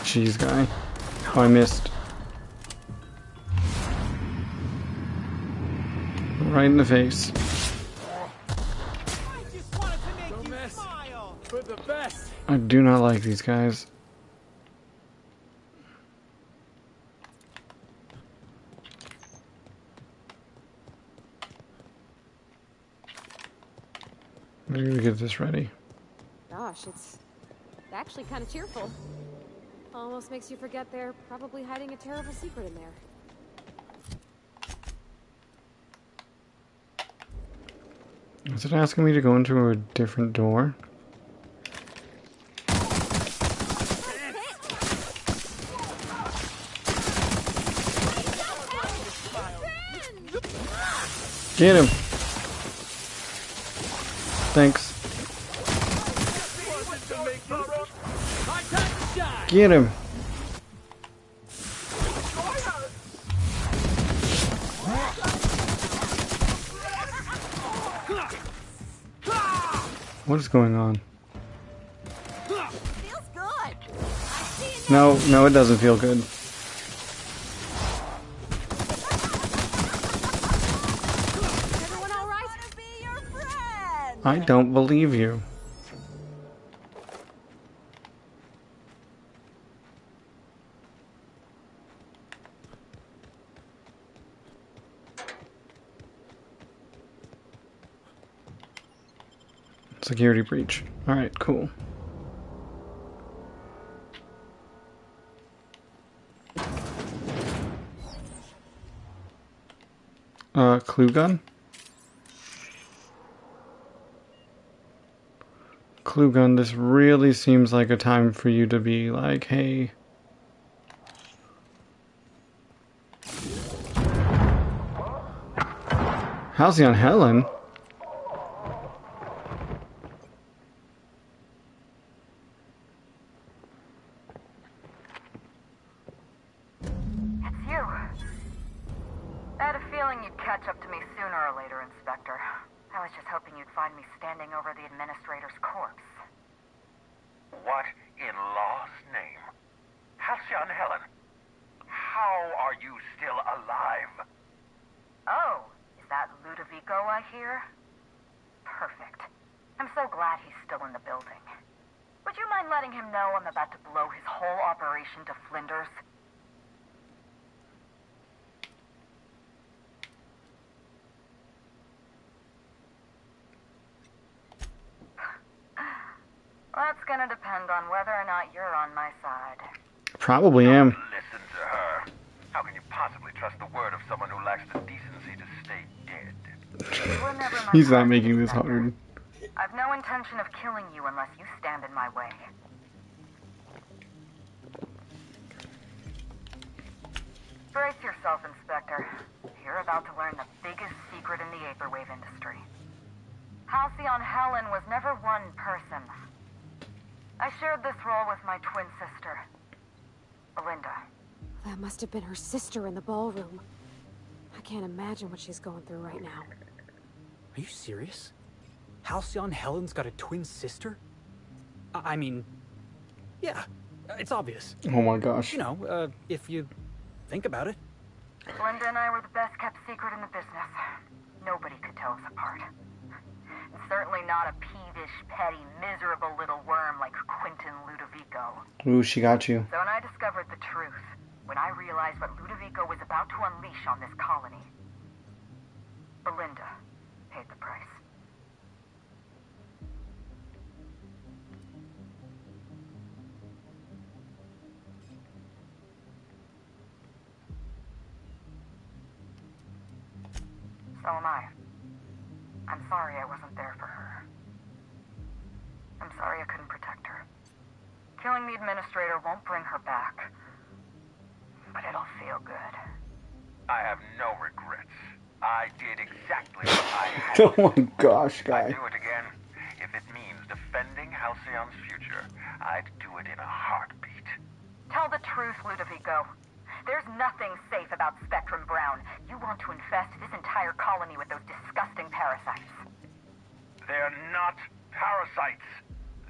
Jeez, guy. Oh, I missed. Right in the face. For the best. I do not like these guys. Maybe we get this ready. Gosh, it's actually kind of cheerful. Almost makes you forget they're probably hiding a terrible secret in there. Is it asking me to go into a different door? Get him! Thanks. Get him! What is going on? No, it doesn't feel good. I don't believe you. Security breach. Alright, cool. Clue gun? Clue gun, this really seems like a time for you to be like, hey. Halcyon Helen? It's you. I had a feeling you'd catch up to me sooner or later, Inspector. I was just hoping you'd find me standing over the administrator's corpse. What in law's name? Halcyon Helen, how are you still alive? Oh, is that Ludovico I hear? Perfect. I'm so glad he's still in the building. Would you mind letting him know I'm about to blow his whole operation to flinders? That's gonna depend on whether or not you're on my side. Probably am. Listen to her. How can you possibly trust the word of someone who lacks the decency to stay dead? You were never my He's not target, making this Inspector. hard. I've no intention of killing you unless you stand in my way. Brace yourself, Inspector. You're about to learn the biggest secret in the vaporwave industry. Halcyon Helen was never one person. I shared this role with my twin sister, Belinda. That must have been her sister in the ballroom. I can't imagine what she's going through right now. Are you serious? Halcyon Helen's got a twin sister? I mean, yeah, it's obvious. Oh my gosh. You know, if you think about it. Belinda and I were the best kept secret in the business. Nobody could tell us apart. And certainly not a peevish, petty, miserable little worm like Quentin Ludovico. Ooh, she got you. So when I discovered the truth, when I realized what Ludovico was about to unleash on this colony, Belinda paid the price. So am I. I'm sorry I wasn't there for her. I'm sorry I couldn't protect her. Killing the administrator won't bring her back. But it'll feel good. I have no regrets. I did exactly what I had to Oh my gosh, I'd guy. do it again. If it means defending Halcyon's future, I'd do it in a heartbeat. Tell the truth, Ludovico. There's nothing safe about Spectrum Brown. You want to infest this entire colony with those disgusting parasites. They're not parasites.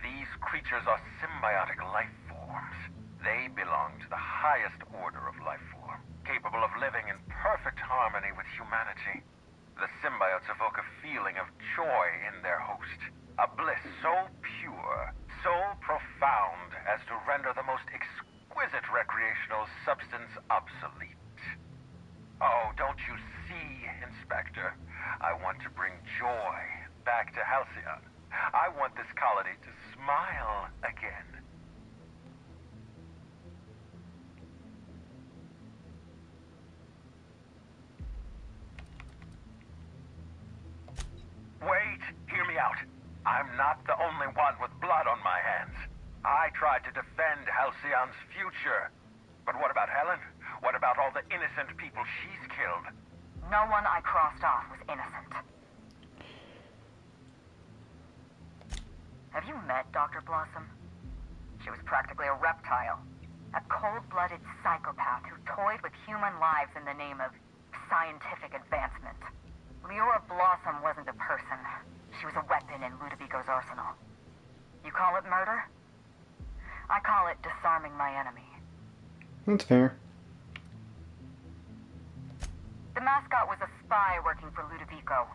These creatures are symbiotic life forms. They belong to the highest order of life form, capable of living in perfect harmony with humanity. The symbiotes evoke a feeling of joy in their host, a bliss so pure, so profound as to render the most exquisite recreational substance obsolete. Oh, don't you see, Inspector? I want to bring joy back to Halcyon. I want this colony to smile again. Wait! only one with blood on my hands. I tried to defend Halcyon's future. But what about Helen? What about all the innocent people she's killed? No one I crossed off was innocent. Have you met Dr. Blossom? She was practically a reptile. A cold-blooded psychopath who toyed with human lives in the name of scientific advancement. Leora Blossom wasn't a person. She was a weapon in Ludovico's arsenal. You call it murder? I call it disarming my enemy. That's fair. The mascot was a spy working for Ludovico.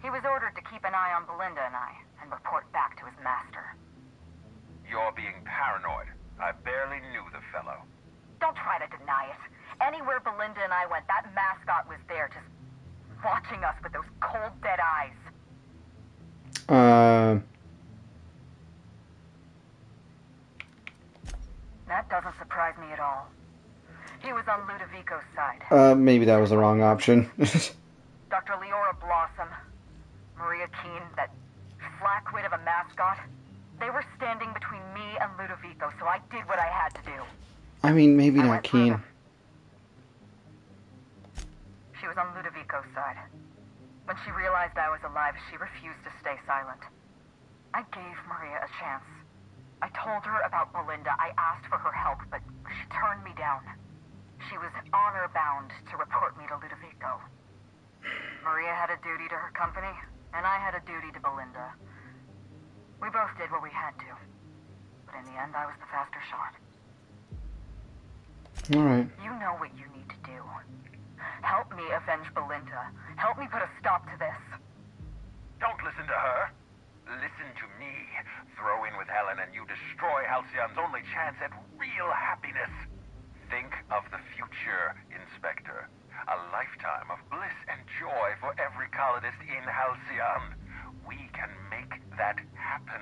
He was ordered to keep an eye on Belinda and I, and report back to his master. You're being paranoid. I barely knew the fellow. Don't try to deny it. Anywhere Belinda and I went, that mascot was there, just watching us with those cold, dead eyes. That doesn't surprise me at all. He was on Ludovico's side. Maybe that was the wrong option. Dr. Leora Blossom, Maria Keene, that flackwit of a mascot, they were standing between me and Ludovico, so I did what I had to do. I mean, maybe not Keen. She was on Ludovico's side. When she realized I was alive, she refused to stay silent. I gave Maria a chance. I told her about Belinda. I asked for her help, but she turned me down. She was honor-bound to report me to Ludovico. Maria had a duty to her company, and I had a duty to Belinda. We both did what we had to. But in the end, I was the faster shot. Alright. You know what you need to do. Help me avenge Belinda. Help me put a stop to this. Don't listen to her. Listen to me. Throw in with Helen and you destroy Halcyon's only chance at real happiness. Think of the future, Inspector. A lifetime of bliss and joy for every colonist in Halcyon. We can make that happen.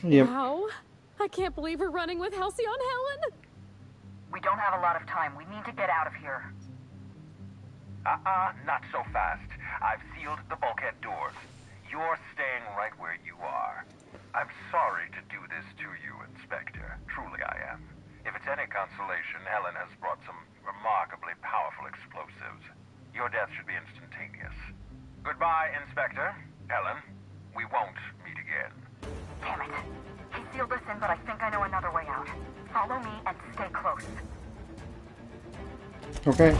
Yep. Wow. I can't believe we're running with Halcyon Helen. We don't have a lot of time. We need to get out of here. Not so fast. I've sealed the bulkhead doors. You're staying right where you are. I'm sorry to do this to you, Inspector. Truly I am. If it's any consolation, Helen has brought some remarkably powerful explosives. Your death should be instantaneous. Goodbye, Inspector. Helen, we won't meet again. Damn it. He sealed us in, but I think I know another way out. Follow me and stay close. Okay.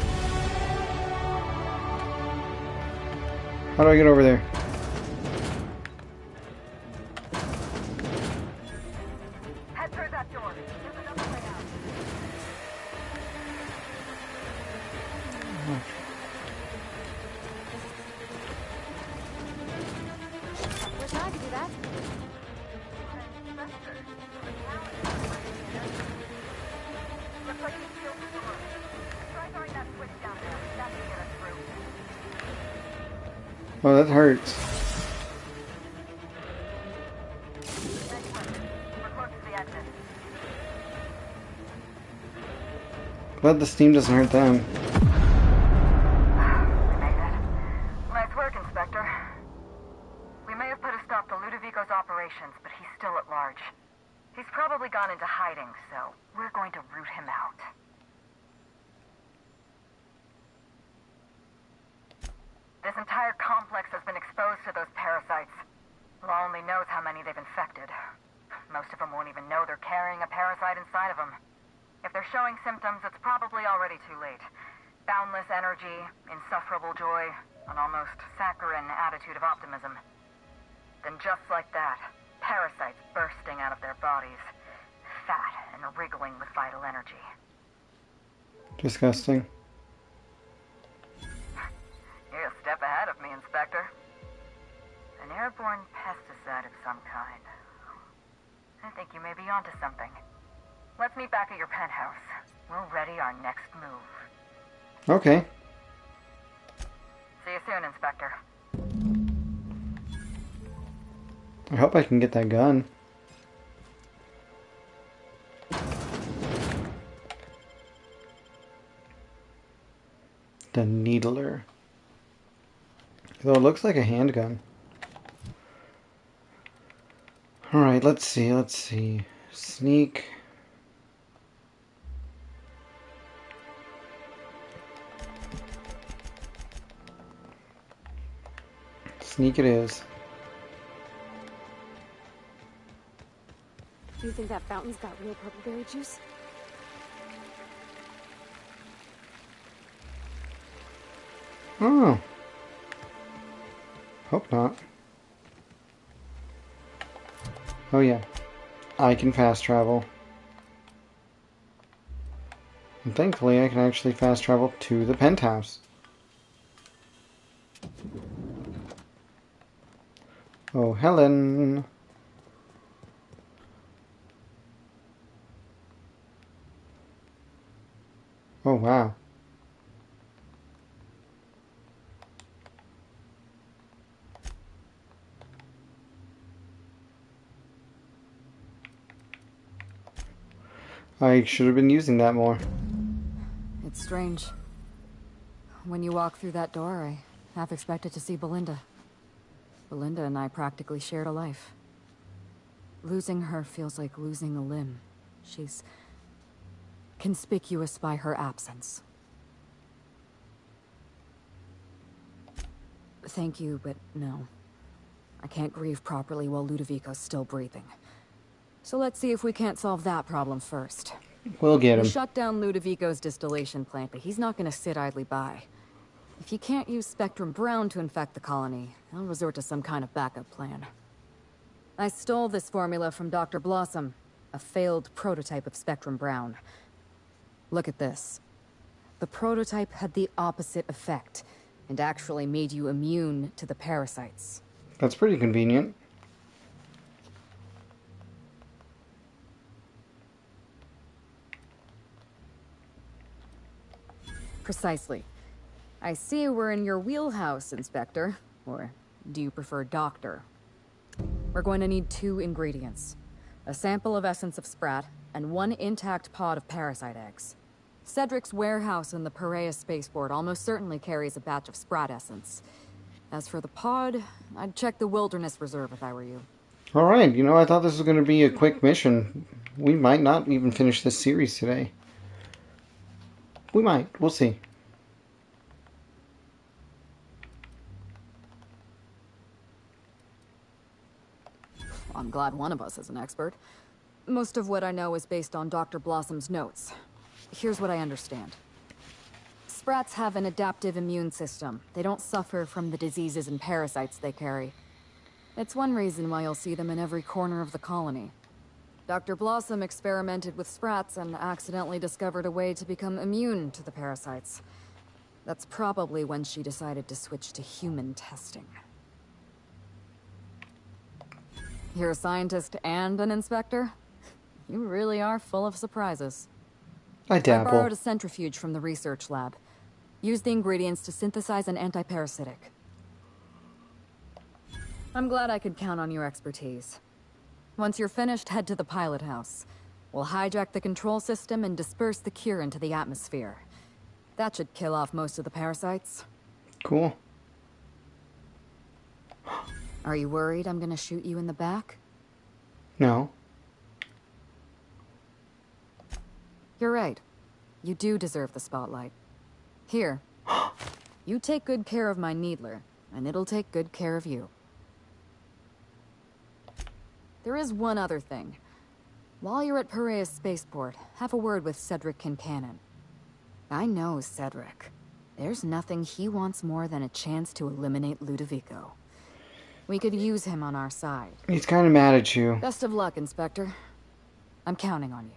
How do I get over there? Head through that door. There's another way out. Wish I could do that. Looks like he sealed the door. Try throwing that switch down there. That should get us through. Oh, that hurts. We're close to the exit. Glad the steam doesn't hurt them. We made it. Nice work, Inspector. We may have put a stop to Ludovico's operations, but he's still at large. He's probably gone into hiding, so we're going to root him out. This entire complex has been exposed to those parasites. Law only knows how many they've infected. Most of them won't even know they're carrying a parasite inside of them. If they're showing symptoms, it's probably already too late. Boundless energy, insufferable joy, an almost saccharine attitude of optimism. Then just like that, parasites bursting out of their bodies, fat and wriggling with vital energy. Disgusting. You're a step ahead of me, Inspector. An airborne pesticide of some kind. I think you may be onto something. Let's meet back at your penthouse. We'll ready our next move. Okay. See you soon, Inspector. I hope I can get that gun. The Needler. Though it looks like a handgun. Alright, let's see. Sneak. Sneak it is. Do you think that fountain's got real purple berry juice? Oh. Hope not. Oh yeah. I can fast travel. And thankfully I can actually fast travel to the penthouse. Oh, Helen. Oh, wow. I should have been using that more. It's strange. When you walk through that door, I half expected to see Belinda. Belinda and I practically shared a life. Losing her feels like losing a limb. She's conspicuous by her absence. Thank you, but no. I can't grieve properly while Ludovico's still breathing. So let's see if we can't solve that problem first. We'll get him. We shut down Ludovico's distillation plant, but he's not gonna sit idly by. If you can't use Spectrum Brown to infect the colony, I'll resort to some kind of backup plan. I stole this formula from Dr. Blossom, a failed prototype of Spectrum Brown. Look at this. The prototype had the opposite effect, and actually made you immune to the parasites. That's pretty convenient. Precisely. I see we're in your wheelhouse, Inspector. Or do you prefer Doctor? We're going to need 2 ingredients. A sample of essence of Sprat, and 1 intact pod of parasite eggs. Cedric's warehouse in the Perea spaceport almost certainly carries a batch of Sprat essence. As for the pod, I'd check the Wilderness Reserve if I were you. Alright, you know, I thought this was going to be a quick mission. We might not even finish this series today. We might. We'll see. I'm glad one of us is an expert. Most of what I know is based on Dr. Blossom's notes. Here's what I understand. Sprats have an adaptive immune system. They don't suffer from the diseases and parasites they carry. It's one reason why you'll see them in every corner of the colony. Dr. Blossom experimented with Sprats and accidentally discovered a way to become immune to the parasites. That's probably when she decided to switch to human testing. You're a scientist and an inspector? You really are full of surprises. I dabble. I borrowed a centrifuge from the research lab. Used the ingredients to synthesize an antiparasitic. I'm glad I could count on your expertise. Once you're finished, head to the pilot house. We'll hijack the control system and disperse the cure into the atmosphere. That should kill off most of the parasites. Cool. Are you worried I'm gonna shoot you in the back? No. You're right. You do deserve the spotlight. Here. You take good care of my Needler, and it'll take good care of you. There is one other thing. While you're at Perea's spaceport, have a word with Cedric Kincannon. I know Cedric. There's nothing he wants more than a chance to eliminate Ludovico. We could use him on our side. He's kind of mad at you. Best of luck, Inspector. I'm counting on you.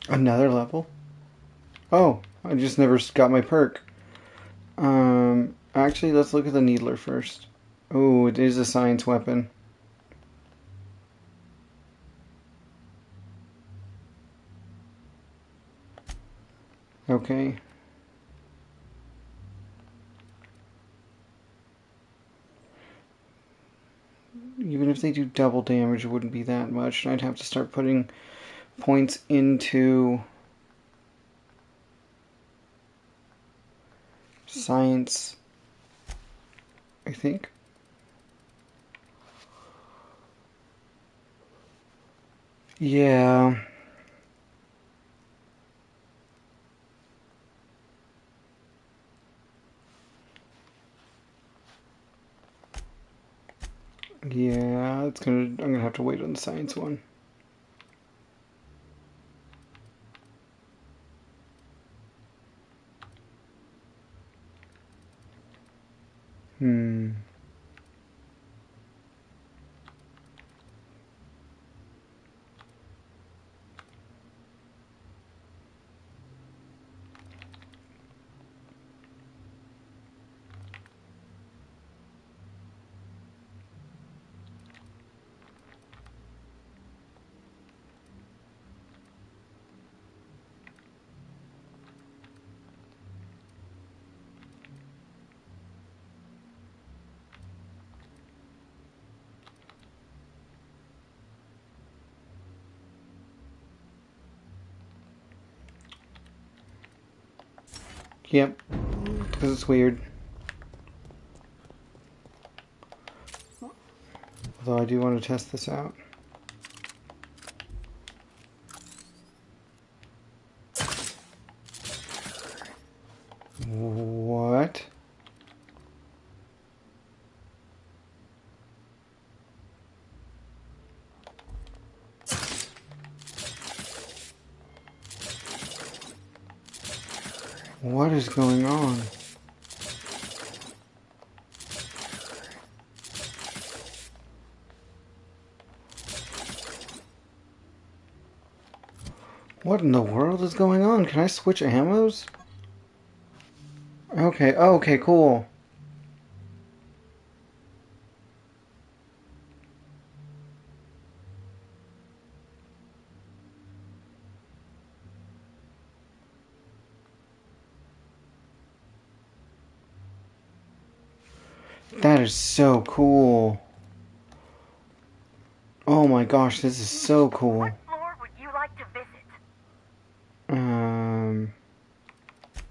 Another level? Oh, I just never got my perk. Actually, let's look at the Needler first. Oh, it is a science weapon. Okay. Even if they do double damage, it wouldn't be that much. And I'd have to start putting points into science, I think. Yeah. Yeah, I'm gonna have to wait on the science one. Hmm. Yep, because it's weird. Although I do want to test this out. What? What is going on? What in the world is going on? Can I switch ammos? Okay, okay, cool. That is so cool. Oh my gosh, this is so cool. What floor would you like to visit?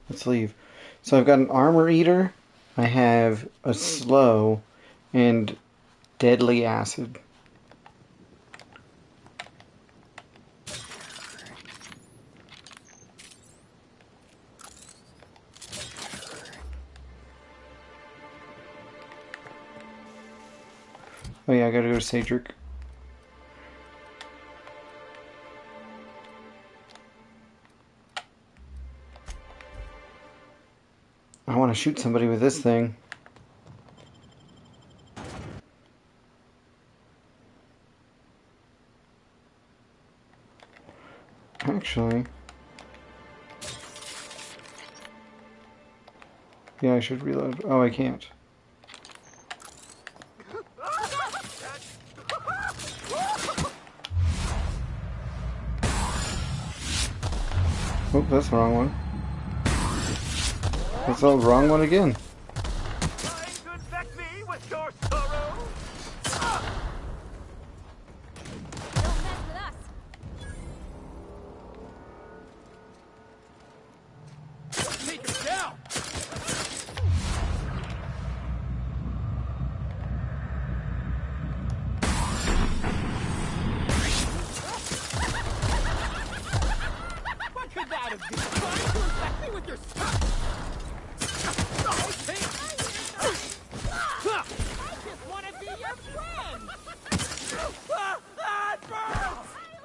Let's leave. So I've got an armor eater, I have a slow, and deadly acid. Oh yeah, I gotta go to Cedric. I want to shoot somebody with this thing. Actually... yeah, I should reload. Oh, I can't. Oh, that's the wrong one. That's the wrong one again.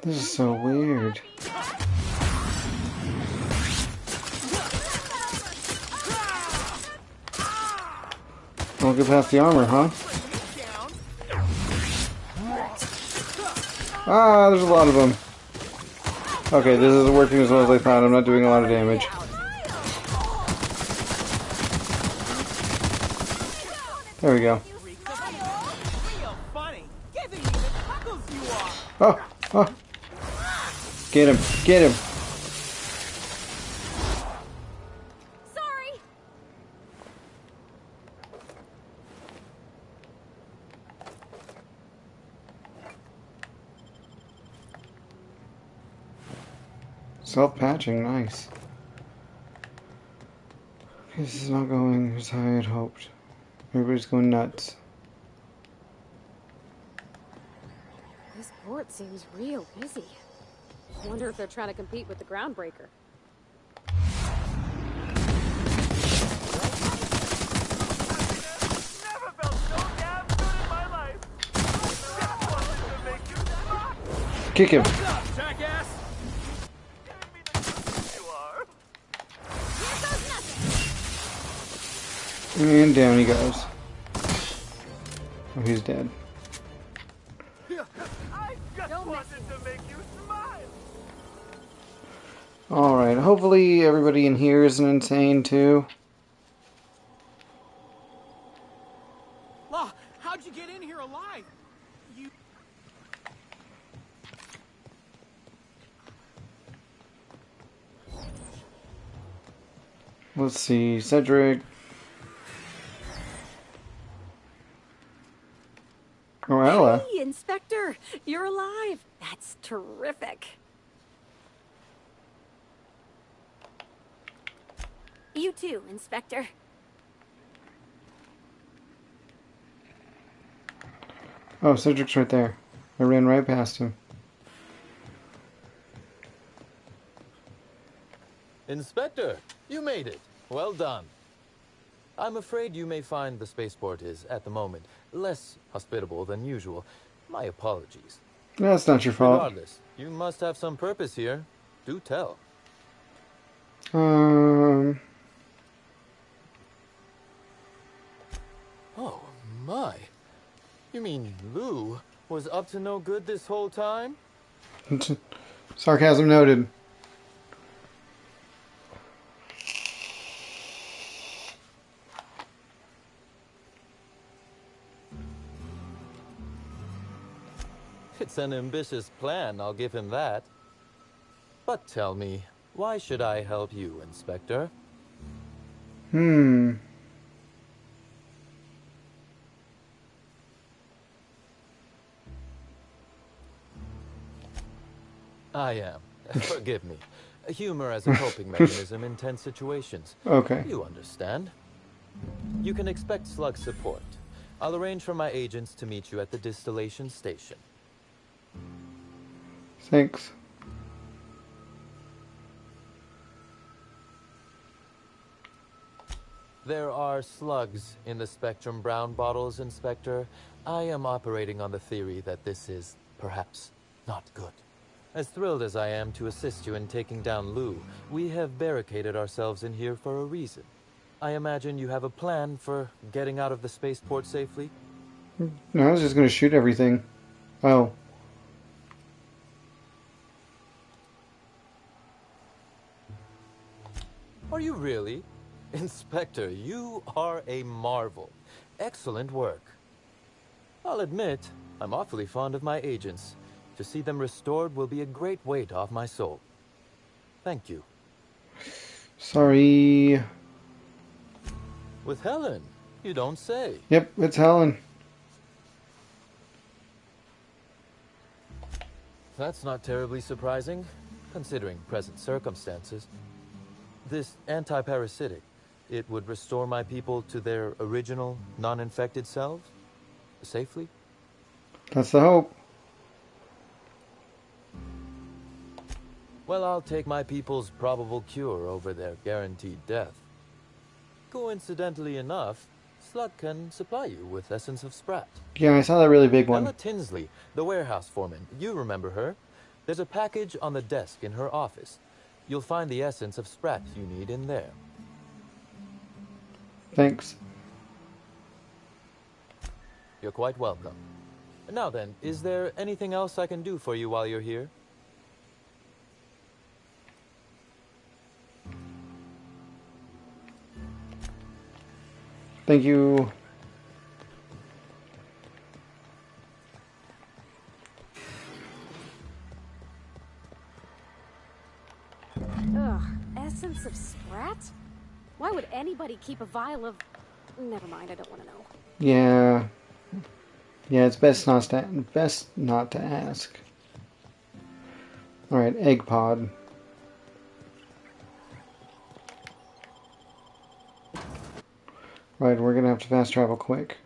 This is so weird. Don't get past the armor, huh? Ah, there's a lot of them. Okay, this isn't working as well as I thought. I'm not doing a lot of damage. There we go. Oh, oh. Get him, get him. Sorry. Self-patching, nice. This is not going as I had hoped. Everybody's going nuts. This port seems real busy. Wonder if they're trying to compete with the groundbreaker. Kick him. And down he goes. Oh, he's dead. Alright, hopefully everybody in here isn't insane too. Law, how'd you get in here alive? You... Let's see, Cedric. Oh, Ella. Hey, Inspector! You're alive! That's terrific! You too, Inspector. Oh, Cedric's right there. I ran right past him. Inspector, you made it. Well done. I'm afraid you may find the spaceport is, at the moment, less hospitable than usual. My apologies. No, that's not your fault. Regardless, you must have some purpose here. Do tell. Oh, my. You mean Lou was up to no good this whole time? Sarcasm noted. It's an ambitious plan, I'll give him that. But tell me, why should I help you, Inspector? I am. Forgive me. Humor as a coping mechanism in tense situations. Okay. You understand. You can expect slug support. I'll arrange for my agents to meet you at the distillation station. Thanks. There are slugs in the Spectrum Brown bottles, Inspector. I am operating on the theory that this is, perhaps, not good. As thrilled as I am to assist you in taking down Lou, we have barricaded ourselves in here for a reason. I imagine you have a plan for getting out of the spaceport safely? No, I was just gonna shoot everything. Oh. Are you really? Inspector, you are a marvel. Excellent work. I'll admit, I'm awfully fond of my agents. To see them restored will be a great weight off my soul. Thank you. Sorry. With Helen, you don't say. Yep, it's Helen. That's not terribly surprising, considering present circumstances. This anti-parasitic, it would restore my people to their original, non-infected selves? Safely? That's the hope. Well, I'll take my people's probable cure over their guaranteed death. Coincidentally enough, Slug can supply you with Essence of Sprat. Yeah, I saw that really big one. Ella Tinsley, the warehouse foreman. You remember her. There's a package on the desk in her office. You'll find the Essence of Sprat you need in there. Thanks. You're quite welcome. Now then, is there anything else I can do for you while you're here? Thank you. Ugh, Essence of Sprat? Why would anybody keep a vial of... Never mind, I don't want to know. Yeah. Yeah, it's best not to ask. Alright, egg pod. Right, we're gonna have to fast travel quick.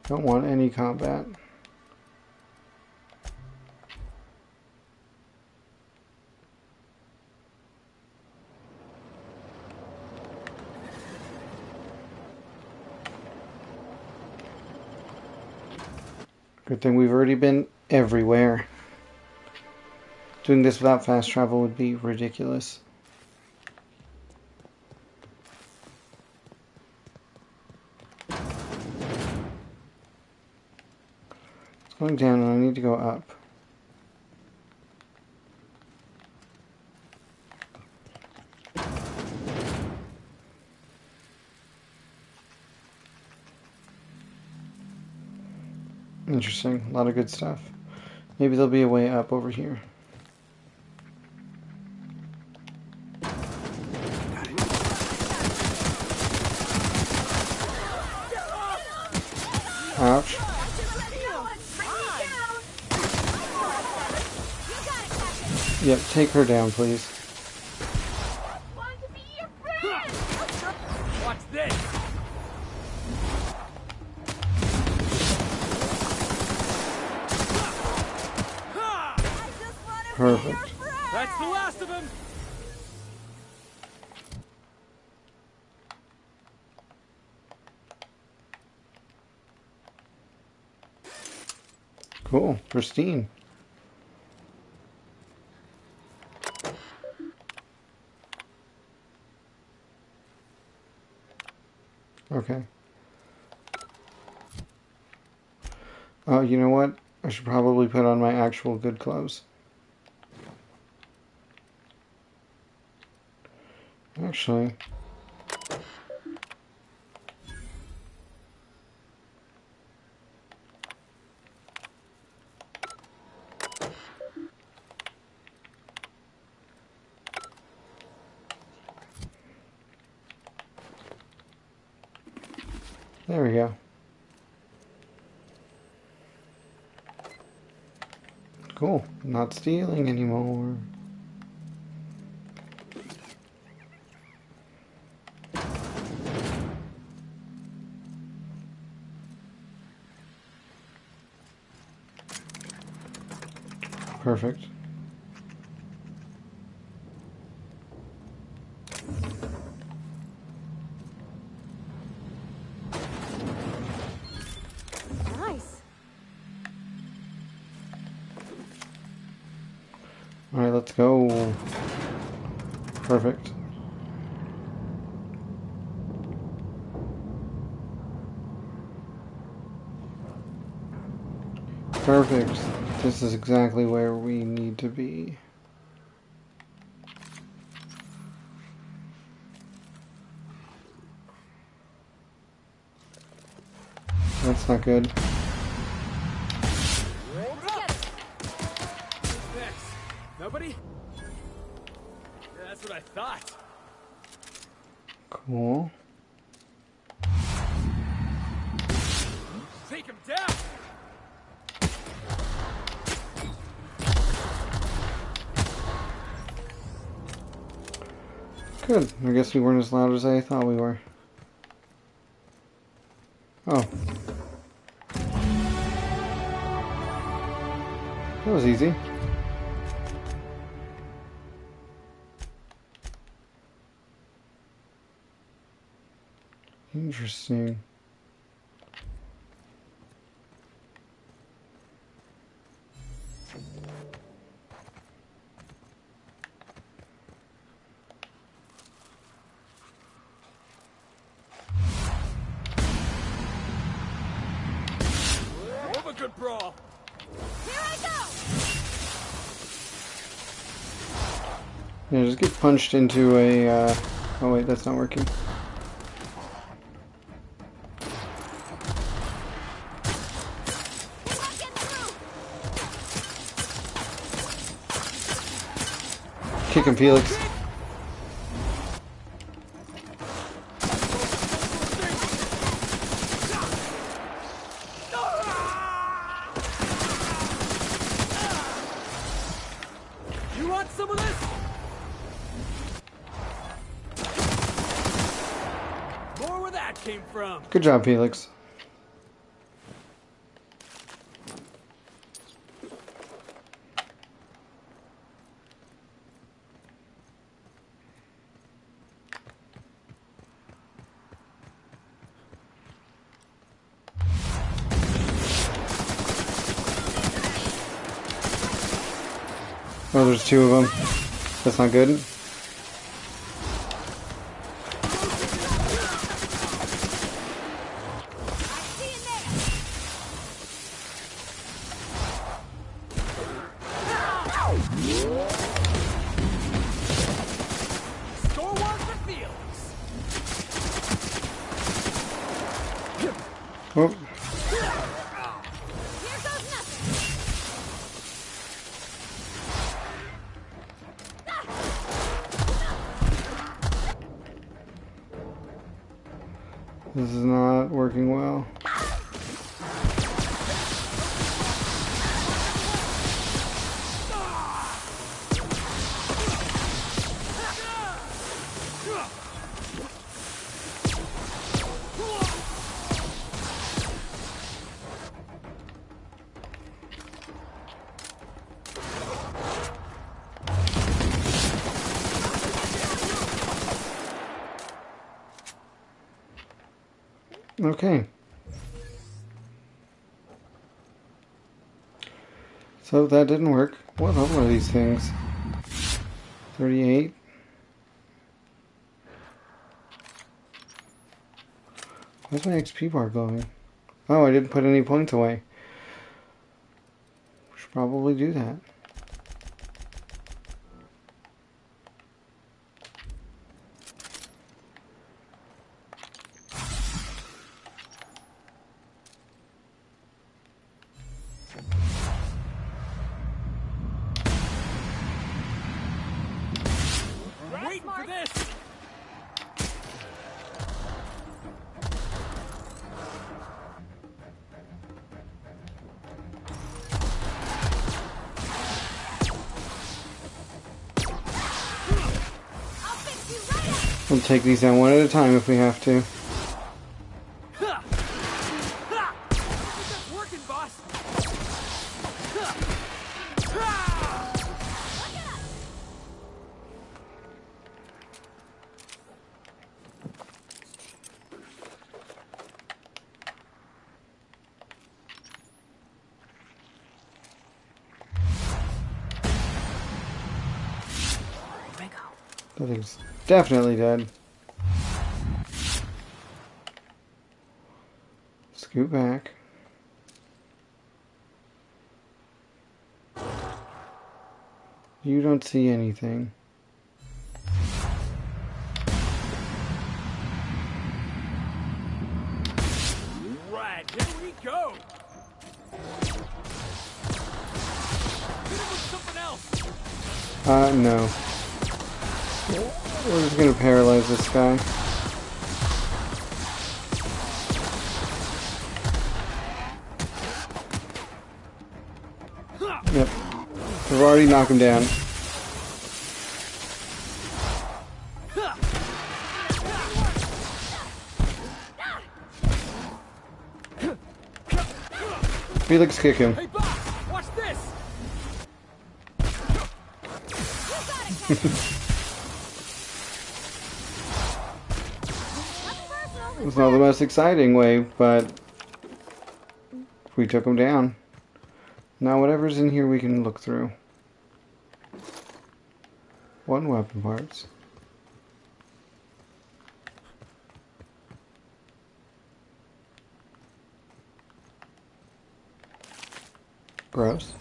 Don't want any combat. Good thing we've already been everywhere. Doing this without fast travel would be ridiculous. It's going down and I need to go up. Interesting. A lot of good stuff. Maybe there'll be a way up over here. Ouch. Yep, take her down, please. Watch this! Perfect. That's the last of him! Cool. Pristine. Okay. Oh, you know what? I should probably put on my actual good clothes. Actually... There we go. Cool. Not stealing anymore. Perfect. Nice. Alright, let's go. Perfect. Perfect. This is exactly where we need to be. That's not good. Next. Nobody? Yeah, that's what I thought. Cool. Take him down! Good. I guess we weren't as loud as I thought we were. Oh. That was easy. Interesting. Have a good brawl! Here I go! Yeah, just get punched into a, oh wait, that's not working. Kick him, Felix. You want some of this? that came from. Good job, Felix. Oh, there's two of them. That's not good. Score one for Felix. Oh. This is not working well. Okay. So that didn't work. What level are these things? 38? Why's my XP bar glowing? Oh, I didn't put any points away. Should probably do that. I'm waiting for this. We'll take these down one at a time if we have to. That's working, boss. That thing's definitely dead. Scoot back. You don't see anything. Right, here we go. Hit him with something else. No. We're just gonna paralyze this guy. Yep. We've already knocked him down. Felix, kick him. Hey, boss, watch this. It's not the most exciting way, but we took him down. Now whatever's in here we can look through. One weapon parts. Gross.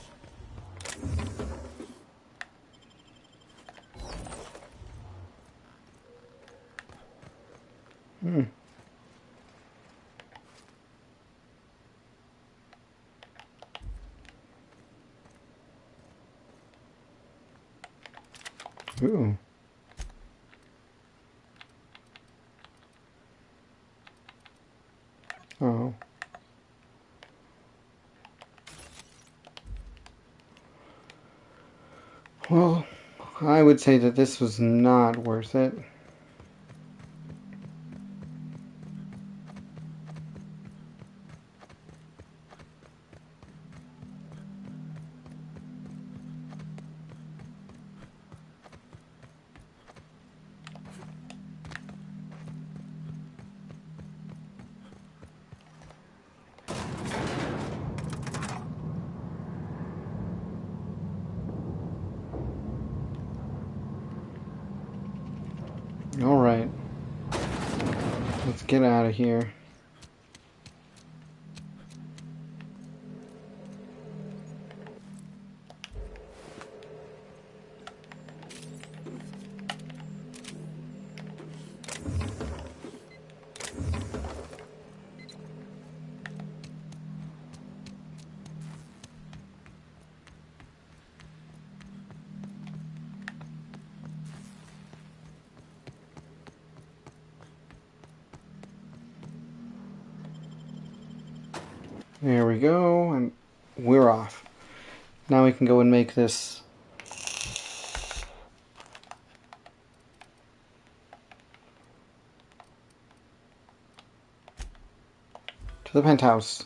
Hmm. Ooh. Oh. Well, I would say that this was not worth it. Let's get out of here. There we go, and we're off. Now we can go and make this to the penthouse.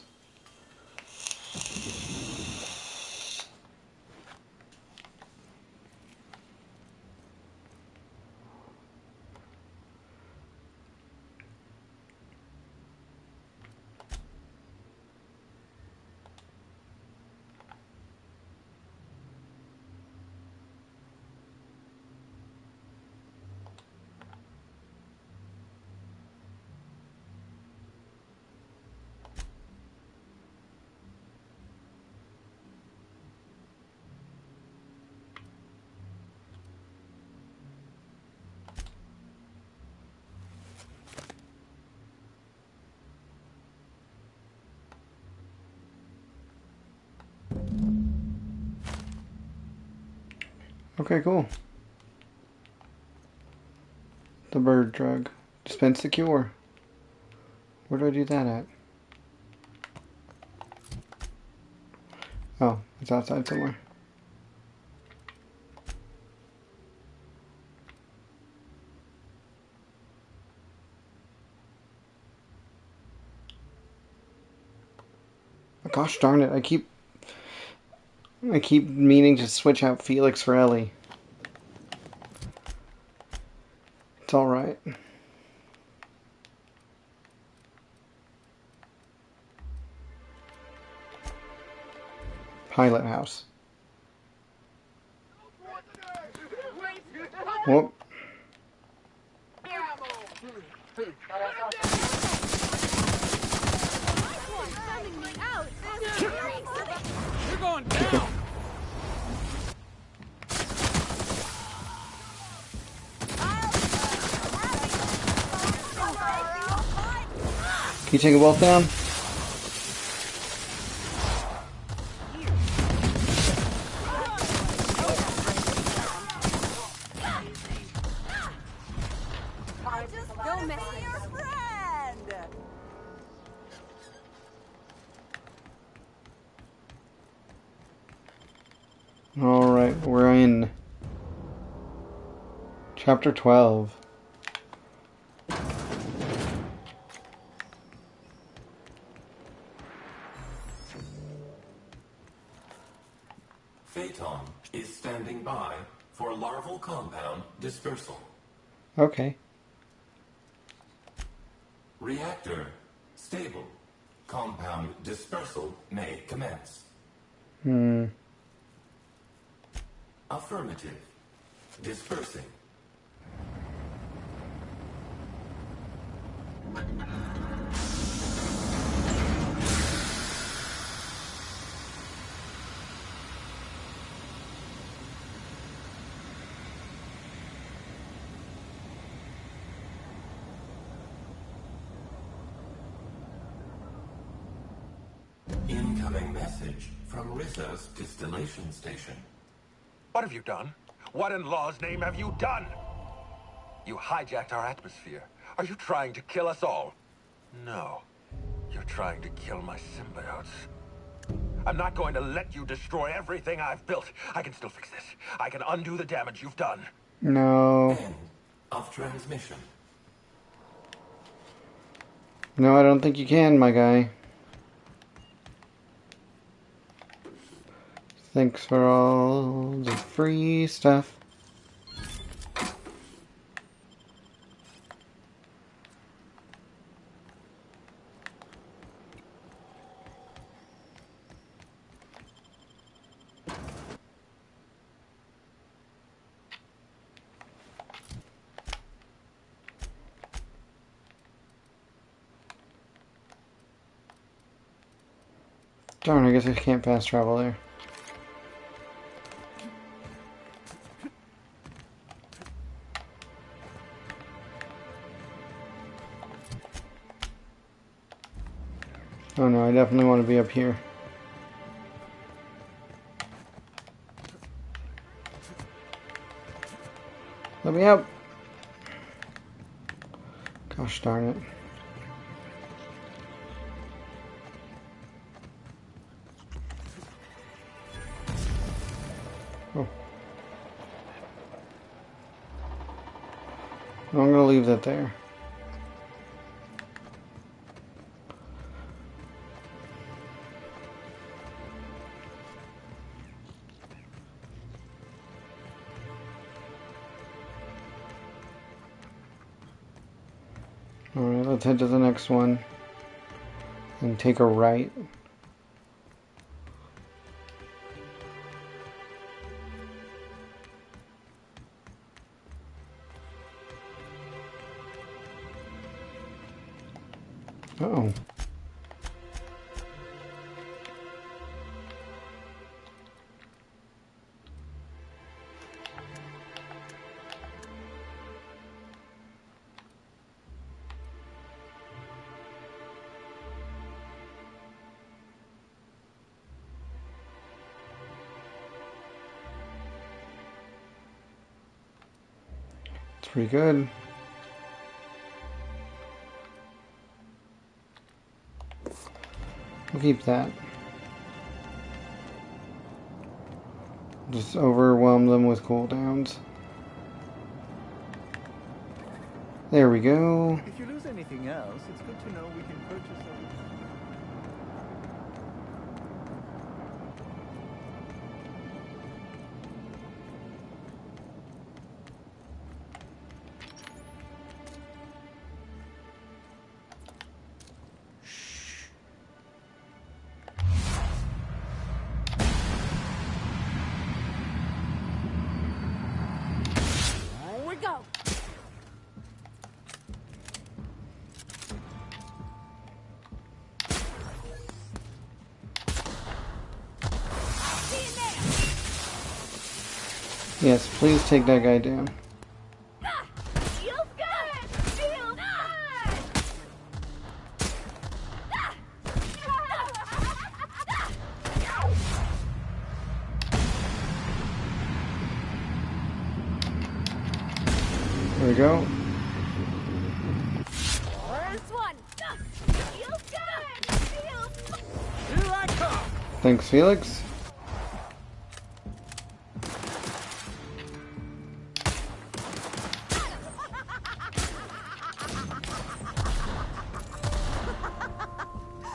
Okay, cool. The bird drug. Dispense the cure. Where do I do that at? Oh, it's outside somewhere. Gosh darn it, I keep meaning to switch out Felix for Ellie. It's alright. Pilot house. Whoop. You're going down! Can you take a bolt down? Alright, we're in Chapter 12. Phaeton is standing by for larval compound dispersal. Okay. Reactor stable. Compound dispersal may commence. Affirmative. Dispersing. Incoming message from Rizzo's distillation station. What have you done? What in law's name have you done? You hijacked our atmosphere. Are you trying to kill us all? No. You're trying to kill my symbiotes. I'm not going to let you destroy everything I've built. I can still fix this. I can undo the damage you've done. No. End of transmission. No, I don't think you can, my guy. Thanks for all the free stuff. Darn, I guess I can't fast travel there. Oh no, I definitely want to be up here. Let me out! Gosh darn it. Oh. I'm gonna leave that there. Alright, let's head to the next one and take a right. Uh-oh. It's pretty good. We'll keep that. Just overwhelm them with cooldowns. There we go. If you lose anything else, it's good to know we can purchase everything. Here we go. Yes, please take that guy down. Feels good. Feels good. There we go. First one. Feels good. Feels. Here I come. Thanks, Felix.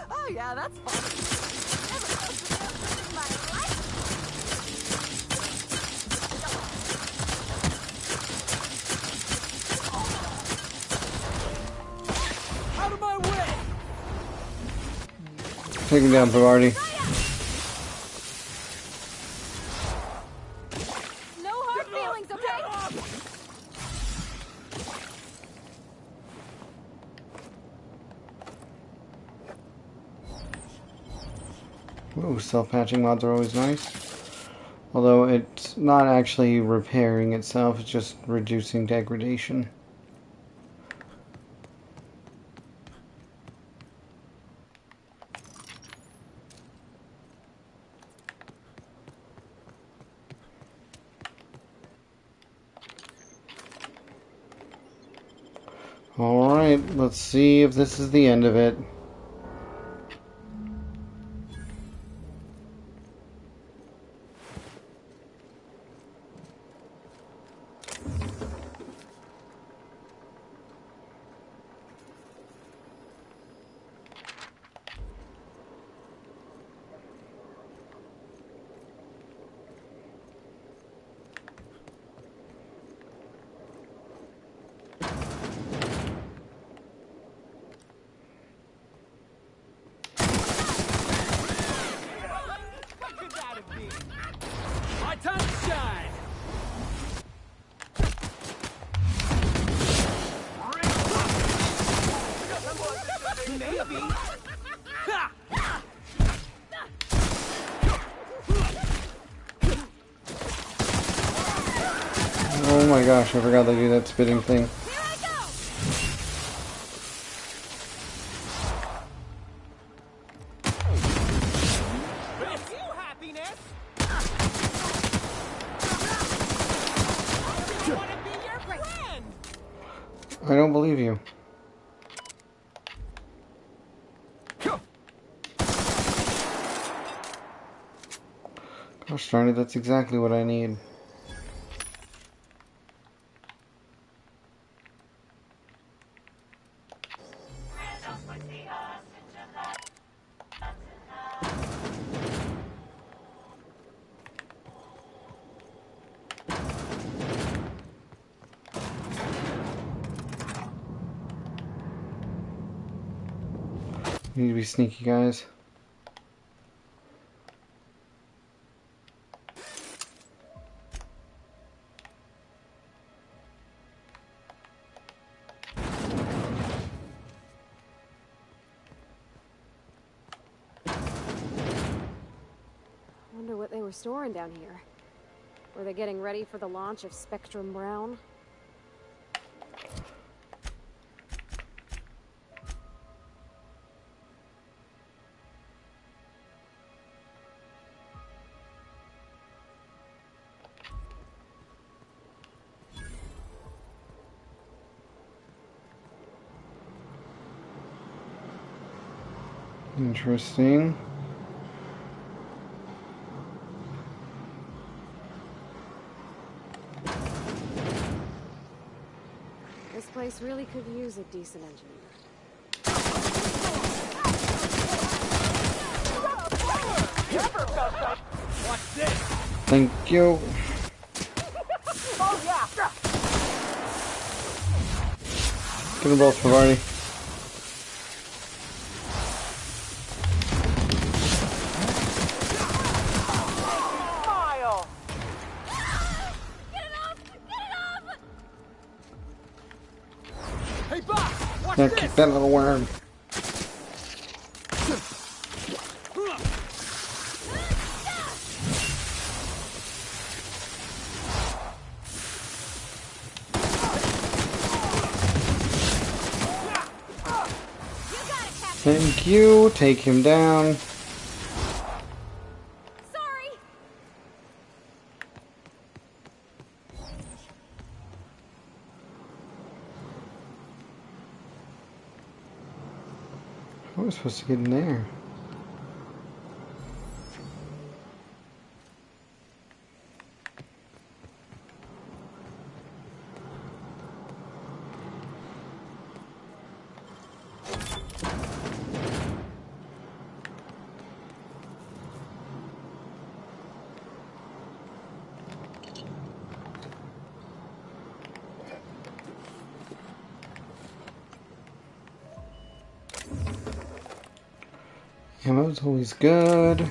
Oh yeah, that's fun. Never supposed to feel good in my life. Out of my way. Take him down, Pavardi. No hard feelings, okay? Ooh, self-patching mods are always nice. Although it's not actually repairing itself, it's just reducing degradation. Alright, let's see if this is the end of it. What could that have been? My time to shine. Maybe. Ha! gosh, I forgot they do that spitting thing. I don't believe you. Gosh darn it, that's exactly what I need. Need to be sneaky, guys. Wonder what they were storing down here. Were they getting ready for the launch of Spectrum Brown? Interesting. This place really could use a decent engineer. What's this? Thank you. Oh yeah. Give them both for Varney. Smile. Hey, boss. What's Yeah, this? kick that little worm. Thank you. Take him down. Sorry. How am I supposed to get in there? Ammo's always good.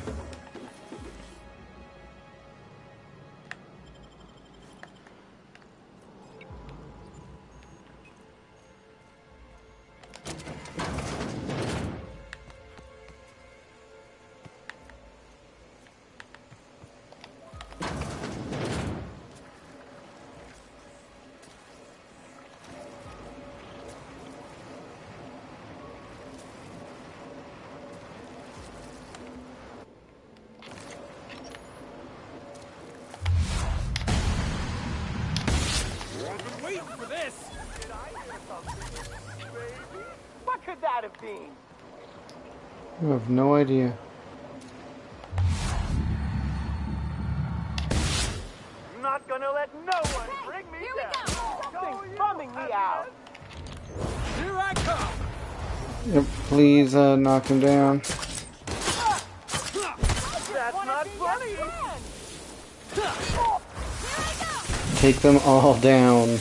Waiting for this. Did I hear something, baby? What could that have been? I have no idea. I'm not gonna let no one bring me down. Something's bumming me out. Here I come. Yep, please knock him down. That's not funny. Take them all down.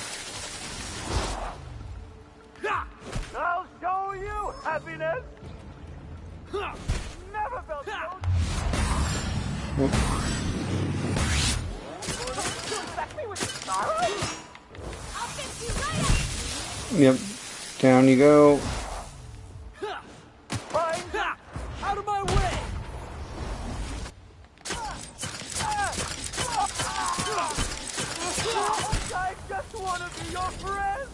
I'll show you happiness. Never felt so. Yep. Yep. Down you go. Out of my way. I just wanna be your friend.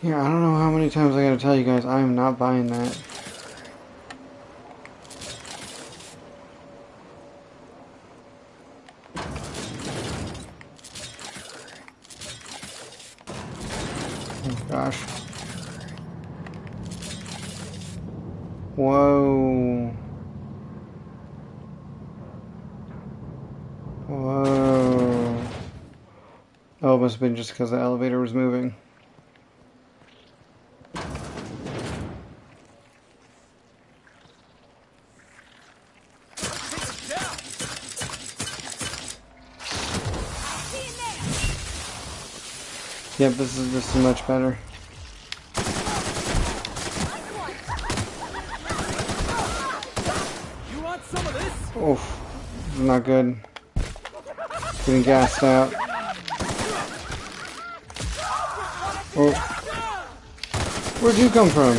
Yeah, I don't know how many times I gotta tell you guys, I am not buying that. Oh gosh. Whoa. Whoa. Oh, it must have been just because the elevator was moving. Yep, this is much better. You want some of this? Oof. This is not good. Getting gassed out. Oh. Where'd you come from?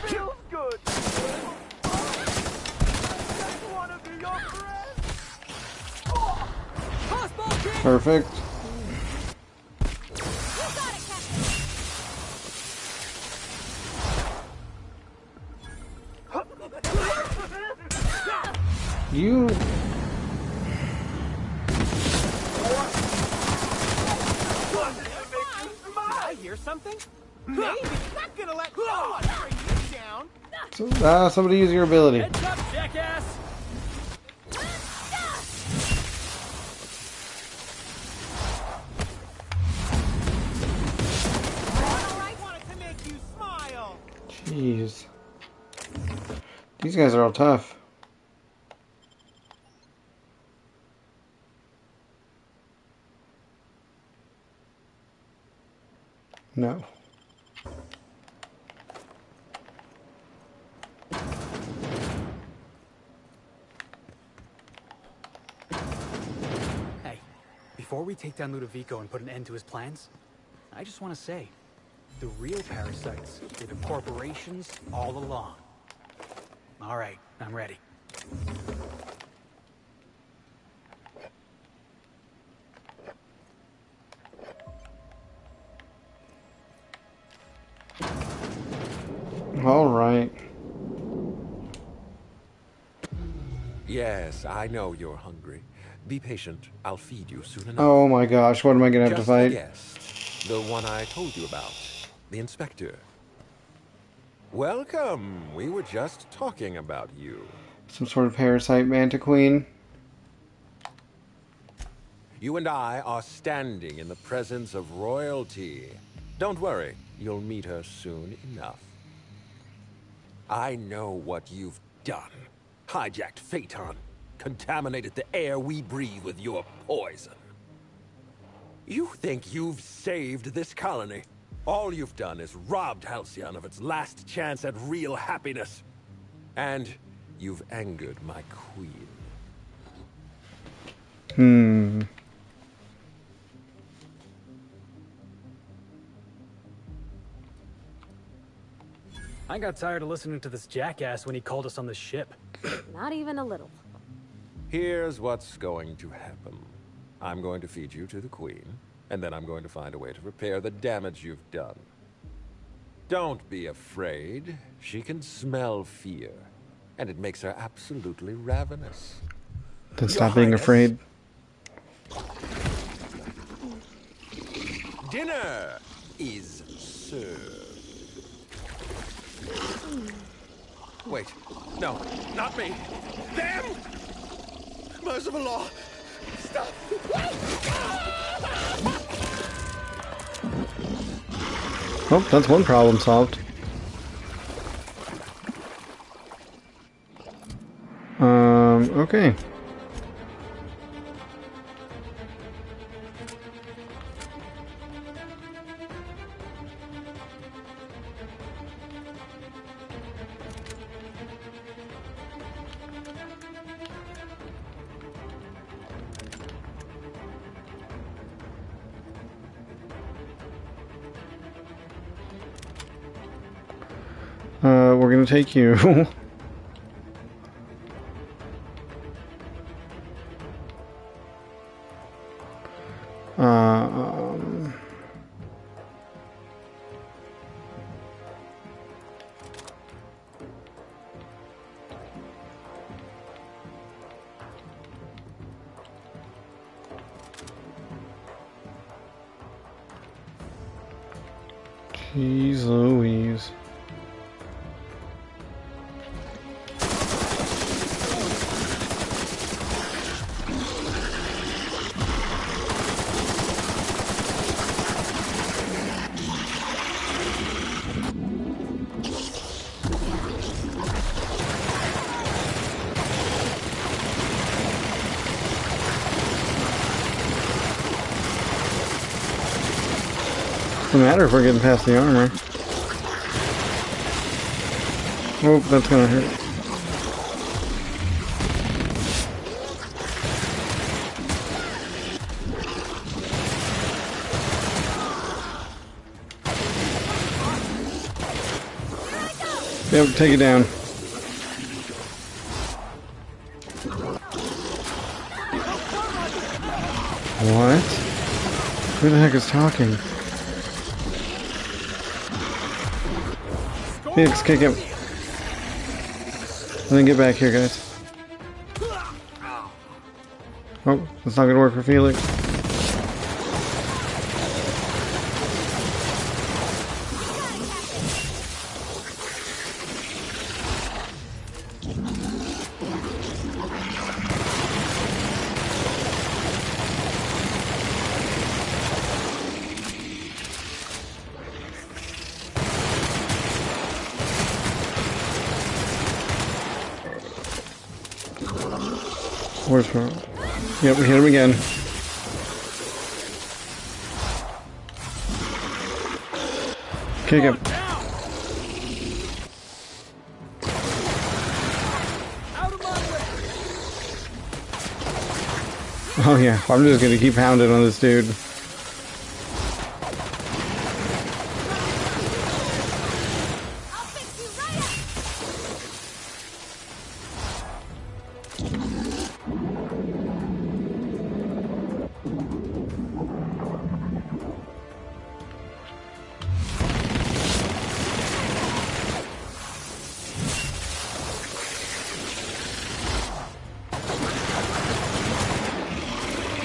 Feels good. I just wanna be your friend. Crossbow kick. Perfect. You... I hear something? Maybe. Not gonna let no one bring you down. So, somebody use your ability. Heads up, jackass. Jeez. These guys are all tough. No. Hey, before we take down Ludovico and put an end to his plans, I just want to say, the real parasites were the corporations all along. All right, I'm ready. All right. Yes, I know you're hungry. Be patient. I'll feed you soon enough. Oh my gosh, what am I gonna have to Just fight? the guest. The one I told you about. The inspector. Welcome. We were just talking about you. Some sort of parasite manta queen. You and I are standing in the presence of royalty. Don't worry, you'll meet her soon enough. I know what you've done. Hijacked Phaeton. Contaminated the air we breathe with your poison. You think you've saved this colony? All you've done is robbed Halcyon of its last chance at real happiness. And you've angered my queen. I got tired of listening to this jackass when he called us on the ship. Not even a little. Here's what's going to happen. I'm going to feed you to the queen, and then I'm going to find a way to repair the damage you've done. Don't be afraid. She can smell fear, and it makes her absolutely ravenous. Then stop being afraid. Dinner is served. Wait, no, not me. Damn! Merciful law! Stop! Oh, that's one problem solved. Okay. we're gonna take you. um... Jeez Louise. Doesn't matter if we're getting past the armor. Oh, that's gonna hurt. Yep, take it down. What? Who the heck is talking? Felix, kick him. And then get back here, guys. Oh, that's not gonna work for Felix. Where's her? Yep, we hit him again. Kick him. Oh yeah, I'm just gonna keep pounding on this dude.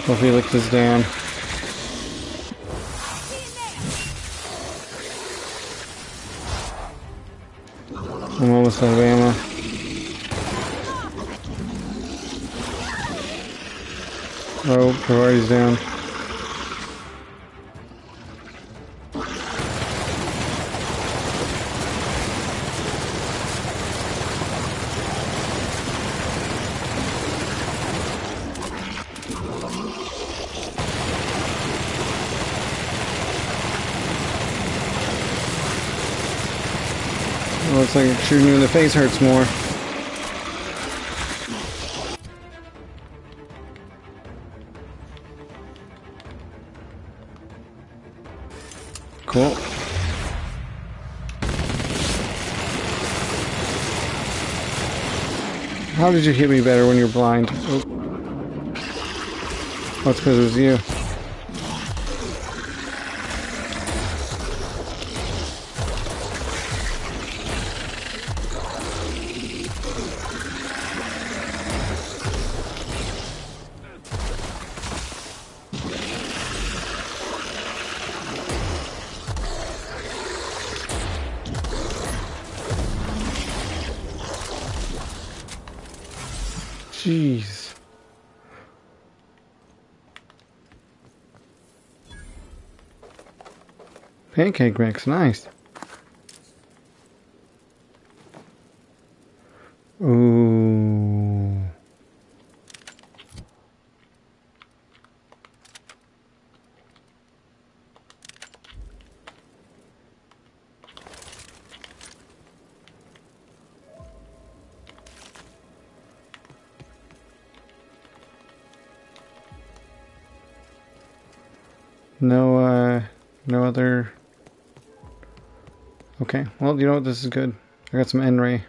Well, Felix is down. I'm almost out of ammo. Oh, Ferrari's down. Looks like shooting you in the face hurts more. Cool. How did you hit me better when you're blind? Oh. That's because it was you. Jeez. Pancake mix, nice. Ooh. No other... Okay, well, you know what, this is good. I got some N-ray.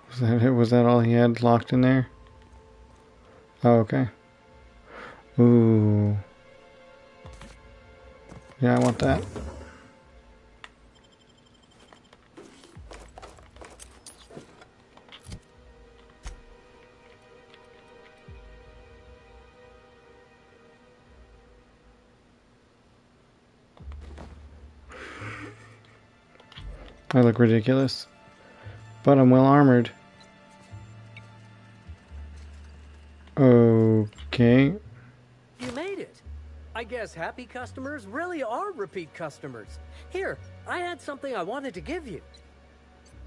Was that it? Was that all he had locked in there? Oh, okay. Ooh. Yeah, I want that. I look ridiculous, but I'm well armored. Okay. You made it. I guess happy customers really are repeat customers. Here, I had something I wanted to give you.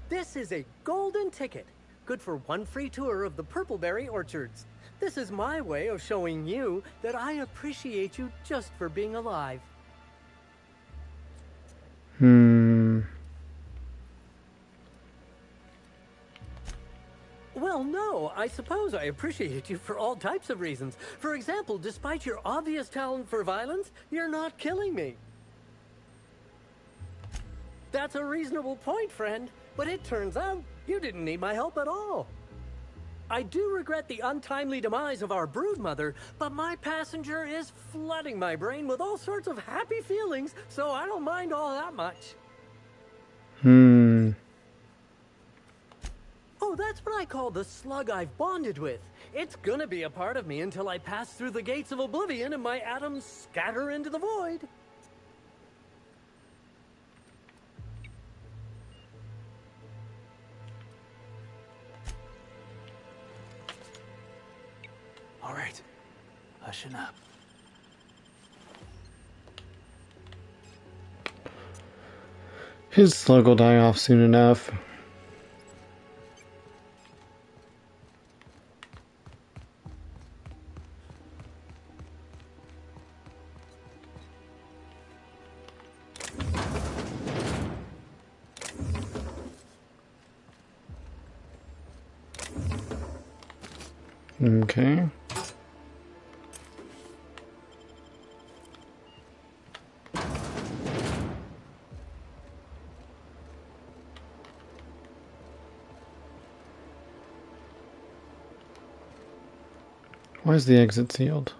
This is a golden ticket, good for one free tour of the Purpleberry Orchards. This is my way of showing you that I appreciate you just for being alive. Well, no, I suppose I appreciate you for all types of reasons. For example, despite your obvious talent for violence, you're not killing me. That's a reasonable point, friend, but it turns out you didn't need my help at all. I do regret the untimely demise of our broodmother, but my passenger is flooding my brain with all sorts of happy feelings, so I don't mind all that much. Oh, that's what I call the slug I've bonded with. It's gonna be a part of me until I pass through the gates of oblivion and my atoms scatter into the void. All right, hushing up. His slug will die off soon enough. Okay. Why is the exit sealed?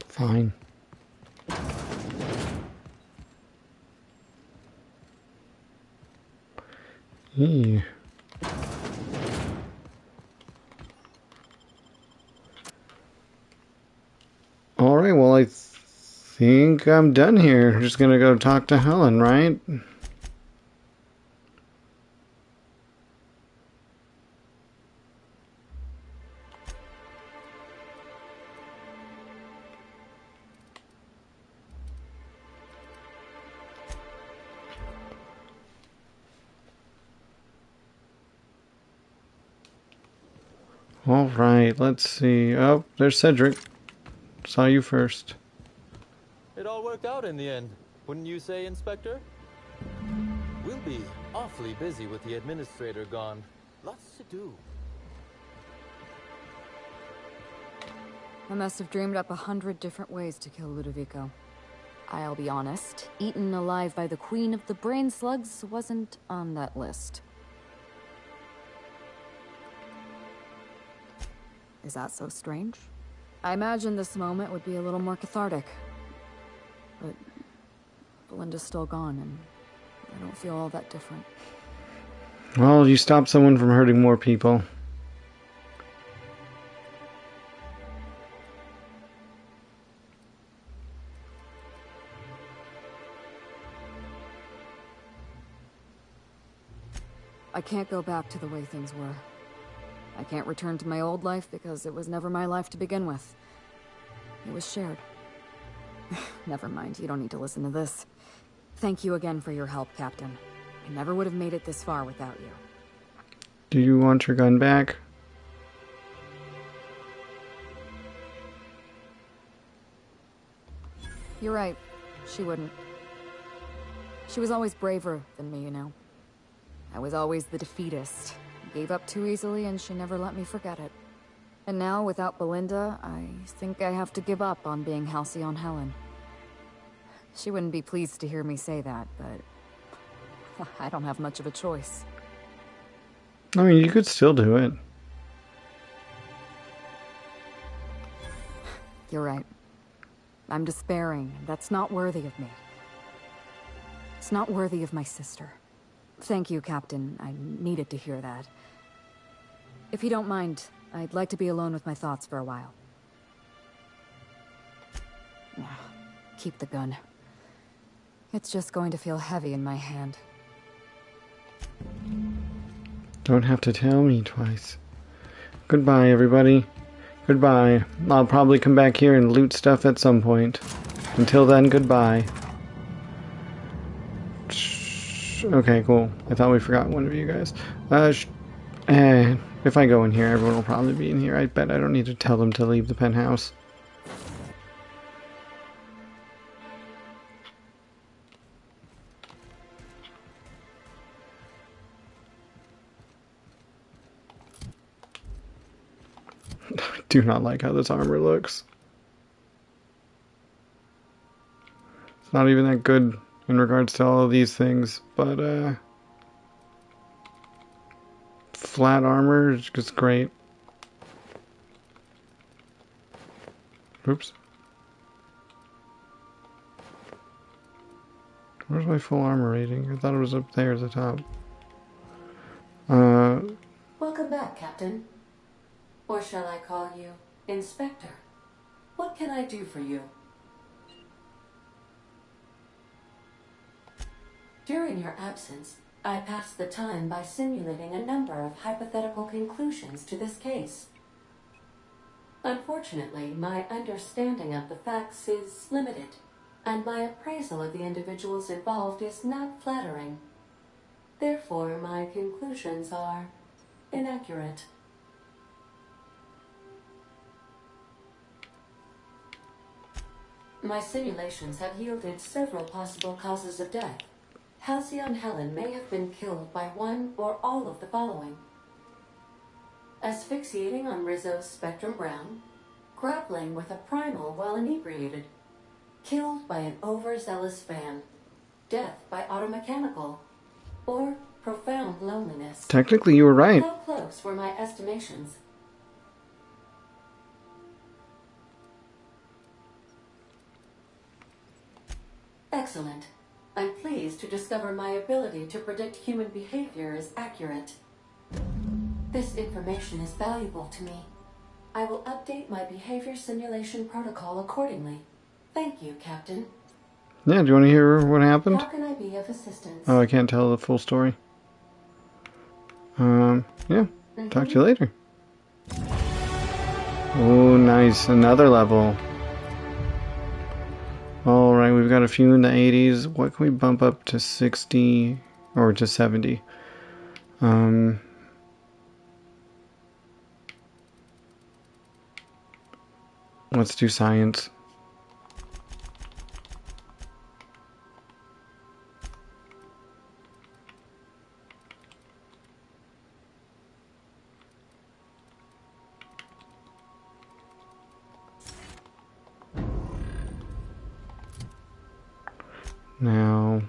Fine. Eee. Alright, well I think I'm done here. I'm just gonna go talk to Helen, right? Alright, let's see. Oh, there's Cedric. Saw you first. It all worked out in the end, wouldn't you say, Inspector? We'll be awfully busy with the administrator gone. Lots to do. I must have dreamed up 100 different ways to kill Ludovico. I'll be honest, eaten alive by the queen of the brain slugs wasn't on that list. Is that so strange? I imagine this moment would be a little more cathartic. But Belinda's still gone, and I don't feel all that different. Well, you stopped someone from hurting more people. I can't go back to the way things were. I can't return to my old life because it was never my life to begin with. It was shared. Never mind, you don't need to listen to this. Thank you again for your help, Captain. I never would have made it this far without you. Do you want your gun back? You're right. She wouldn't. She was always braver than me, you know. I was always the defeatist. Gave up too easily and she never let me forget it. And now, without Belinda, I think I have to give up on being Halcyon Helen. She wouldn't be pleased to hear me say that, but I don't have much of a choice. I mean, you could still do it. You're right. I'm despairing. That's not worthy of me. It's not worthy of my sister. Thank you, Captain. I needed to hear that. If you don't mind, I'd like to be alone with my thoughts for a while. Keep the gun. It's just going to feel heavy in my hand. Don't have to tell me twice. Goodbye, everybody. Goodbye. I'll probably come back here and loot stuff at some point. Until then, goodbye. Okay, cool. I thought we forgot one of you guys. If I go in here, everyone will probably be in here. I bet I don't need to tell them to leave the penthouse. I do not like how this armor looks. It's not even that good in regards to all of these things, but flat armor is just great. Oops. Where's my full armor rating? I thought it was up there at the top. Welcome back, Captain. Or shall I call you Inspector? What can I do for you? During your absence, I passed the time by simulating a number of hypothetical conclusions to this case. Unfortunately, my understanding of the facts is limited, and my appraisal of the individuals involved is not flattering. Therefore, my conclusions are inaccurate. My simulations have yielded several possible causes of death. Halcyon Helen may have been killed by one or all of the following: asphyxiating on Rizzo's Spectrum Brown, grappling with a primal while inebriated, killed by an overzealous fan, death by automechanical, or profound loneliness. Technically, you were right. How close were my estimations? Excellent. I'm pleased to discover my ability to predict human behavior is accurate. This information is valuable to me. I will update my behavior simulation protocol accordingly. Thank you, Captain. Yeah, do you want to hear what happened? How can I be of assistance? Oh, I can't tell the full story. Yeah. Talk to you later. Oh, nice. Another level. Alright, we've got a few in the 80s. What can we bump up to 60 or to 70? Let's do science. Now,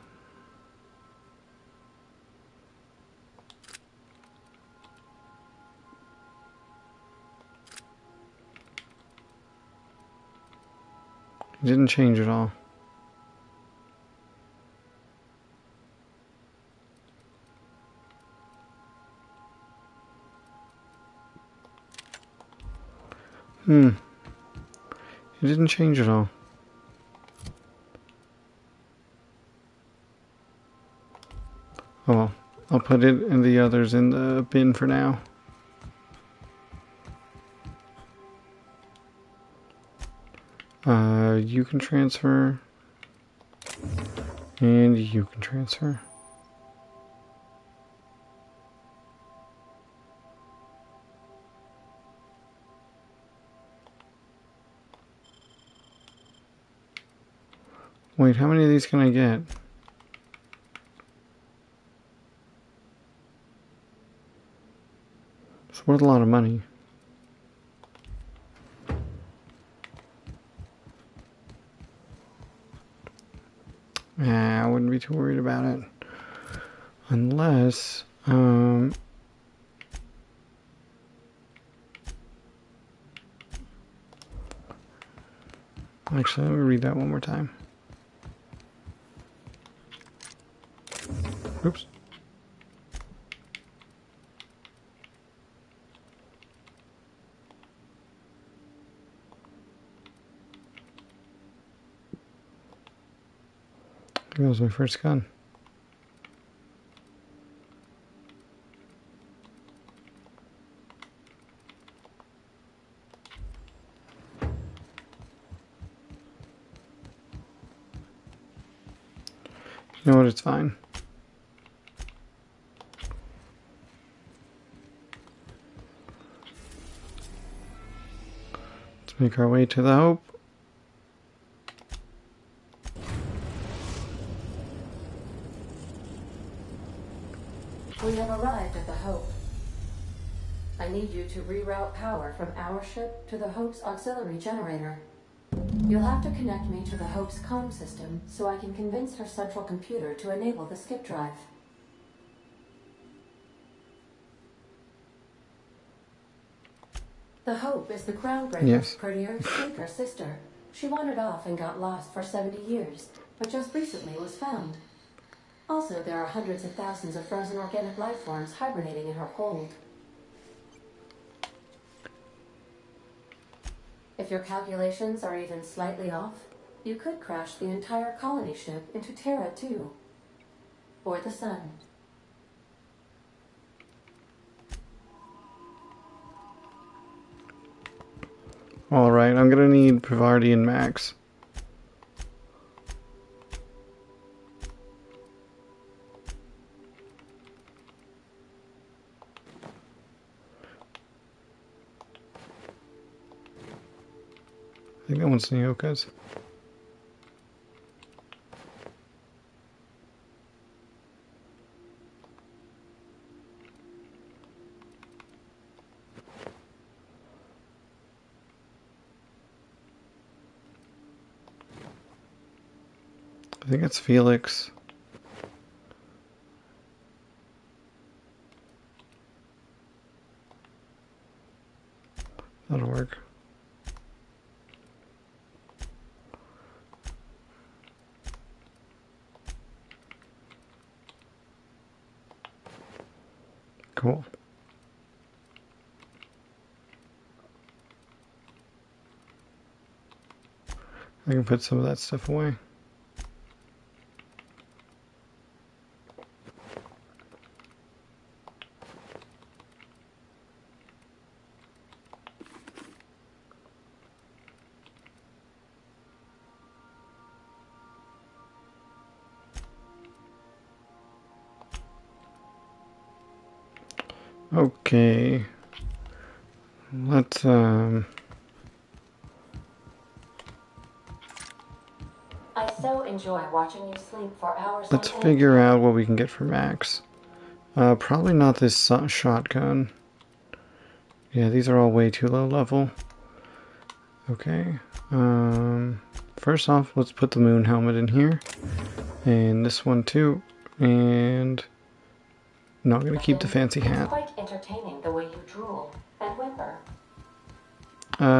it didn't change at all. It didn't change at all. Oh well, I'll put it and the others in the bin for now. You can transfer. And you can transfer. Wait, how many of these can I get? It's worth a lot of money. Yeah, I wouldn't be too worried about it. Unless, actually, let me read that one more time. Oops. I think that was my first gun. You know what? It's fine. Let's make our way to the Hope. We have arrived at the Hope. I need you to reroute power from our ship to the Hope's auxiliary generator. You'll have to connect me to the Hope's comm system so I can convince her central computer to enable the skip drive. The Hope is the Groundbreaker's prettier, sleeker sister. She wandered off and got lost for 70 years, but just recently was found. Also, there are hundreds of thousands of frozen organic life forms hibernating in her hold. If your calculations are even slightly off, you could crash the entire colony ship into Terra 2. Or the sun. Alright, I'm gonna need Privardi and Max. I think that one's Nyoka's. I think it's Felix. That'll work. Cool. I can put some of that stuff away. Okay. Let's I so enjoy watching you sleep for hours let's on end. figure out what we can get for Max. Probably not this shotgun. Yeah, these are all way too low level. Okay. First off, let's put the moon helmet in here. And this one too. And no, I'm gonna keep the fancy It's hat. quite entertaining the way you drool and whimper.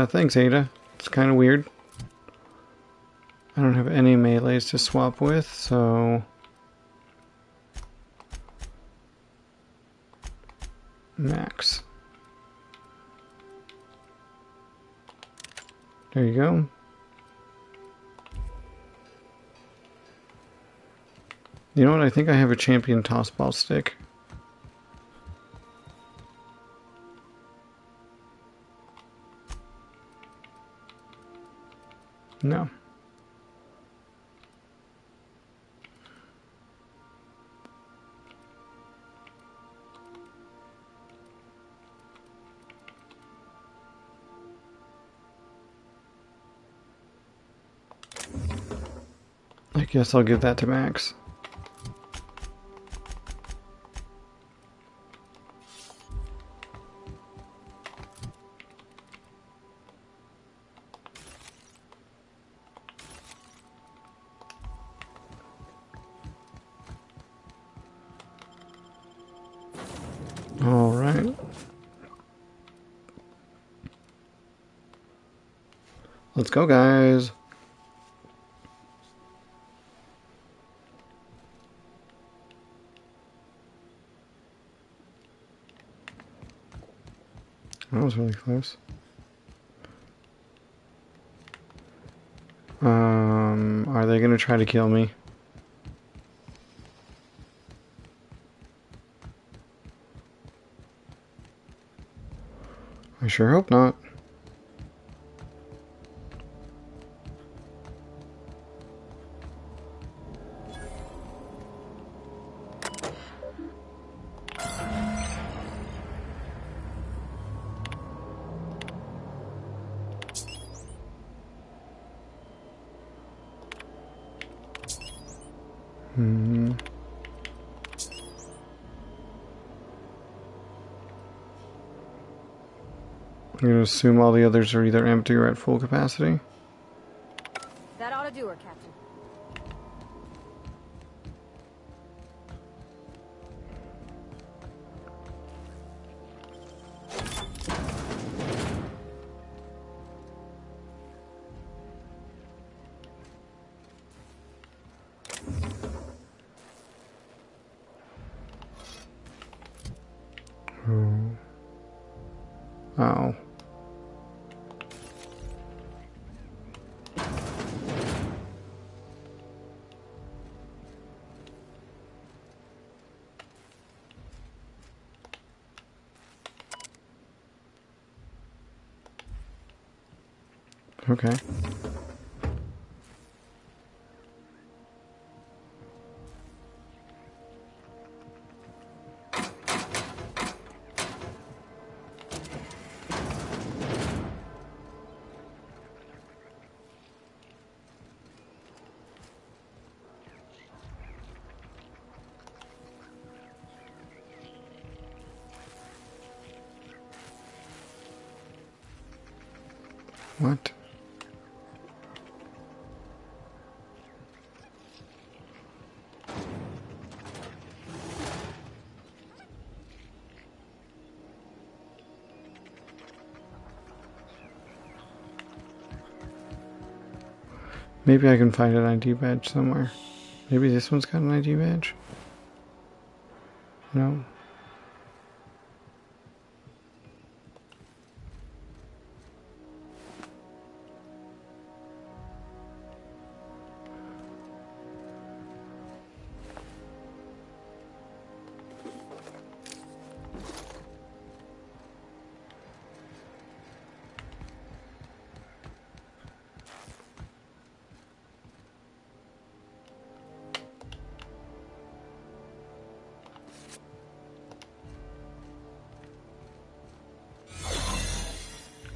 Thanks, Ada. It's kind of weird. I don't have any melees to swap with, so Max. There you go. You know what? I think I have a champion tossball stick. No. guess I'll give that to Max. All right. Let's go, guys. That was really close. Are they gonna try to kill me? I sure hope not. I'm going to assume all the others are either empty or at full capacity. That ought to do her, Captain. Oh. Okay. What? Maybe I can find an ID badge somewhere. Maybe this one's got an ID badge? No.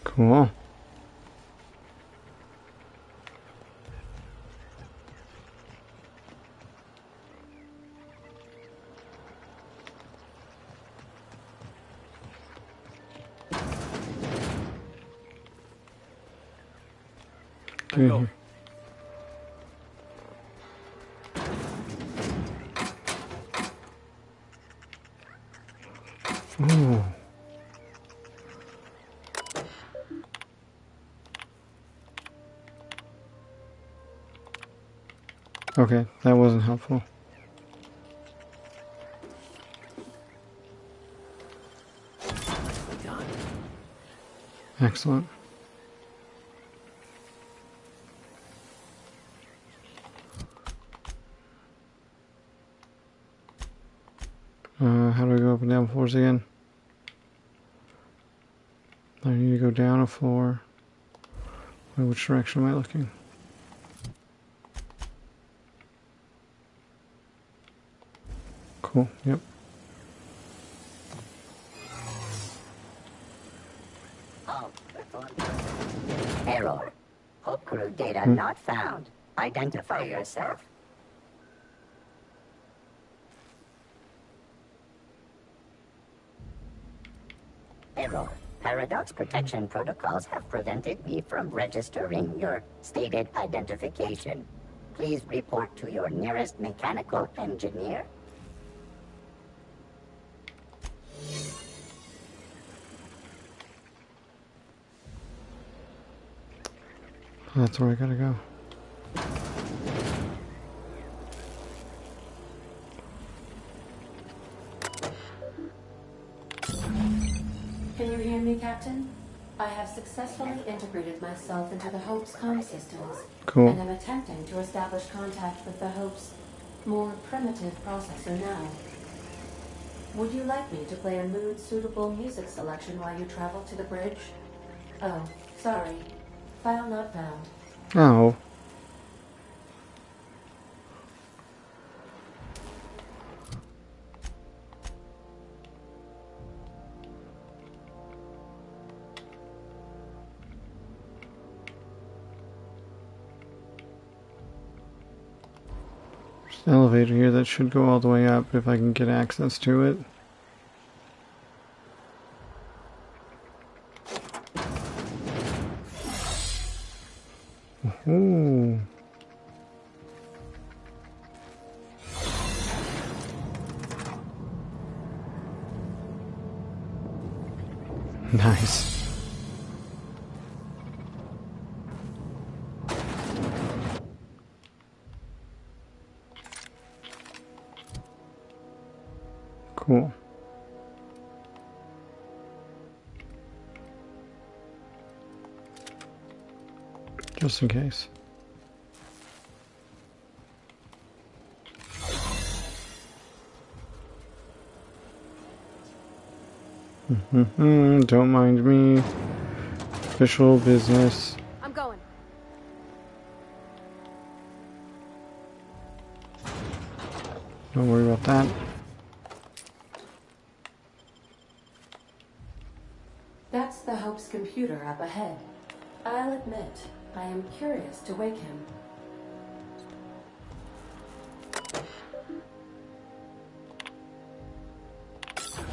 Cool. Go. Ooh. Okay, that wasn't helpful. Excellent. How do I go up and down floors again? I need to go down a floor. Wait, which direction am I looking? Cool, yep. Error. Hub crew data not found. Identify yourself. Error. Paradox protection protocols have prevented me from registering your stated identification. Please report to your nearest mechanical engineer. That's where I gotta go. Can you hear me, Captain? I have successfully integrated myself into the Hope's comm systems. Cool. And am attempting to establish contact with the Hope's more primitive processor now. Would you like me to play a mood-suitable music selection while you travel to the bridge? Oh, sorry. File not found. Oh. There's an elevator here that should go all the way up if I can get access to it. Ooh. Nice. Cool. Just in case. Don't mind me. Official business. I'm going. Don't worry about that. That's the Hope's computer up ahead. I'll admit, I am curious to wake him.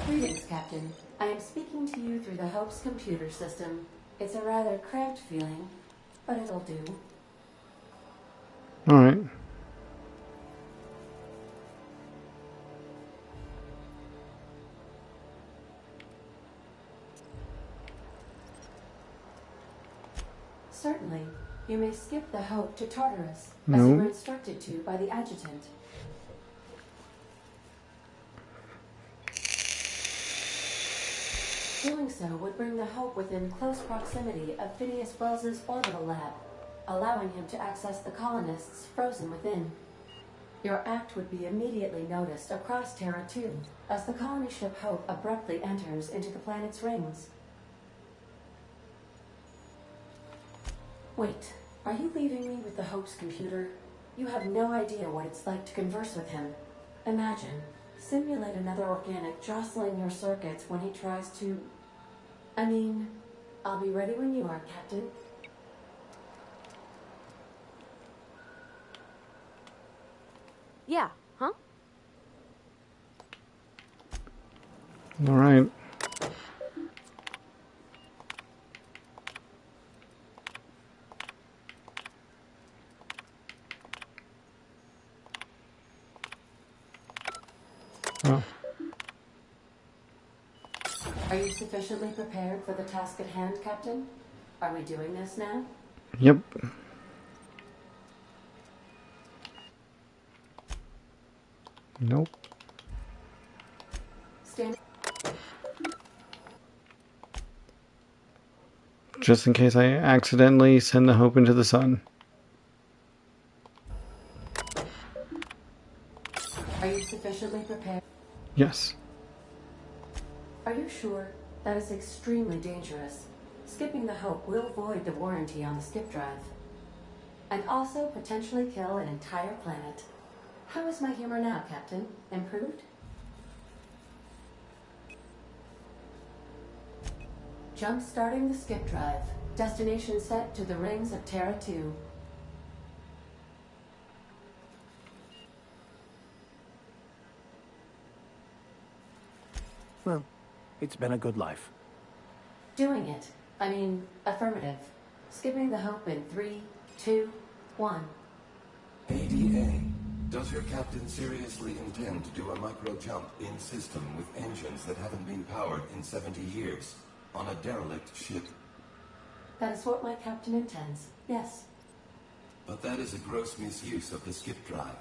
Greetings, Captain. I am speaking to you through the Hope's computer system. It's a rather cramped feeling, but it'll do. Alright. Certainly. You may skip the Hope to Tartarus, as No. you were instructed to by the adjutant. Doing so would bring the Hope within close proximity of Phineas Wells's orbital lab, allowing him to access the colonists frozen within. Your act would be immediately noticed across Terra 2, as the colony ship Hope abruptly enters into the planet's rings. Wait, are you leaving me with the Hope's computer? You have no idea what it's like to converse with him. Imagine, simulate another organic jostling your circuits when he tries to... I mean, I'll be ready when you are, Captain. Yeah, huh? Alright. Oh. Are you sufficiently prepared for the task at hand, Captain? Are we doing this now? Yep. Nope. Stand. Just in case I accidentally send the Hope into the sun. Are you sufficiently prepared? Yes. Are you sure? That is extremely dangerous. Skipping the Hope will void the warranty on the skip drive. And also potentially kill an entire planet. How is my humor now, Captain? Improved? Jump-starting the skip drive. Destination set to the rings of Terra 2. Well, it's been a good life. Doing it. I mean, affirmative. Skipping the hope in 3, 2, 1. ADA, does your captain seriously intend to do a micro jump in system with engines that haven't been powered in 70 years on a derelict ship? That is what my captain intends, yes. But that is a gross misuse of the skip drive.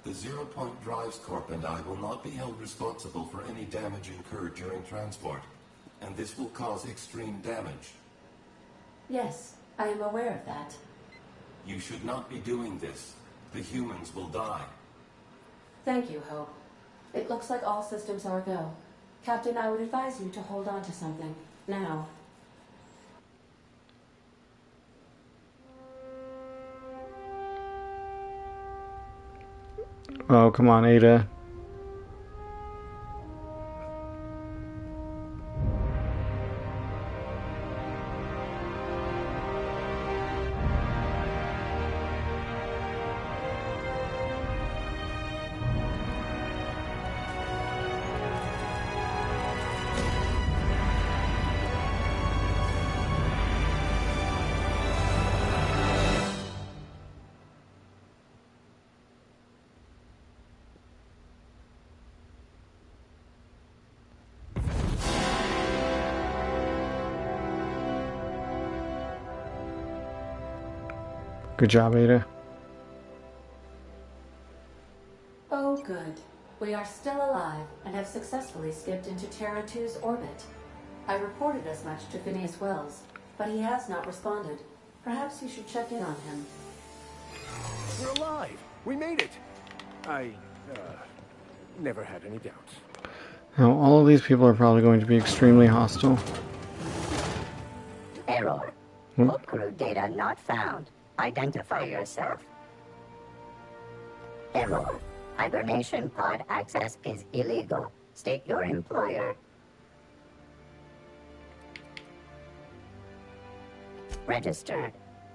The Zero Point Drives Corp and I will not be held responsible for any damage incurred during transport, and this will cause extreme damage. Yes, I am aware of that. You should not be doing this. The humans will die. Thank you, Hope. It looks like all systems are go. Captain, I would advise you to hold on to something. Now. Oh, come on, Ada. Good job, Ada. Oh, good. We are still alive and have successfully skipped into Terra 2's orbit. I reported as much to Phineas Wells, but he has not responded. Perhaps you should check in on him. We're alive! We made it! I, never had any doubts. Now, all of these people are probably going to be extremely hostile. Error. Boat crew data not found. Identify yourself. Error. Hibernation pod access is illegal. State your employer. Registered.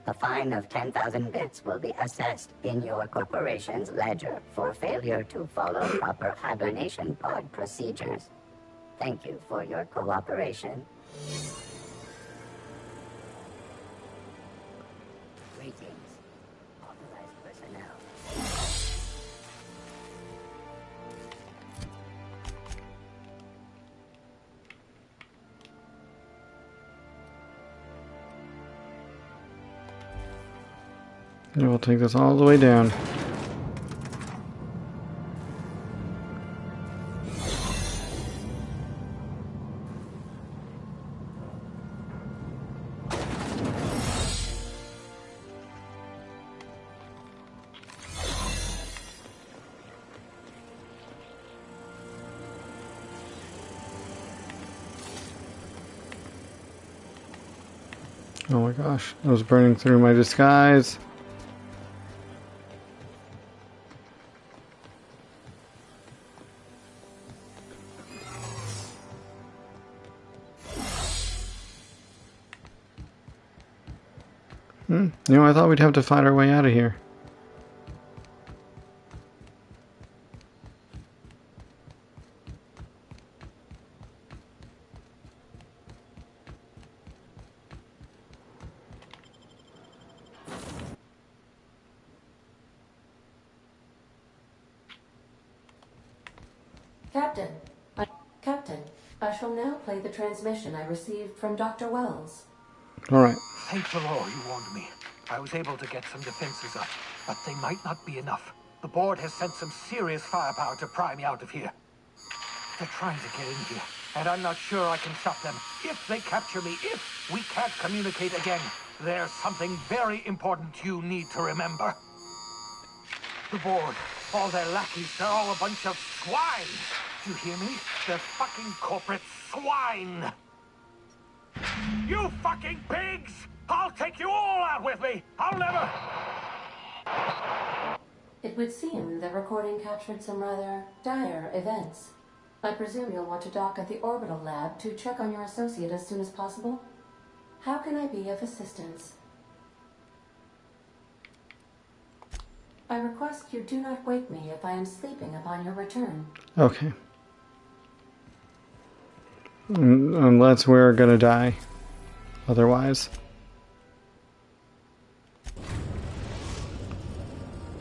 A fine of 10,000 bits will be assessed in your corporation's ledger for failure to follow proper hibernation pod procedures. Thank you for your cooperation. Greetings. Authorized personnel. And we'll take this all the way down. Oh my gosh, I was burning through my disguise. You know, I thought we'd have to fight our way out of here. Captain, I shall now play the transmission I received from Dr. Wells. Alright. Thank the Lord you warned me. I was able to get some defenses up, but they might not be enough. The board has sent some serious firepower to pry me out of here. They're trying to get in here, and I'm not sure I can stop them. If they capture me, if we can't communicate again, there's something very important you need to remember. The board, all their lackeys, they're all a bunch of swine. Do you hear me? They're fucking corporate swine. You fucking pigs! I'll take you all out with me! I'll never... It would seem the recording captured some rather dire events. I presume you'll want to dock at the orbital lab to check on your associate as soon as possible. How can I be of assistance? I request you do not wake me if I am sleeping upon your return. Okay. Unless we're gonna die. otherwise.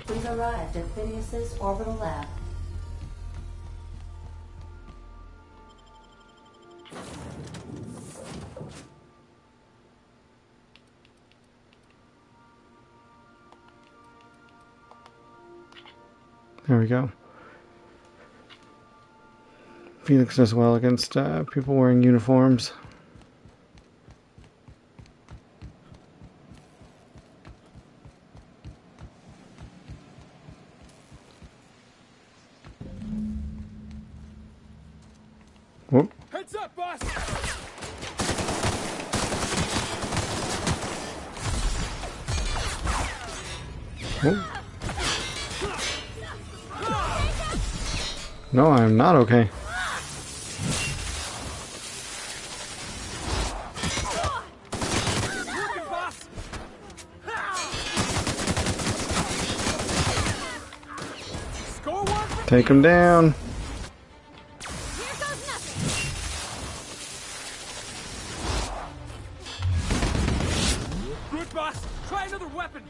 We've arrived at Phineas's orbital lab. There we go. Felix does well against people wearing uniforms. Whoop. Heads up, boss! Whoop. No, I'm not okay. Take him down. Good, boss. Try another weapon.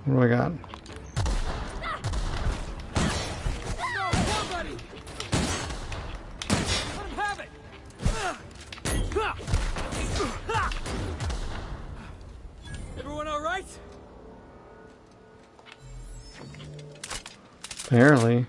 What do I got? No, more, buddy. Let him have it. Everyone all right? Barely.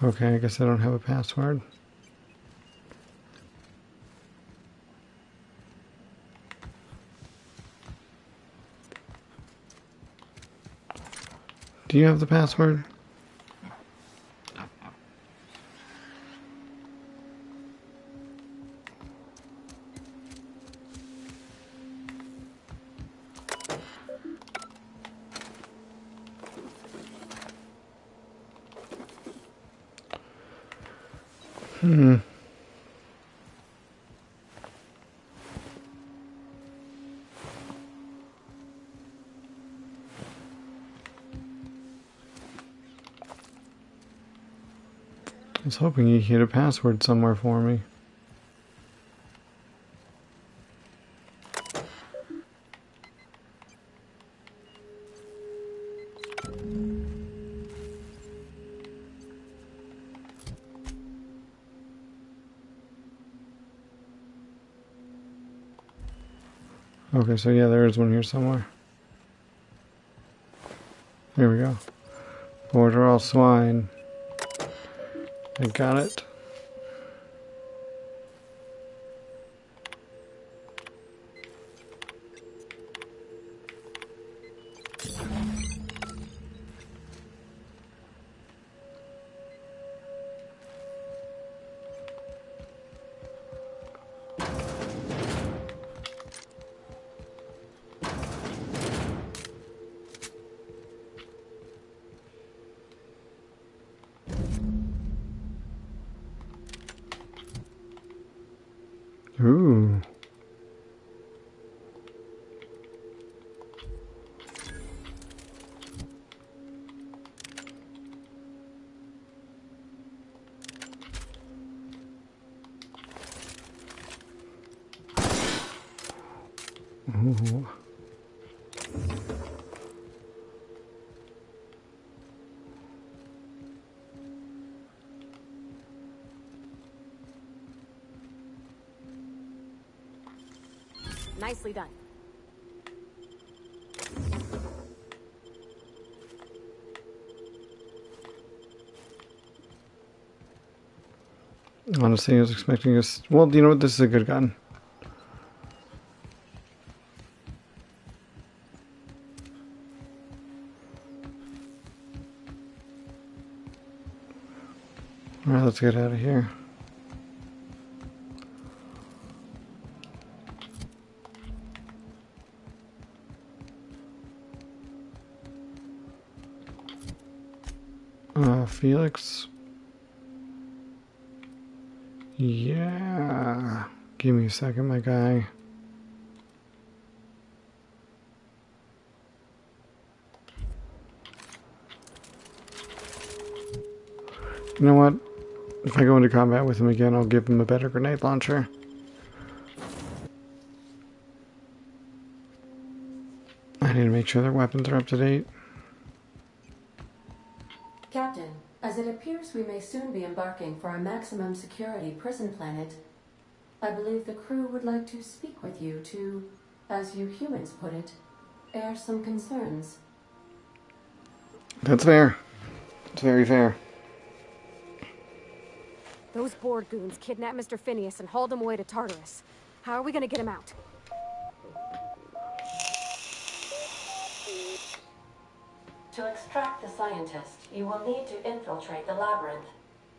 Okay, I guess I don't have a password. Do you have the password? I was hoping you had a password somewhere for me. Okay, so yeah, there is one here somewhere. There we go. Border all swine. I got it. Ooh. Ooh. Nicely done. Honestly, I was expecting us. Well, you know what? This is a good gun. Alright, let's get out of here. Felix. Yeah. Give me a second, my guy. You know what? If I go into combat with him again, I'll give him a better grenade launcher. I need to make sure their weapons are up to date. Captain, as it appears we may soon be embarking for a maximum security prison planet, I believe the crew would like to speak with you to, as you humans put it, air some concerns. That's fair. It's very fair. Those board goons kidnapped Mr. Phineas and hauled him away to Tartarus. How are we gonna get him out? To extract the scientist, you will need to infiltrate the labyrinth.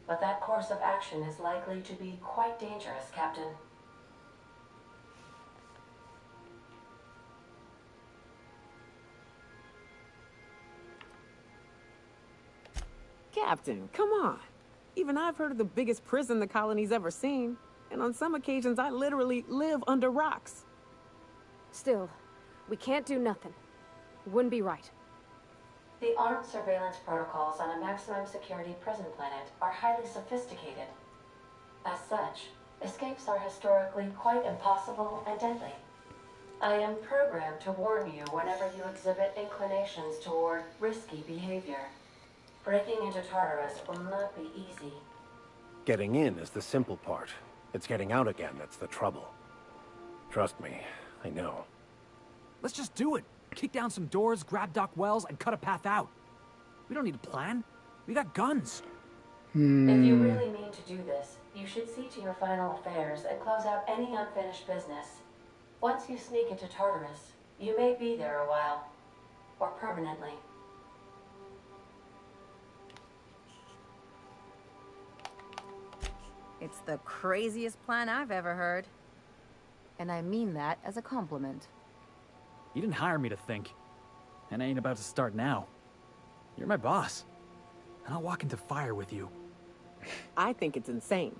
But that course of action is likely to be quite dangerous, Captain. Captain, come on. Even I've heard of the biggest prison the colony's ever seen. And on some occasions, I literally live under rocks. Still, we can't do nothing. It wouldn't be right. The armed surveillance protocols on a maximum security prison planet are highly sophisticated. As such, escapes are historically quite impossible and deadly. I am programmed to warn you whenever you exhibit inclinations toward risky behavior. Breaking into Tartarus will not be easy. Getting in is the simple part. It's getting out again that's the trouble. Trust me, I know. Let's just do it. Kick down some doors, grab Doc Wells, and cut a path out. We don't need a plan. We got guns. If you really mean to do this, you should see to your final affairs and close out any unfinished business. Once you sneak into Tartarus, you may be there a while. Or permanently. It's the craziest plan I've ever heard. And I mean that as a compliment. You didn't hire me to think. And I ain't about to start now. You're my boss. And I'll walk into fire with you. I think it's insane.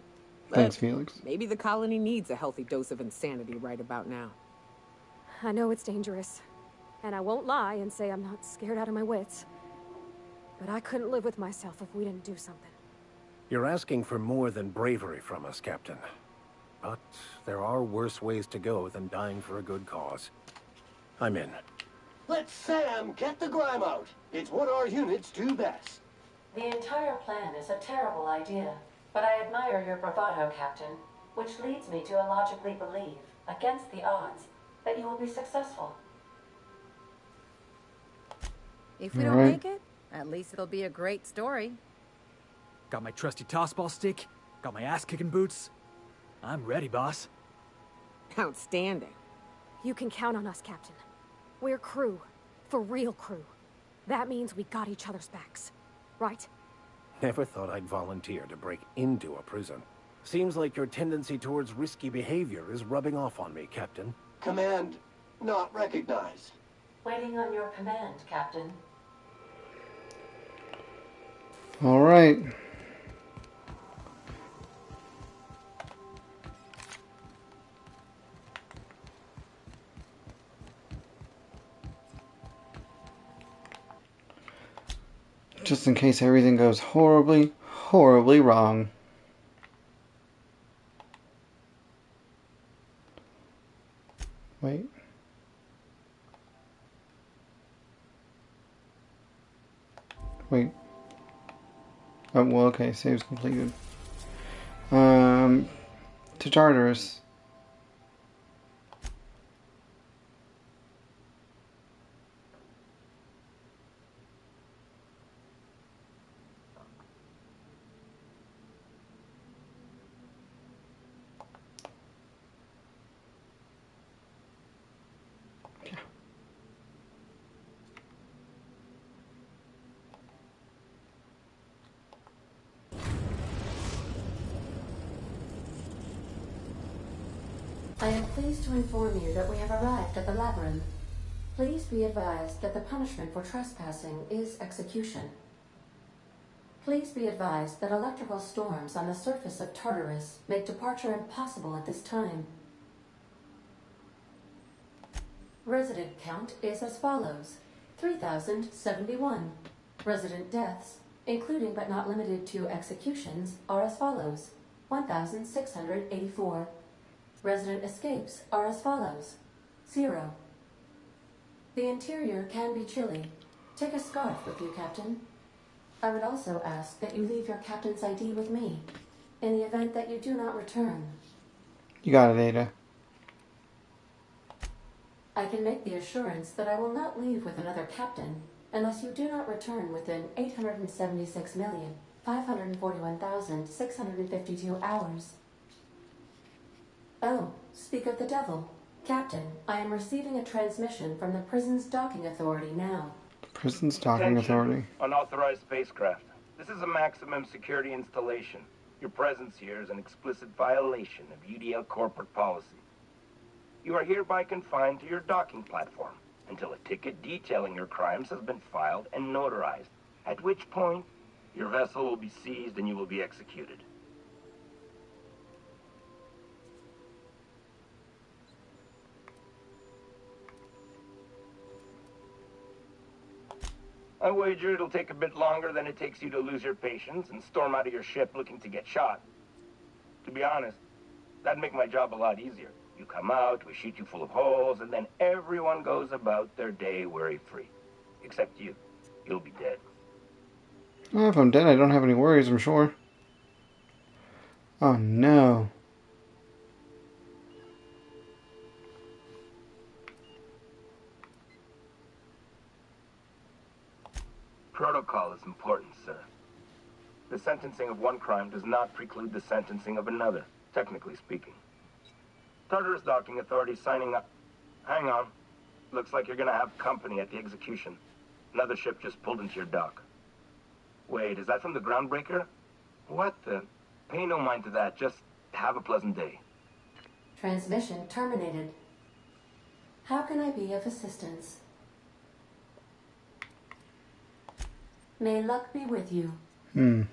Thanks, But Felix. maybe the colony needs a healthy dose of insanity right about now. I know it's dangerous. And I won't lie and say I'm not scared out of my wits. But I couldn't live with myself if we didn't do something. You're asking for more than bravery from us, Captain. But there are worse ways to go than dying for a good cause. I'm in. Let Sam get the grime out. It's what our units do best. The entire plan is a terrible idea, but I admire your bravado, Captain, which leads me to illogically believe, against the odds, that you will be successful. If we don't make it, at least it'll be a great story. Got my trusty tossball stick. Got my ass-kicking boots. I'm ready, boss. Outstanding. You can count on us, Captain. We're crew. For real crew. That means we got each other's backs. Right? Never thought I'd volunteer to break into a prison. Seems like your tendency towards risky behavior is rubbing off on me, Captain. Command not recognized. Waiting on your command, Captain. All right. Just in case everything goes horribly, horribly wrong. Wait. Wait. Oh, well, okay, save's completed. To Tartarus. I am pleased to inform you that we have arrived at the labyrinth. Please be advised that the punishment for trespassing is execution. Please be advised that electrical storms on the surface of Tartarus make departure impossible at this time. Resident count is as follows: 3,071. Resident deaths, including but not limited to executions, are as follows: 1,684. Resident escapes are as follows: 0. The interior can be chilly. Take a scarf with you, Captain. I would also ask that you leave your captain's ID with me, in the event that you do not return. You got it, Ada. I can make the assurance that I will not leave with another captain unless you do not return within 876,541,652 hours. Oh, speak of the devil. Captain, I am receiving a transmission from the prison's docking authority now. Prison's docking authority. Unauthorized spacecraft. This is a maximum security installation. Your presence here is an explicit violation of UDL corporate policy. You are hereby confined to your docking platform until a ticket detailing your crimes has been filed and notarized, at which point your vessel will be seized and you will be executed. I wager it'll take a bit longer than it takes you to lose your patience and storm out of your ship looking to get shot. To be honest, that'd make my job a lot easier. You come out, we shoot you full of holes, and then everyone goes about their day worry-free. Except you. You'll be dead. Oh, if I'm dead, I don't have any worries, I'm sure. Oh, no. Protocol is important, sir. The sentencing of one crime does not preclude the sentencing of another, technically speaking. Tartarus Docking Authority signing up. Hang on. Looks like you're gonna have company at the execution. Another ship just pulled into your dock. Wait, is that from the Groundbreaker? What the? Pay no mind to that. Just have a pleasant day. Transmission terminated. How can I be of assistance? May luck be with you.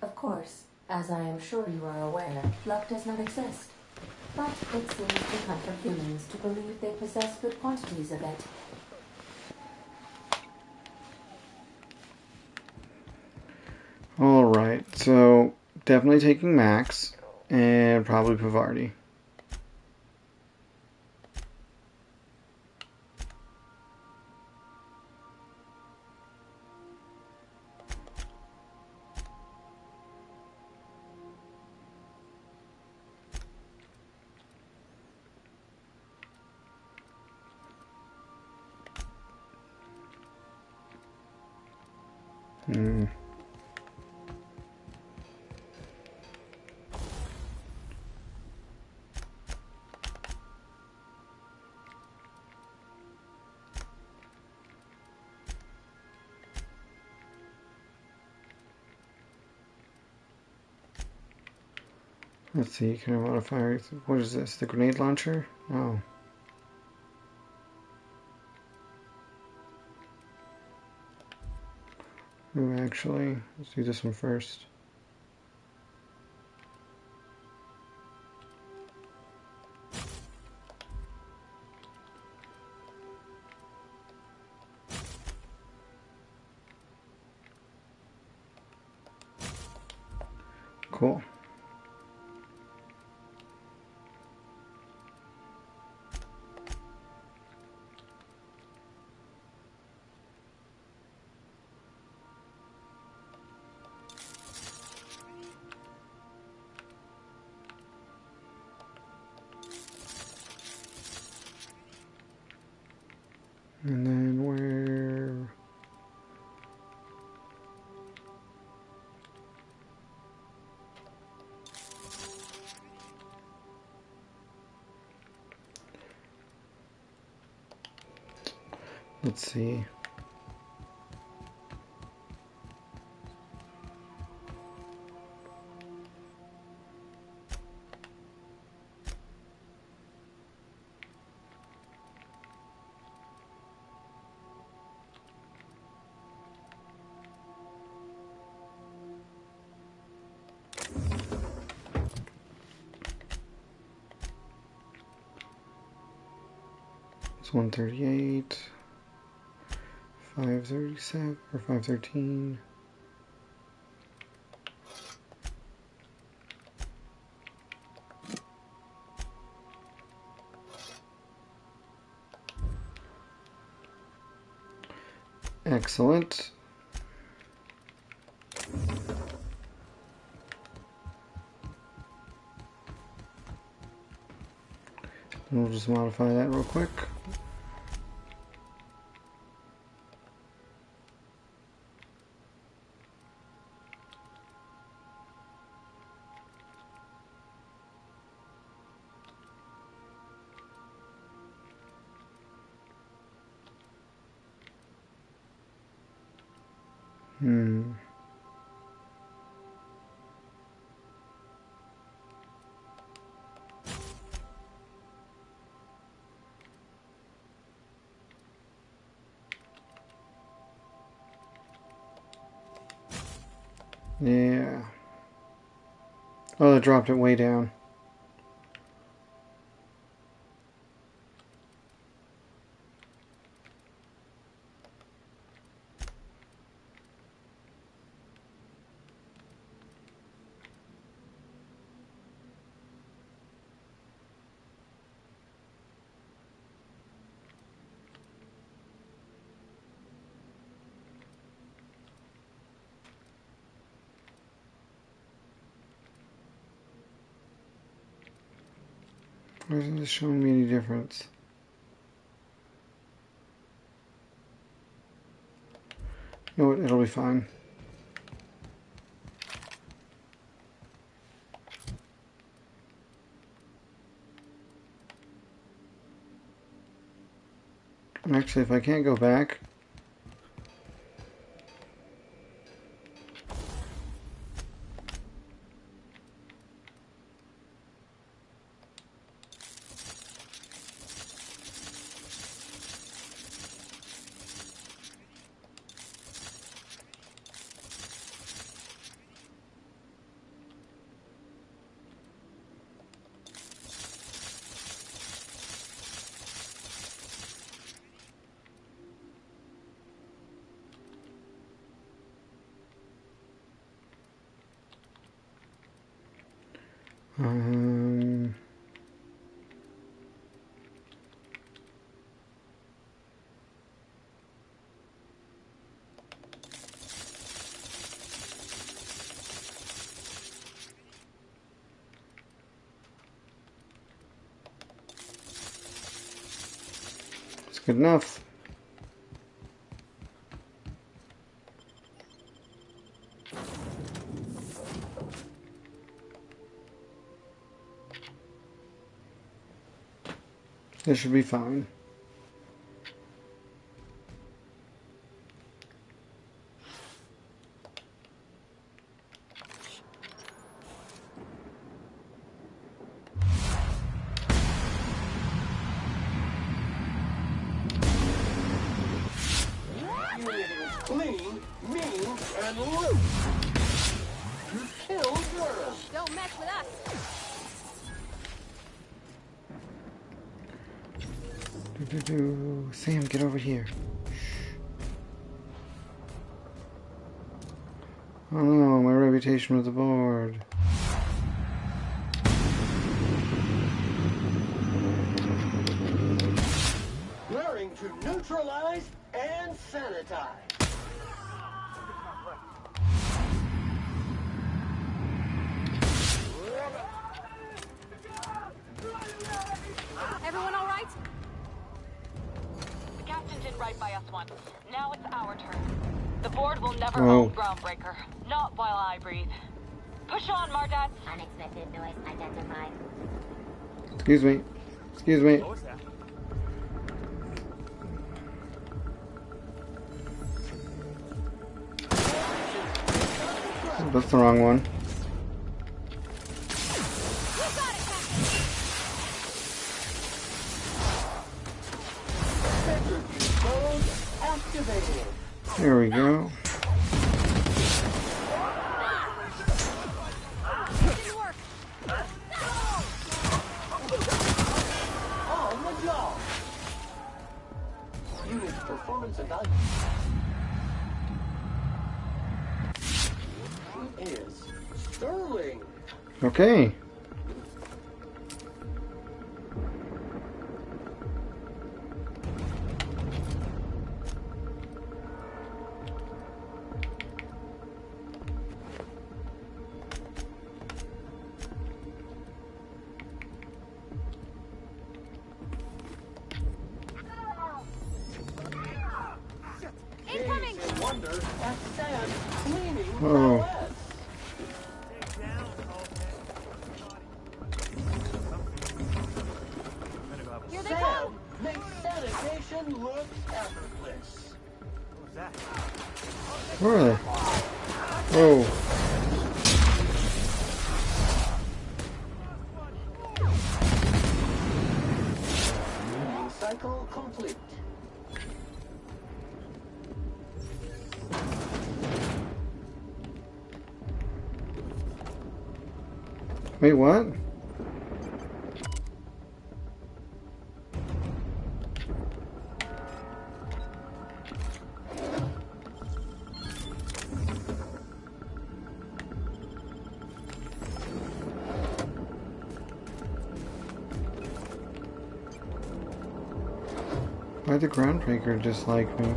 Of course, as I am sure you are aware, luck does not exist. But it seems to comfort humans to believe they possess good quantities of it. Alright, so definitely taking Max and probably Pavardi. Let's see, can I modify? What is this? The grenade launcher? Oh. Ooh, actually, let's do this one first. Cool. And then where... Let's see. It's 138, 537 or 513. Excellent. We'll just modify that real quick. Yeah. Oh, that dropped it way down. Why isn't this showing me any difference? You know what? It'll be fine. Actually, if I can't go back... It's good enough. This should be fine. Clean, mean, and loose. You killed girls. Don't mess with us. Sam, get over here. Oh no, my reputation with the board. Learning to neutralize and sanitize. Everyone all right? The captain did right by us once. Now it's our turn. The board will never Oh. own Groundbreaker. Not while I breathe. Push on, Mardat. Unexpected noise identified. Excuse me. Excuse me. What was that? That's the wrong one. Activated. There we go. On the job. is sterling. Okay. Incoming! Wonder at Sam cleaning Oh. toilets. Here they Sam come! makes sanitation look effortless. Where are they? Oh. Cycle complete. Wait, what? Why'd the Groundbreaker dislike me?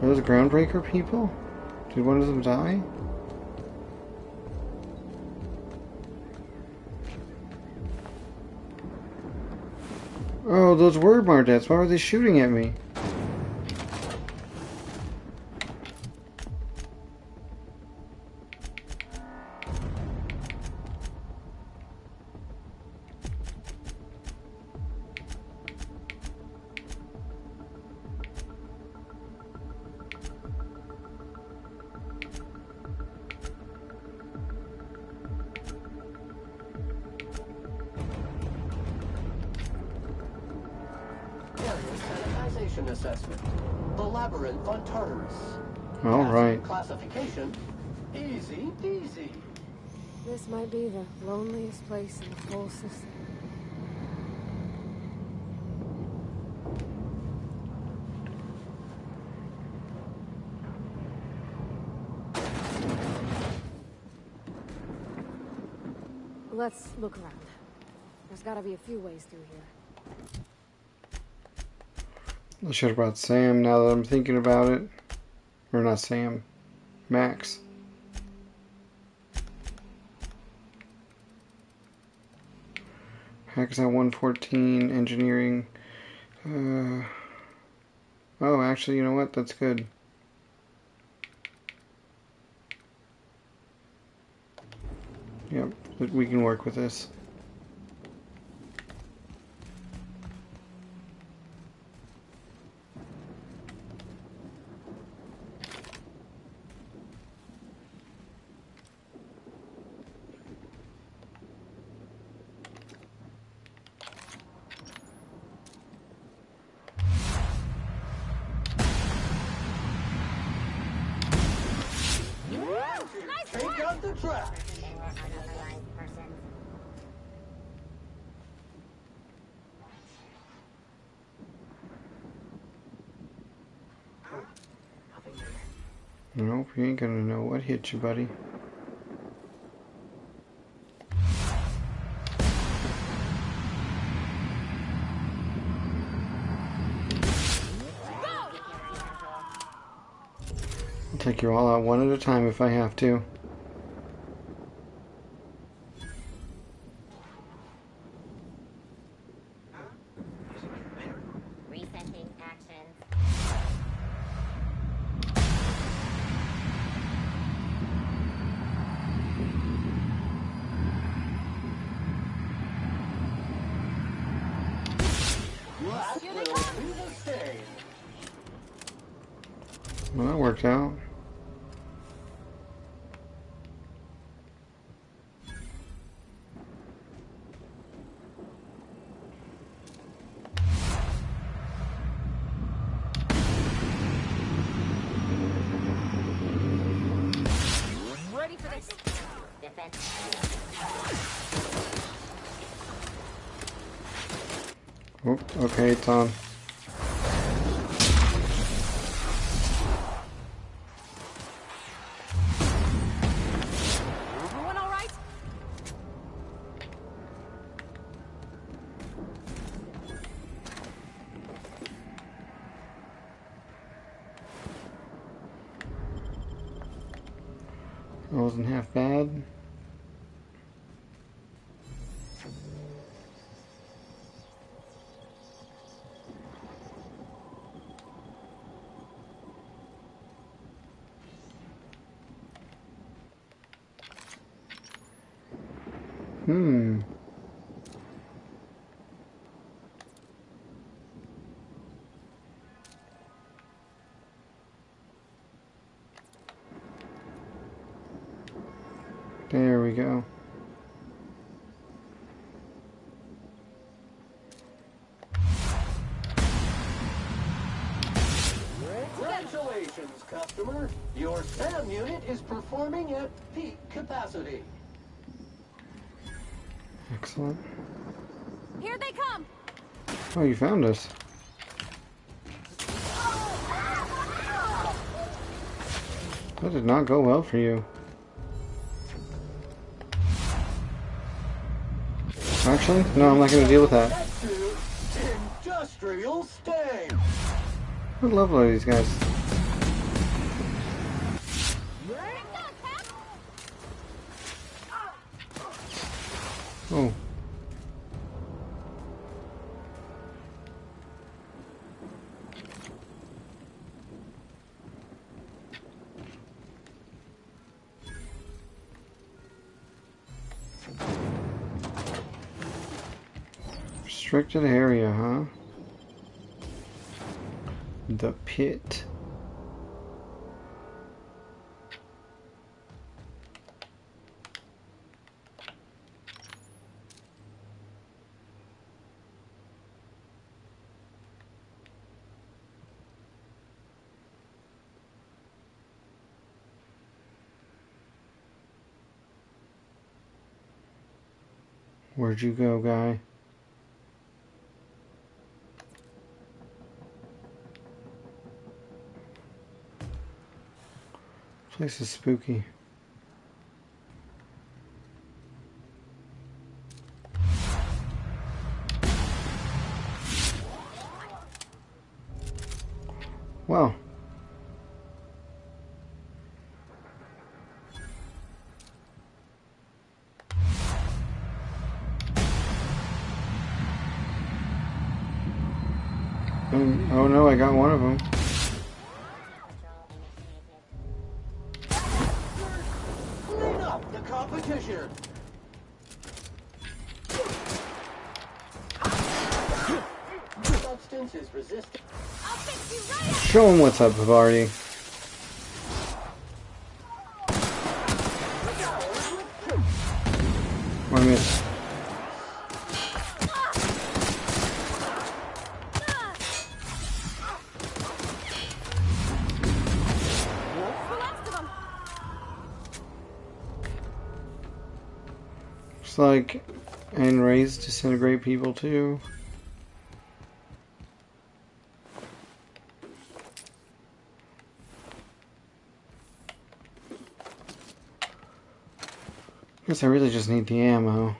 Are those Groundbreaker people? Did one of them die? Oh, those were Mardettes. Why were they shooting at me? Sanitization assessment. The labyrinth on Tartarus. All right. Classification. Easy peasy. This might be the loneliest place in the whole system. Let's look around. There's gotta be a few ways through here. I should have brought Sam now that I'm thinking about it. Or not Sam. Max. Hackers at 114, engineering. Oh, actually, you know what? That's good. Yep, we can work with this. Take out the trash. Nope, you ain't gonna know what hit you, buddy. I'll take you all out one at a time if I have to. Resetting actions. That will be the same. Well, that worked out. Ready for this. Defense. Oh, okay, it's on. wasn't half bad. There we go. Congratulations, customer. Your SAM unit is performing at peak capacity. Excellent. Here they come! Oh, you found us. That did not go well for you. Actually, no, I'm not going to deal with that. Industrial stay. What level are these guys? Oh. Restricted area, huh? The pit. Where'd you go, guy? Place is spooky. Well. Oh no, I got one of them. Clean up the competition. Substance is resistant. Show him what's up, Havarti. I missed. Looks like and rays disintegrate people too. Guess I really just need the ammo.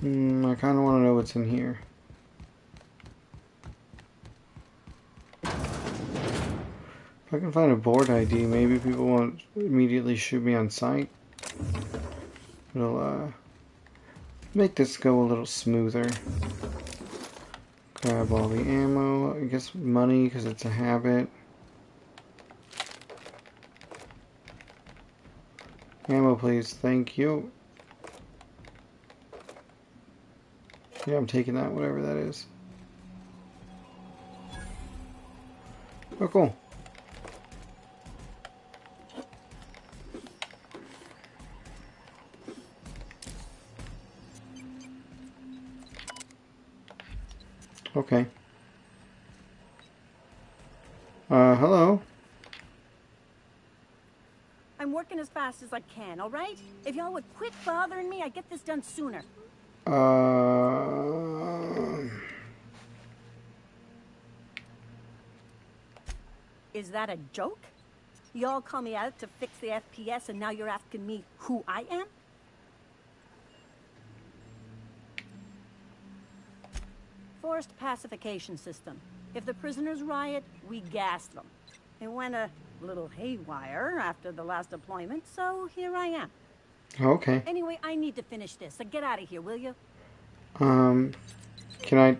I kind of want to know what's in here. If I can find a board ID, maybe people won't immediately shoot me on sight. It'll make this go a little smoother. Grab all the ammo, I guess money because it's a habit. Ammo please, thank you. Yeah, I'm taking that, whatever that is. Oh, cool. Okay. Hello? I'm working as fast as I can, all right? If y'all would quit bothering me, I'd get this done sooner. Is that a joke? Y'all call me out to fix the FPS and now you're asking me who I am? Forced pacification system. If the prisoners riot, we gas them. It went a little haywire after the last deployment, so here I am. Okay. Anyway, I need to finish this, so get out of here, will you? Can I...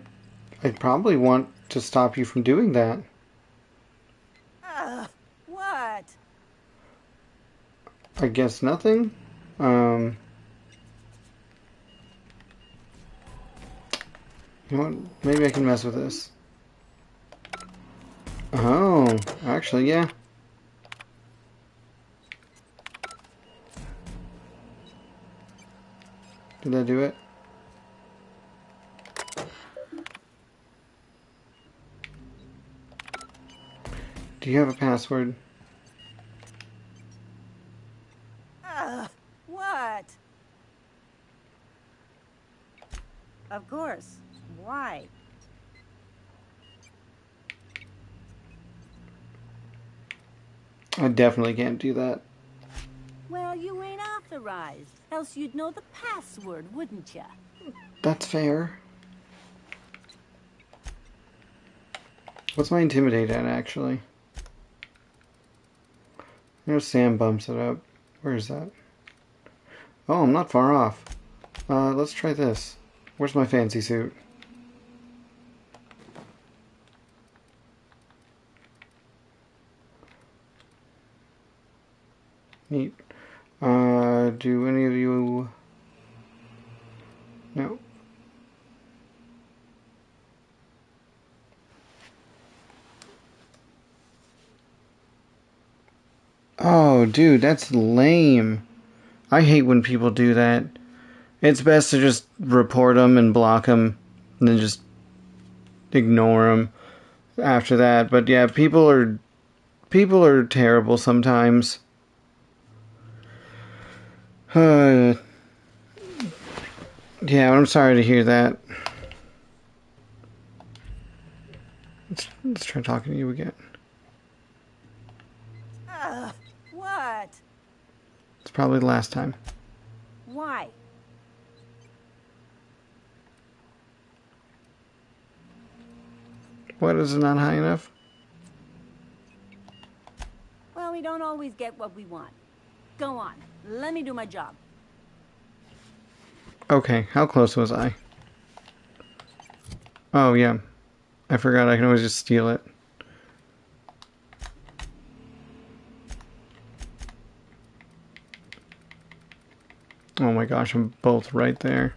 I'd probably want to stop you from doing that. What? I guess nothing. You know what? Maybe I can mess with this. Oh, actually, yeah. Did that do it? Do you have a password? What? Of course. Why? I definitely can't do that. Well, you ain't authorized. Else you'd know the password, wouldn't ya? That's fair. What's my intimidate at, actually? There's Sam bumps it up. Where is that? Oh, I'm not far off. Let's try this. Where's my fancy suit? Neat. Do any of you... No. Oh, dude, that's lame. I hate when people do that. It's best to just report them and block them, and then just ignore them after that. But yeah, people are terrible sometimes. Yeah, I'm sorry to hear that. Let's try talking to you again. What? It's probably the last time. Why? What, is it not high enough? Well, we don't always get what we want. Go on. Let me do my job. Okay, how close was I? Oh, yeah. I forgot I can always just steal it. Oh my gosh, I'm both right there.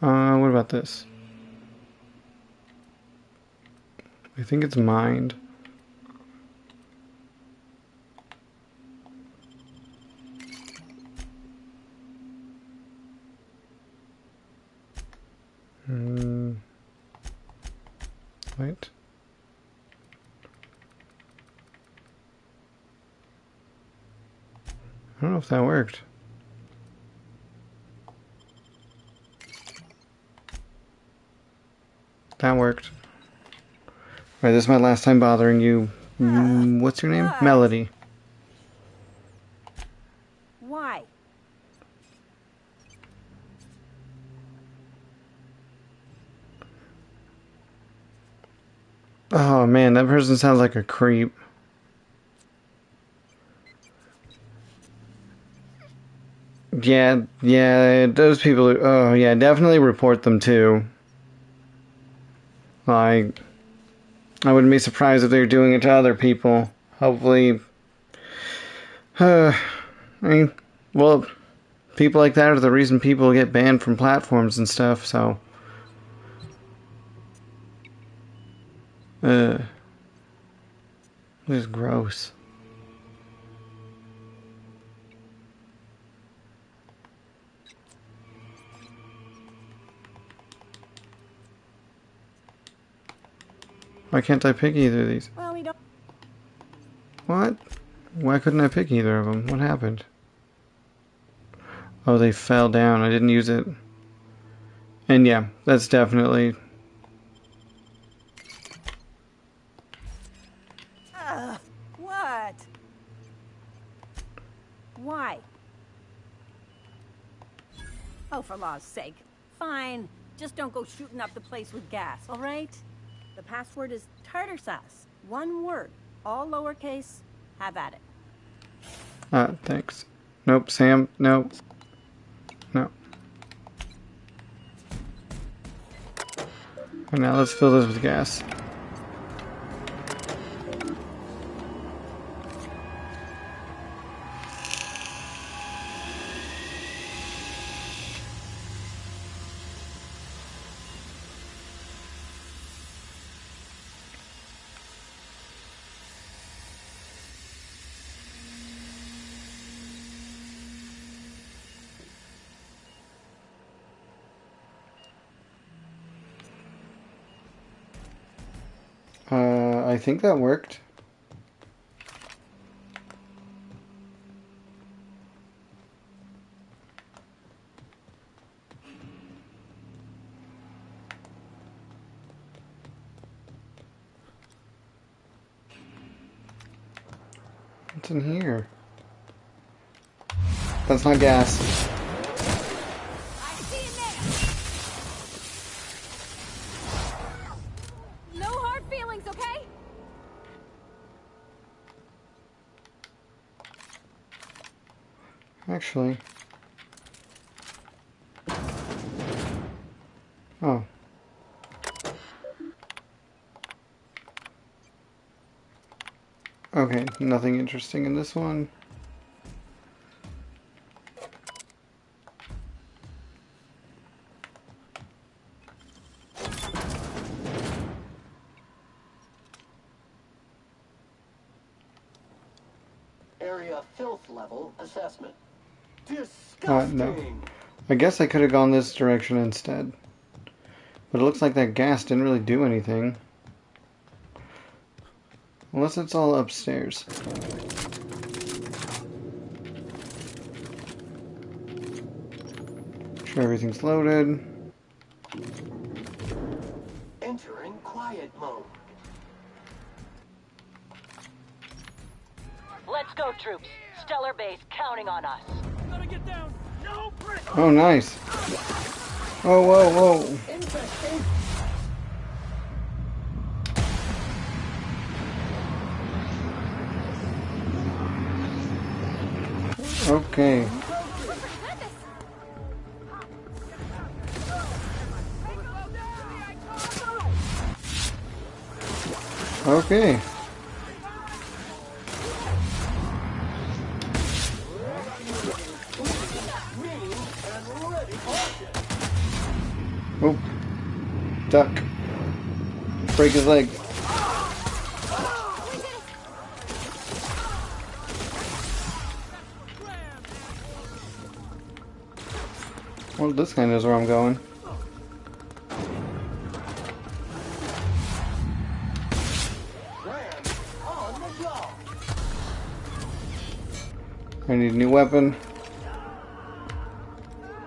What about this? I think it's mined. Wait. I don't know if that worked. That worked. Alright, this is my last time bothering you. What's your name? What? Melody. Why? Oh man, that person sounds like a creep. Yeah, those people, oh yeah, definitely report them too. Like, I wouldn't be surprised if they were doing it to other people. Hopefully, I mean, well, people like that are the reason people get banned from platforms and stuff, so. This is gross. Why can't I pick either of these? Well, we don't... What? Why couldn't I pick either of them? What happened? Oh, they fell down. I didn't use it. And yeah, that's definitely... What? Why? Oh, for law's sake. Fine. Just don't go shooting up the place with gas, all right? The password is tartar sauce. One word. All lowercase. Have at it. Thanks. Nope, Sam. Nope. No. And now let's fill this with gas. I think that worked. What's in here? That's not gas. No hard feelings, okay? Actually. Oh. Okay, nothing interesting in this one. Area filth level assessment. No. Disgusting! I guess I could have gone this direction instead. But it looks like that gas didn't really do anything. Unless it's all upstairs. Sure everything's loaded. Entering quiet mode. Let's go, troops. Stellar Base counting on us. Gotta get down. No break. Oh, nice. Oh, whoa, whoa. Okay. Okay. Oh. Duck. Break his leg. Well, this guy knows where I'm going. I need a new weapon.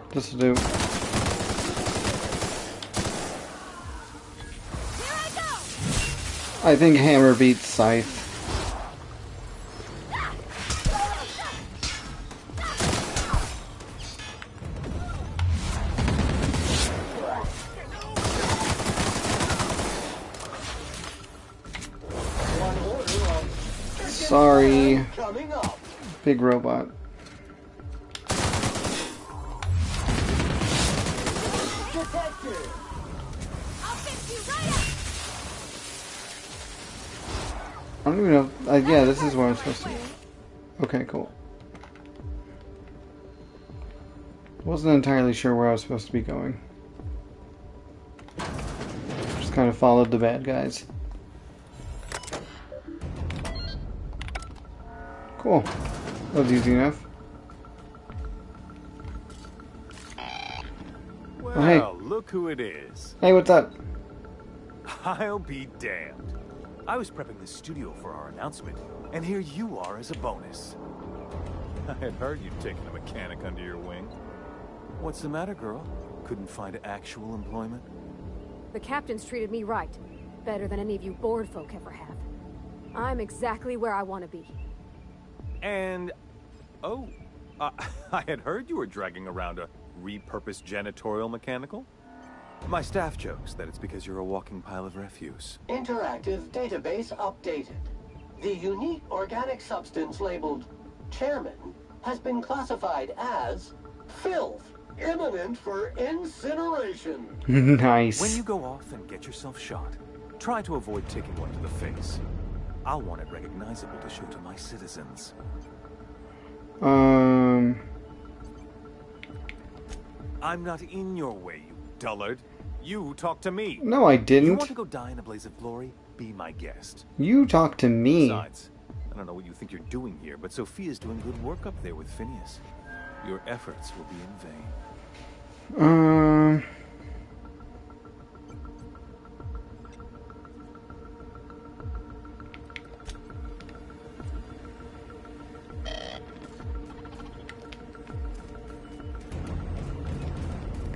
This'll do. I think hammer beats scythe. Sorry. Big robot. I don't even know. Yeah, this is where I'm supposed to be. Okay, cool. Wasn't entirely sure where I was supposed to be going. Just kind of followed the bad guys. Cool. That was easy enough. Well, Oh, hey. look who it is. Hey, what's up? I'll be damned. I was prepping the studio for our announcement, and here you are as a bonus. I had heard you'd taken a mechanic under your wing. What's the matter, girl? Couldn't find actual employment? The captain's treated me right. Better than any of you bored folk ever have. I'm exactly where I want to be. And... oh, I had heard you were dragging around a repurposed janitorial mechanical? My staff jokes that it's because you're a walking pile of refuse. Interactive database updated. The unique organic substance labeled Chairman has been classified as filth, imminent for incineration. Nice. When you go off and get yourself shot, try to avoid taking one to the face. I'll want it recognizable to show to my citizens. I'm not in your way, you dullard. You talk to me. No, I didn't. You want to go die in a blaze of glory? Be my guest. You talk to me. Besides, I don't know what you think you're doing here, but Sophia's doing good work up there with Phineas. Your efforts will be in vain.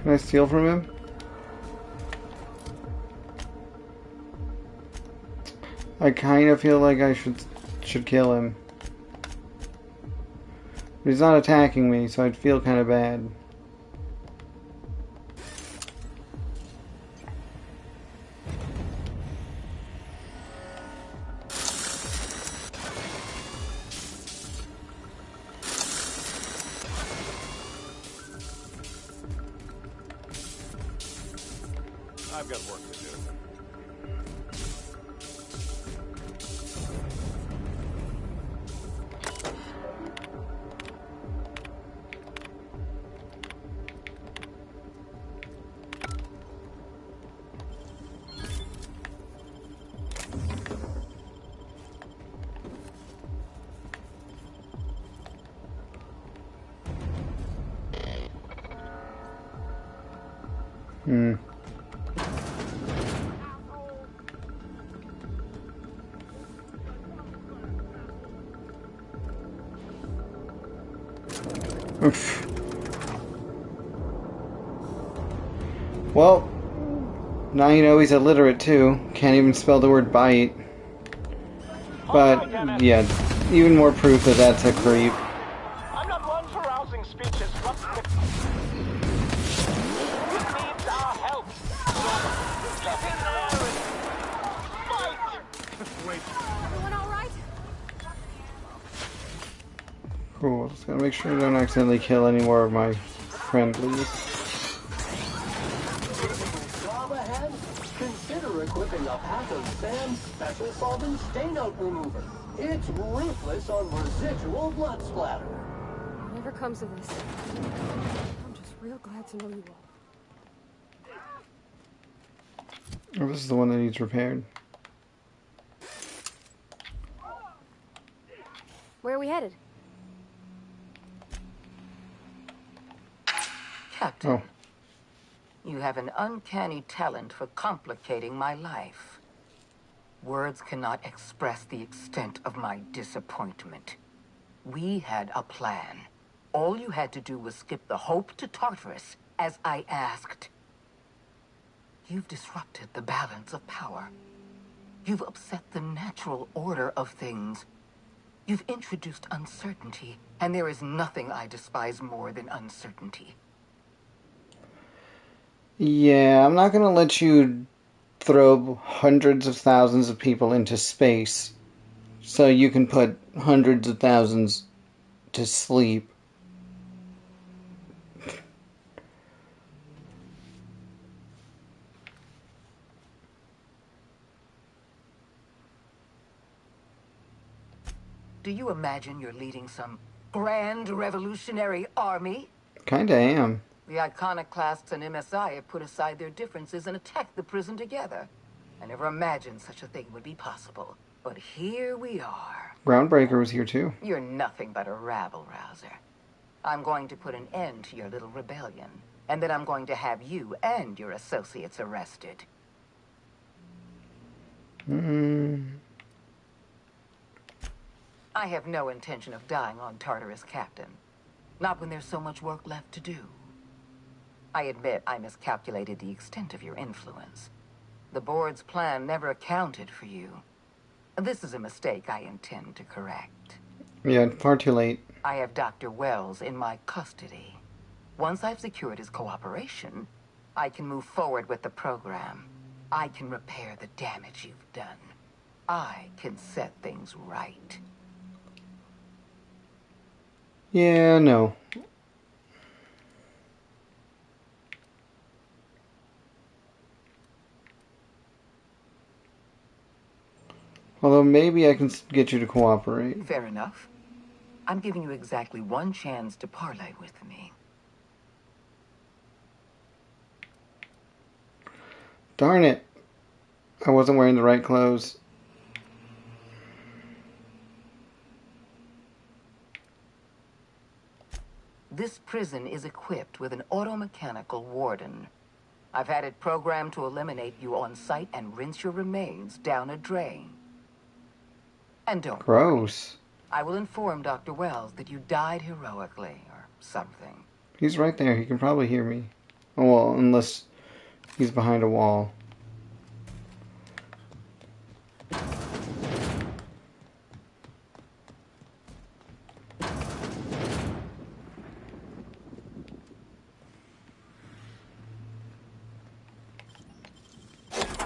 Can I steal from him? I kind of feel like I should kill him. But he's not attacking me, so I'd feel kind of bad. I've got work to do. Well, now you know he's illiterate too. Can't even spell the word bite. But, yeah, even more proof that that's a creep. I'm not one for rousing speeches. What's the... He needs our help. So get in there and fight. Wait. Everyone all right? Cool. Just gotta make sure I don't accidentally kill any more of my friendlies. Job ahead? Consider equipping a pack of Sam's special solvent stain out remover. It's ruthless on residual blood splatter. Whatever comes of this, I'm just real glad to know you all. Oh, this is the one that needs repaired. Where are we headed? Captain, Oh. you have an uncanny talent for complicating my life. Words cannot express the extent of my disappointment. We had a plan. All you had to do was skip the Hope to Tartarus, as I asked. You've disrupted the balance of power. You've upset the natural order of things. You've introduced uncertainty, and there is nothing I despise more than uncertainty. Yeah, I'm not gonna let you throw hundreds of thousands of people into space so you can put hundreds of thousands to sleep. Do you imagine you're leading some grand revolutionary army? Kinda am. The iconoclasts and MSI have put aside their differences and attacked the prison together. I never imagined such a thing would be possible. But here we are. Groundbreaker was here too. You're nothing but a rabble-rouser. I'm going to put an end to your little rebellion. And then I'm going to have you and your associates arrested. I have no intention of dying on Tartarus, Captain. Not when there's so much work left to do. I admit I miscalculated the extent of your influence. The board's plan never accounted for you. This is a mistake I intend to correct. Yeah, far too late. I have Dr. Wells in my custody. Once I've secured his cooperation, I can move forward with the program. I can repair the damage you've done. I can set things right. Yeah, no. Although maybe I can get you to cooperate. Fair enough. I'm giving you exactly one chance to parlay with me. Darn it. I wasn't wearing the right clothes. This prison is equipped with an automechanical warden. I've had it programmed to eliminate you on sight and rinse your remains down a drain. And don't Gross. worry. I will inform Dr. Wells that you died heroically, or something. He's right there. He can probably hear me. Oh, well, unless he's behind a wall.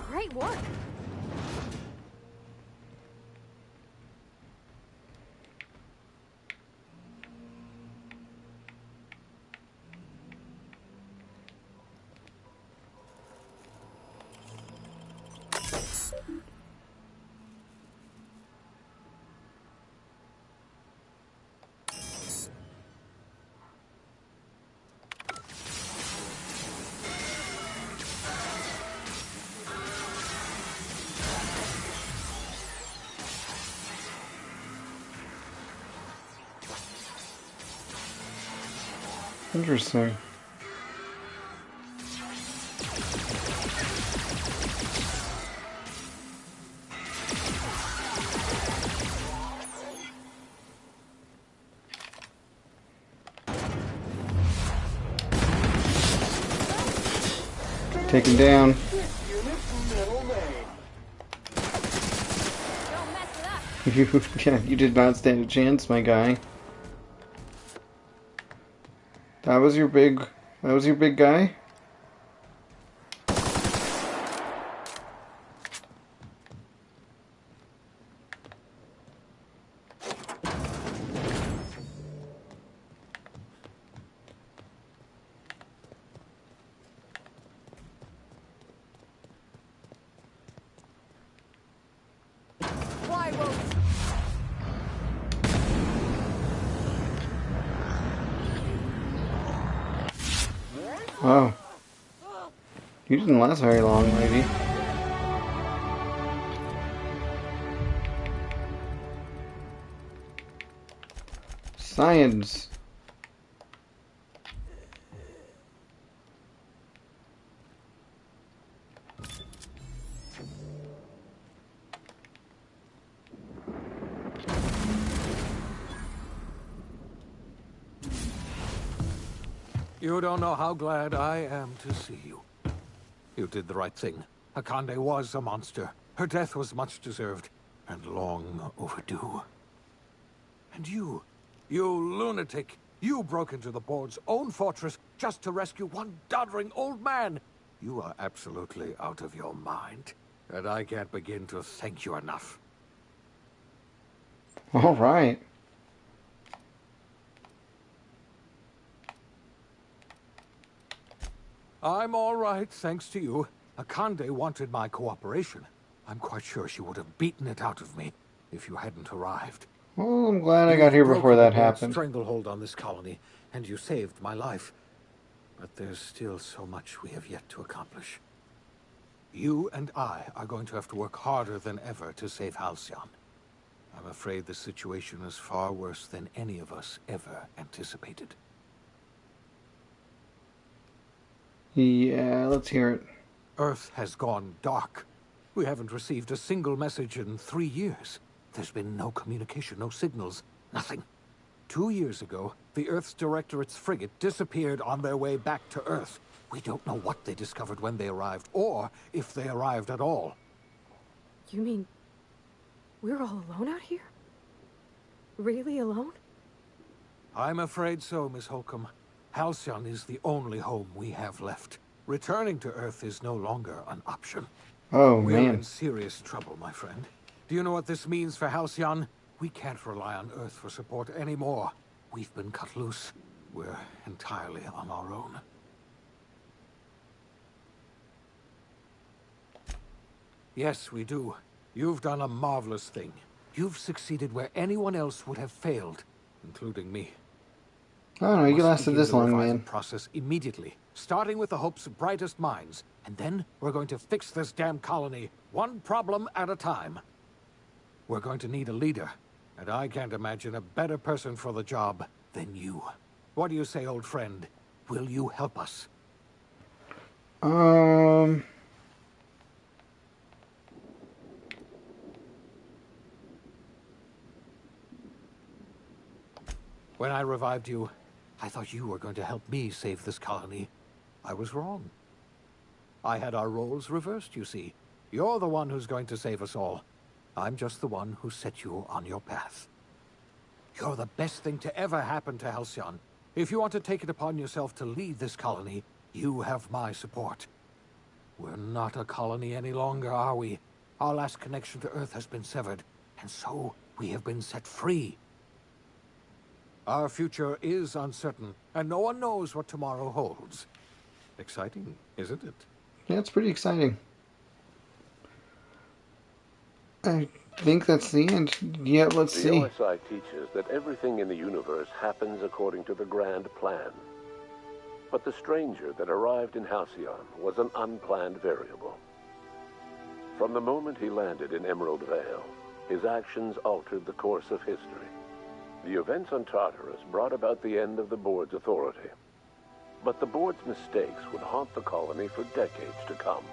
Great work. Interesting. Take him down. You did not stand a chance, my guy. That was your big guy? Oh. You didn't last very long, lady. Science. You don't know how glad I am to see you. You did the right thing. Akande was a monster. Her death was much deserved, and long overdue. And you lunatic, you broke into the board's own fortress just to rescue one doddering old man. You are absolutely out of your mind, and I can't begin to thank you enough. All right. I'm all right, thanks to you. Akande wanted my cooperation. I'm quite sure she would have beaten it out of me if you hadn't arrived. Well, I'm glad I got here before that happened. Stranglehold on this colony, and you saved my life. But there's still so much we have yet to accomplish. You and I are going to have to work harder than ever to save Halcyon. I'm afraid the situation is far worse than any of us ever anticipated. Yeah, let's hear it. Earth has gone dark. We haven't received a single message in 3 years. There's been no communication, no signals, nothing. 2 years ago, the Earth's Directorate's frigate disappeared on their way back to Earth. We don't know what they discovered when they arrived, or if they arrived at all. You mean we're all alone out here? Really alone? I'm afraid so, Miss Holcomb. Halcyon is the only home we have left. Returning to Earth is no longer an option. Oh, We're man. in serious trouble, my friend. Do you know what this means for Halcyon? We can't rely on Earth for support anymore. We've been cut loose. We're entirely on our own. Yes, we do. You've done a marvelous thing. You've succeeded where anyone else would have failed, including me. I don't know, you Must lasted begin this the long, revival man. process immediately, starting with the Hope's brightest minds, and then we're going to fix this damn colony, one problem at a time. We're going to need a leader, and I can't imagine a better person for the job than you. What do you say, old friend? Will you help us? When I revived you, I thought you were going to help me save this colony. I was wrong. I had our roles reversed, you see. You're the one who's going to save us all. I'm just the one who set you on your path. You're the best thing to ever happen to Halcyon. If you want to take it upon yourself to lead this colony, you have my support. We're not a colony any longer, are we? Our last connection to Earth has been severed, and so we have been set free. Our future is uncertain, and no one knows what tomorrow holds. Exciting, isn't it? Yeah, it's pretty exciting. I think that's the end. Yeah, let's see. The OSI teaches that everything in the universe happens according to the grand plan. But the stranger that arrived in Halcyon was an unplanned variable. From the moment he landed in Emerald Vale, his actions altered the course of history. The events on Tartarus brought about the end of the board's authority. But the board's mistakes would haunt the colony for decades to come.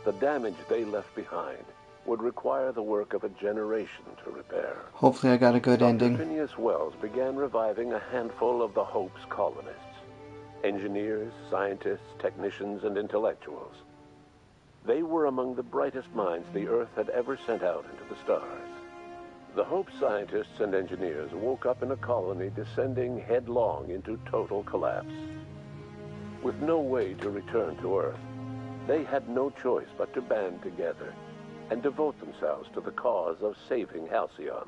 The damage they left behind would require the work of a generation to repair. Hopefully I got a good ending. Phineas Wells began reviving a handful of the Hope's colonists. Engineers, scientists, technicians, and intellectuals. They were among the brightest minds the Earth had ever sent out into the stars. The Hope scientists and engineers woke up in a colony descending headlong into total collapse. With no way to return to Earth, they had no choice but to band together and devote themselves to the cause of saving Halcyon.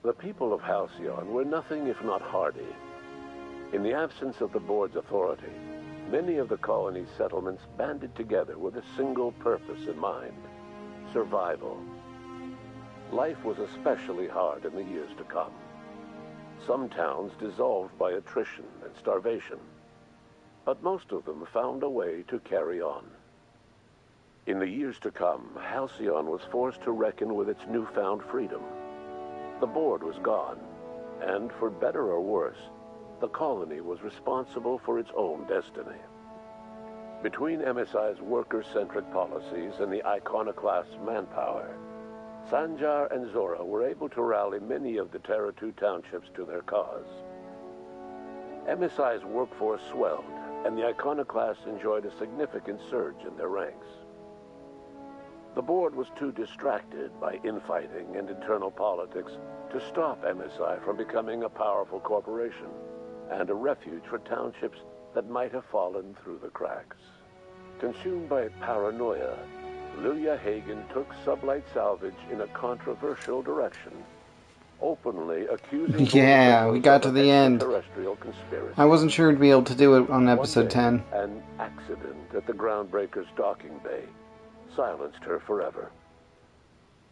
The people of Halcyon were nothing if not hardy. In the absence of the board's authority, many of the colony's settlements banded together with a single purpose in mind: survival. Life was especially hard in the years to come. Some towns dissolved by attrition and starvation, but most of them found a way to carry on. In the years to come, Halcyon was forced to reckon with its newfound freedom. The board was gone, and for better or worse, the colony was responsible for its own destiny. Between MSI's worker-centric policies and the iconoclast's manpower, Sanjar and Zora were able to rally many of the Terra 2 townships to their cause. MSI's workforce swelled, and the iconoclasts enjoyed a significant surge in their ranks. The board was too distracted by infighting and internal politics to stop MSI from becoming a powerful corporation and a refuge for townships that might have fallen through the cracks. Consumed by paranoia, Luya Hagen took Sublight Salvage in a controversial direction, openly accusing Yeah, we got to the end. extraterrestrial conspiracy. I wasn't sure we'd be able to do it on episode 10. An accident at the Groundbreaker's docking bay silenced her forever.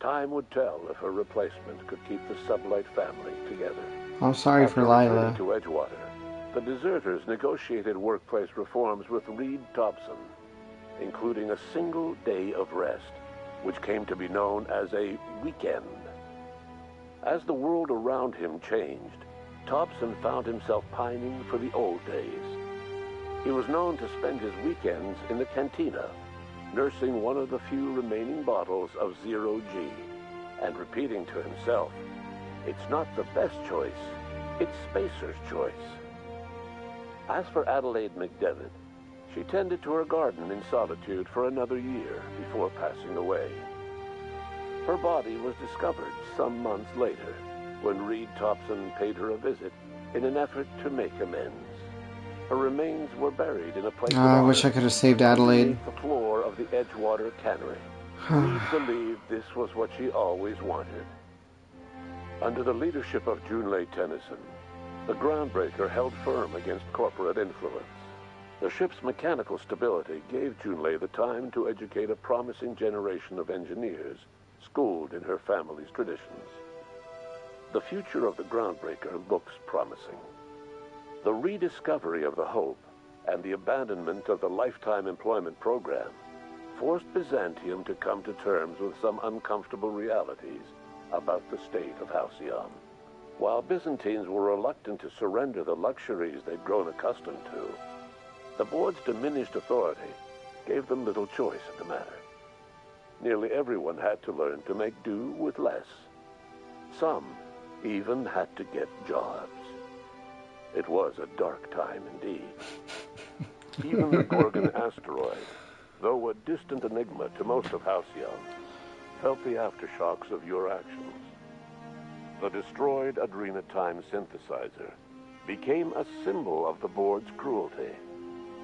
Time would tell if a replacement could keep the Sublight family together. I'm sorry for Lila. After returning to Edgewater, the deserters negotiated workplace reforms with Reed Thompson, including a single day of rest, which came to be known as a weekend. As the world around him changed, Thompson found himself pining for the old days. He was known to spend his weekends in the cantina, nursing one of the few remaining bottles of Zero G, and repeating to himself, "It's not the best choice, it's Spacer's choice." As for Adelaide McDevitt, she tended to her garden in solitude for another year before passing away. Her body was discovered some months later when Reed Thompson paid her a visit in an effort to make amends. Her remains were buried in a place of I wish I honor could have saved Adelaide. underneath the floor of the Edgewater Cannery. Reed believed this was what she always wanted. Under the leadership of Junlei Tennyson, the Groundbreaker held firm against corporate influence. The ship's mechanical stability gave Junlei the time to educate a promising generation of engineers, schooled in her family's traditions. The future of the Groundbreaker looks promising. The rediscovery of the Hope and the abandonment of the lifetime employment program forced Byzantium to come to terms with some uncomfortable realities about the state of Halcyon. While Byzantines were reluctant to surrender the luxuries they'd grown accustomed to, the board's diminished authority gave them little choice in the matter. Nearly everyone had to learn to make do with less. Some even had to get jobs. It was a dark time indeed. Even the Gorgon asteroid, though a distant enigma to most of Halcyon, felt the aftershocks of your actions. The destroyed Adrenatime synthesizer became a symbol of the board's cruelty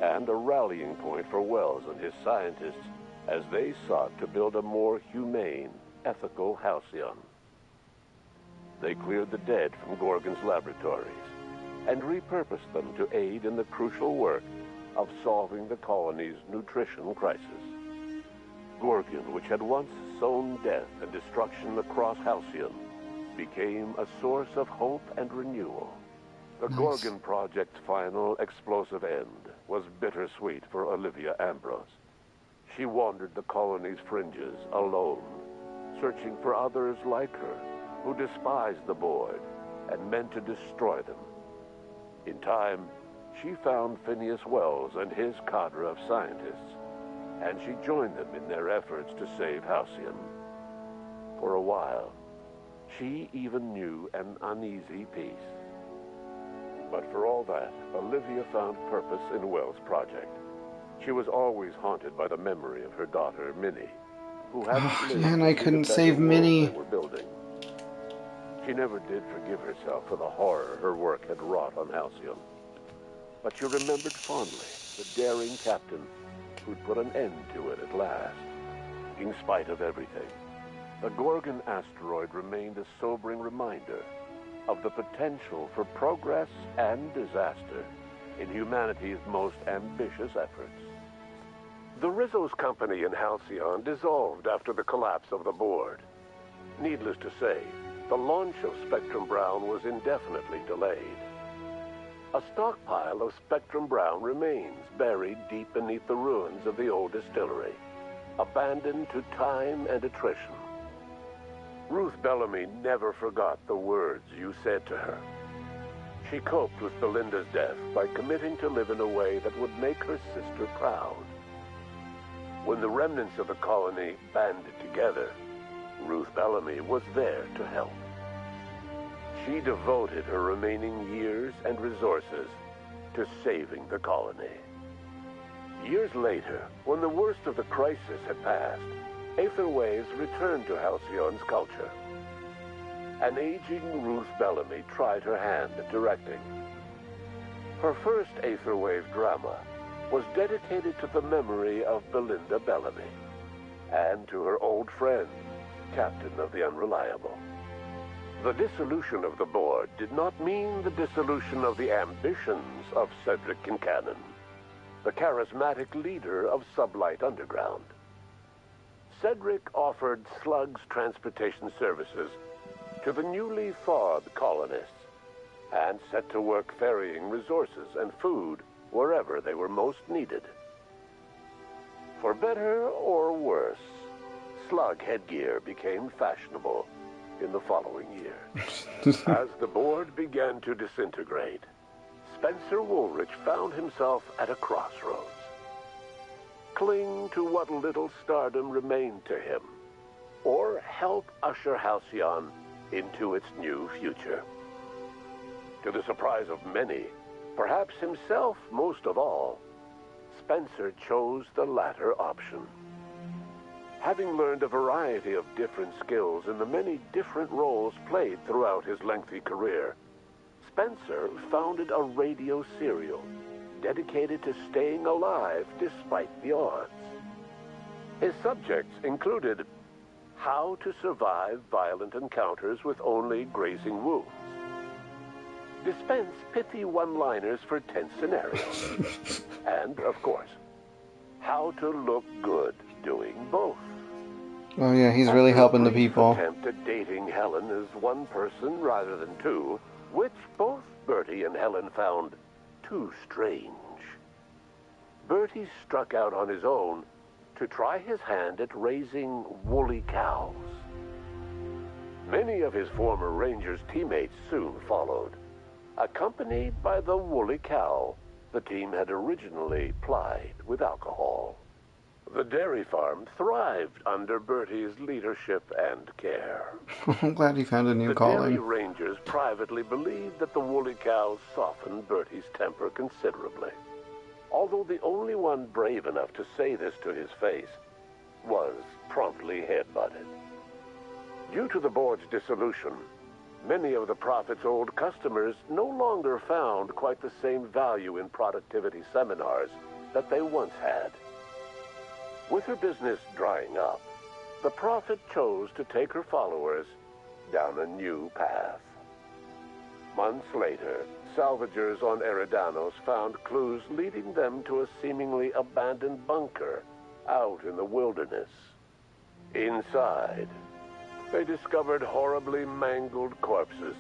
and a rallying point for Wells and his scientists as they sought to build a more humane, ethical Halcyon. They cleared the dead from Gorgon's laboratories and repurposed them to aid in the crucial work of solving the colony's nutrition crisis. Gorgon, which had once sown death and destruction across Halcyon, became a source of hope and renewal. The Gorgon Project's final explosive end was bittersweet for Olivia Ambrose. She wandered the colony's fringes alone, searching for others like her who despised the board and meant to destroy them. In time, she found Phineas Wells and his cadre of scientists, and she joined them in their efforts to save Halcyon. For a while, she even knew an uneasy peace. But for all that, Olivia found purpose in Wells' project. She was always haunted by the memory of her daughter, Minnie, who hadn't lived Man, to I see the couldn't better save world Minnie. they were building. She never did forgive herself for the horror her work had wrought on Halcyon. But she remembered fondly the daring captain who'd put an end to it at last. In spite of everything, the Gorgon asteroid remained a sobering reminder of the potential for progress and disaster in humanity's most ambitious efforts. The Rizzo's company in Halcyon dissolved after the collapse of the board. Needless to say, the launch of Spectrum Brown was indefinitely delayed. A stockpile of Spectrum Brown remains buried deep beneath the ruins of the old distillery, abandoned to time and attrition. Ruth Bellamy never forgot the words you said to her. She coped with Belinda's death by committing to live in a way that would make her sister proud. When the remnants of the colony banded together, Ruth Bellamy was there to help. She devoted her remaining years and resources to saving the colony. Years later, when the worst of the crisis had passed, Aether Waves returned to Halcyon's culture. An aging Ruth Bellamy tried her hand at directing. Her first Aether Wave drama was dedicated to the memory of Belinda Bellamy and to her old friend, Captain of the Unreliable. The dissolution of the board did not mean the dissolution of the ambitions of Cedric Kincannon, the charismatic leader of Sublight Underground. Cedric offered Slug's transportation services to the newly thawed colonists and set to work ferrying resources and food wherever they were most needed. For better or worse, Slug headgear became fashionable in the following year. As the board began to disintegrate, Spencer Woolrich found himself at a crossroads. Cling to what little stardom remained to him, or help usher Halcyon into its new future. To the surprise of many, perhaps himself most of all, Spencer chose the latter option. Having learned a variety of different skills in the many different roles played throughout his lengthy career, Spencer founded a radio serial dedicated to staying alive despite the odds. His subjects included how to survive violent encounters with only grazing wounds, dispense pithy one-liners for tense scenarios, and, of course, how to look good doing both. Oh yeah, he's really helping the people. Attempt at dating Helen as one person rather than two, which both Bertie and Helen found too strange. Bertie struck out on his own to try his hand at raising woolly cows. Many of his former Rangers teammates soon followed, accompanied by the woolly cow the team had originally plied with alcohol. The dairy farm thrived under Bertie's leadership and care. I'm glad he found a new calling. The dairy Rangers privately believed that the woolly cows softened Bertie's temper considerably, although the only one brave enough to say this to his face was promptly headbutted. Due to the board's dissolution, many of the Prophet's old customers no longer found quite the same value in productivity seminars that they once had. With her business drying up, the Prophet chose to take her followers down a new path. Months later, salvagers on Eridanos found clues leading them to a seemingly abandoned bunker out in the wilderness. Inside, they discovered horribly mangled corpses,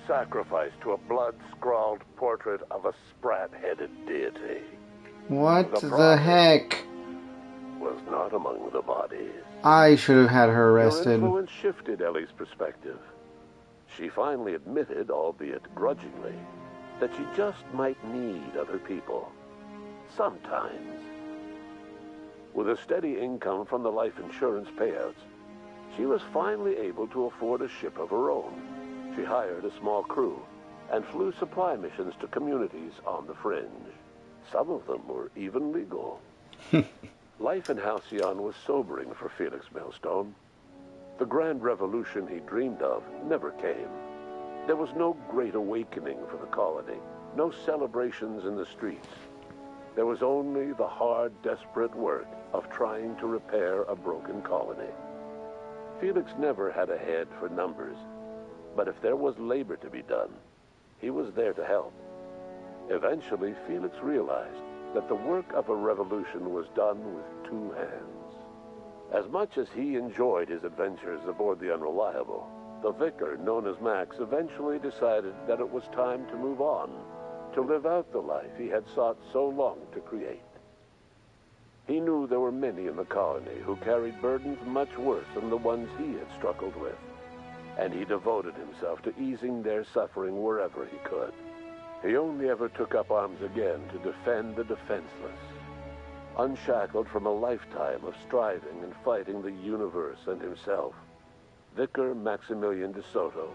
sacrificed to a blood-scrawled portrait of a sprat-headed deity. What the heck? Was not among the bodies. I should have had her Your arrested. influence shifted Ellie's perspective. She finally admitted, albeit grudgingly, that she just might need other people. Sometimes. With a steady income from the life insurance payouts, she was finally able to afford a ship of her own. She hired a small crew and flew supply missions to communities on the fringe. Some of them were even legal. Life in Halcyon was sobering for Felix Millstone. The grand revolution he dreamed of never came. There was no great awakening for the colony, no celebrations in the streets. There was only the hard, desperate work of trying to repair a broken colony. Felix never had a head for numbers, but if there was labor to be done, he was there to help. Eventually, Felix realized that the work of a revolution was done with two hands. As much as he enjoyed his adventures aboard the Unreliable, the vicar, known as Max, eventually decided that it was time to move on, to live out the life he had sought so long to create. He knew there were many in the colony who carried burdens much worse than the ones he had struggled with, and he devoted himself to easing their suffering wherever he could. He only ever took up arms again to defend the defenseless. Unshackled from a lifetime of striving and fighting the universe and himself, Vicar Maximilian de Soto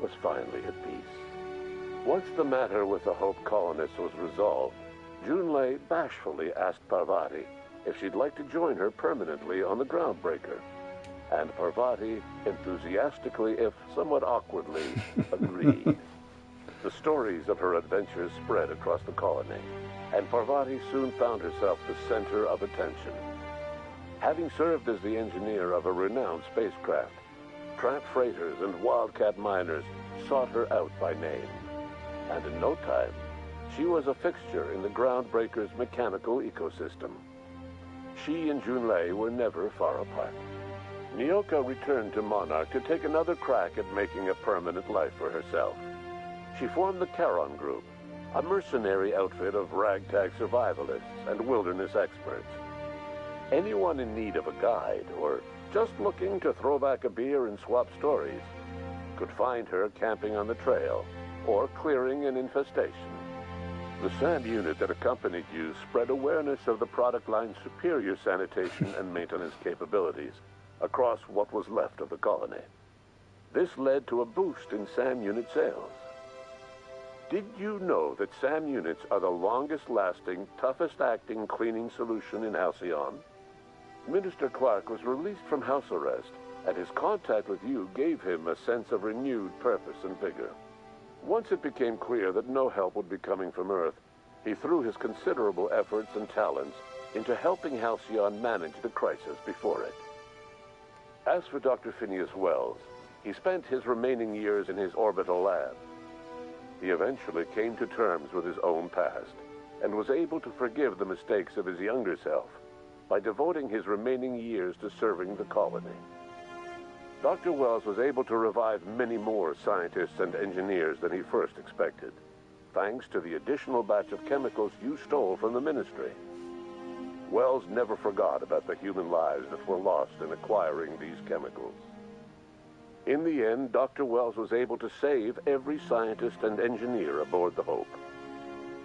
was finally at peace. Once the matter with the Hope colonists was resolved, Junlei bashfully asked Parvati if she'd like to join her permanently on the Groundbreaker, and Parvati enthusiastically, if somewhat awkwardly, agreed. The stories of her adventures spread across the colony, and Parvati soon found herself the center of attention. Having served as the engineer of a renowned spacecraft, tramp freighters and wildcat miners sought her out by name. And in no time, she was a fixture in the Groundbreaker's mechanical ecosystem. She and Junlei were never far apart. Nyoka returned to Monarch to take another crack at making a permanent life for herself. She formed the Charon Group, a mercenary outfit of ragtag survivalists and wilderness experts. Anyone in need of a guide, or just looking to throw back a beer and swap stories, could find her camping on the trail or clearing an infestation. The SAM unit that accompanied you spread awareness of the product line's superior sanitation and maintenance capabilities across what was left of the colony. This led to a boost in SAM unit sales. Did you know that SAM units are the longest-lasting, toughest-acting cleaning solution in Halcyon? Minister Clark was released from house arrest, and his contact with you gave him a sense of renewed purpose and vigor. Once it became clear that no help would be coming from Earth, he threw his considerable efforts and talents into helping Halcyon manage the crisis before it. As for Dr. Phineas Wells, he spent his remaining years in his orbital lab. He eventually came to terms with his own past and was able to forgive the mistakes of his younger self by devoting his remaining years to serving the colony. Dr. Wells was able to revive many more scientists and engineers than he first expected, thanks to the additional batch of chemicals you stole from the Ministry. Wells never forgot about the human lives that were lost in acquiring these chemicals. In the end, Dr. Wells was able to save every scientist and engineer aboard the Hope.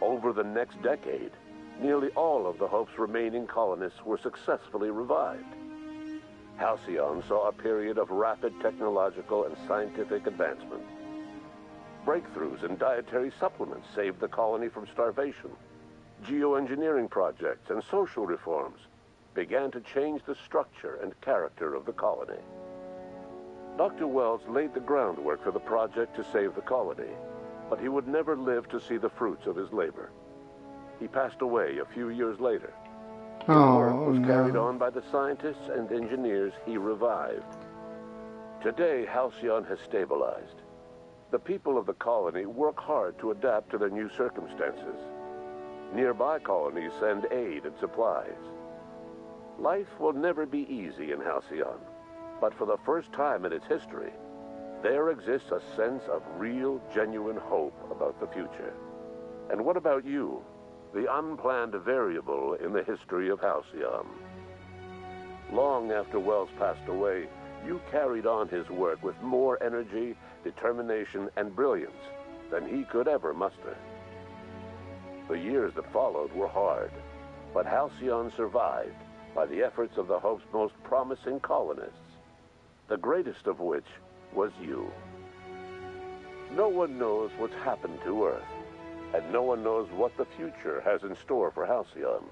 Over the next decade, nearly all of the Hope's remaining colonists were successfully revived. Halcyon saw a period of rapid technological and scientific advancement. Breakthroughs in dietary supplements saved the colony from starvation. Geoengineering projects and social reforms began to change the structure and character of the colony. Dr. Wells laid the groundwork for the project to save the colony, but he would never live to see the fruits of his labor. He passed away a few years later. His work was carried on by the scientists and engineers he revived. Today, Halcyon has stabilized. The people of the colony work hard to adapt to their new circumstances. Nearby colonies send aid and supplies. Life will never be easy in Halcyon, but for the first time in its history, there exists a sense of real, genuine hope about the future. And what about you, the unplanned variable in the history of Halcyon? Long after Wells passed away, you carried on his work with more energy, determination, and brilliance than he could ever muster. The years that followed were hard, but Halcyon survived by the efforts of the Hope's most promising colonists, the greatest of which was you. No one knows what's happened to Earth, and no one knows what the future has in store for Halcyon.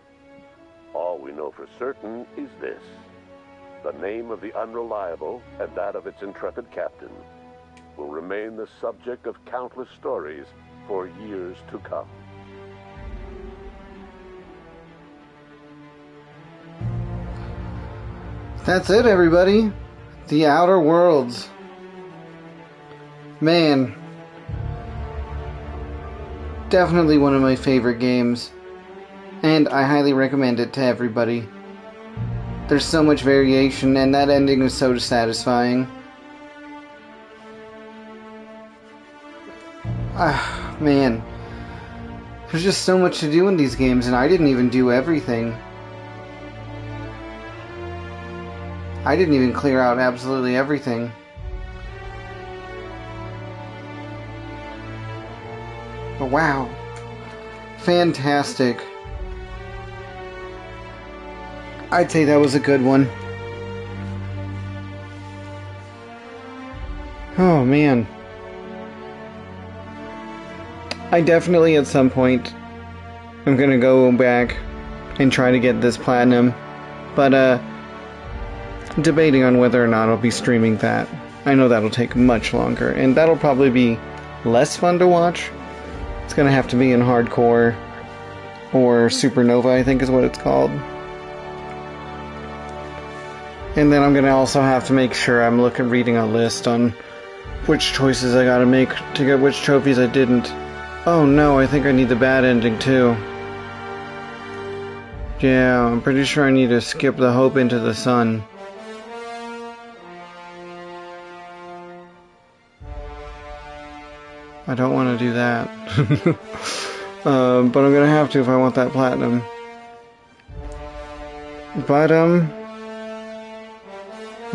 All we know for certain is this: the name of the Unreliable and that of its intrepid captain will remain the subject of countless stories for years to come. That's it, everybody. The Outer Worlds. Man. Definitely one of my favorite games. And I highly recommend it to everybody. There's so much variation, and that ending is so satisfying. Ah, man. There's just so much to do in these games, and I didn't even do everything. I didn't even clear out absolutely everything. But wow. Fantastic. I'd say that was a good one. Oh man. I definitely at some point I'm gonna go back and try to get this platinum. But debating on whether or not I'll be streaming that. I know that'll take much longer, and that'll probably be less fun to watch. It's gonna have to be in hardcore, or supernova, I think is what it's called. And then I'm gonna also have to make sure I'm reading a list on which choices I gotta make to get which trophies I didn't. Oh no, I think I need the bad ending too. Yeah, I'm pretty sure I need to skip the Hope into the Sun. I don't want to do that. But I'm gonna have to if I want that platinum. But,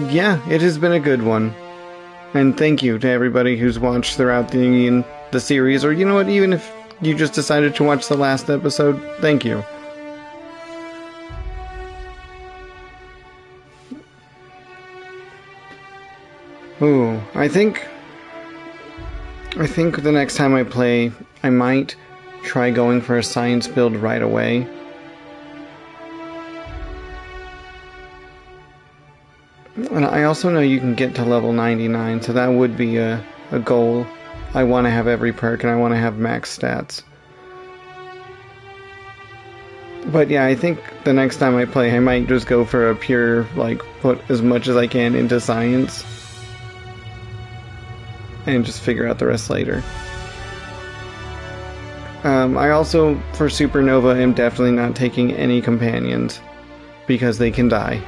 yeah, it has been a good one. And thank you to everybody who's watched throughout the series, or you know what, even if you just decided to watch the last episode, thank you. Ooh, I think the next time I play, I might try going for a science build right away. And I also know you can get to level 99, so that would be a goal I want to have every perk and I want to have max stats. But yeah, I think the next time I play, I might just go for a pure, like, put as much as I can into science. And just figure out the rest later. I also, for Supernova, am definitely not taking any companions. Because they can die.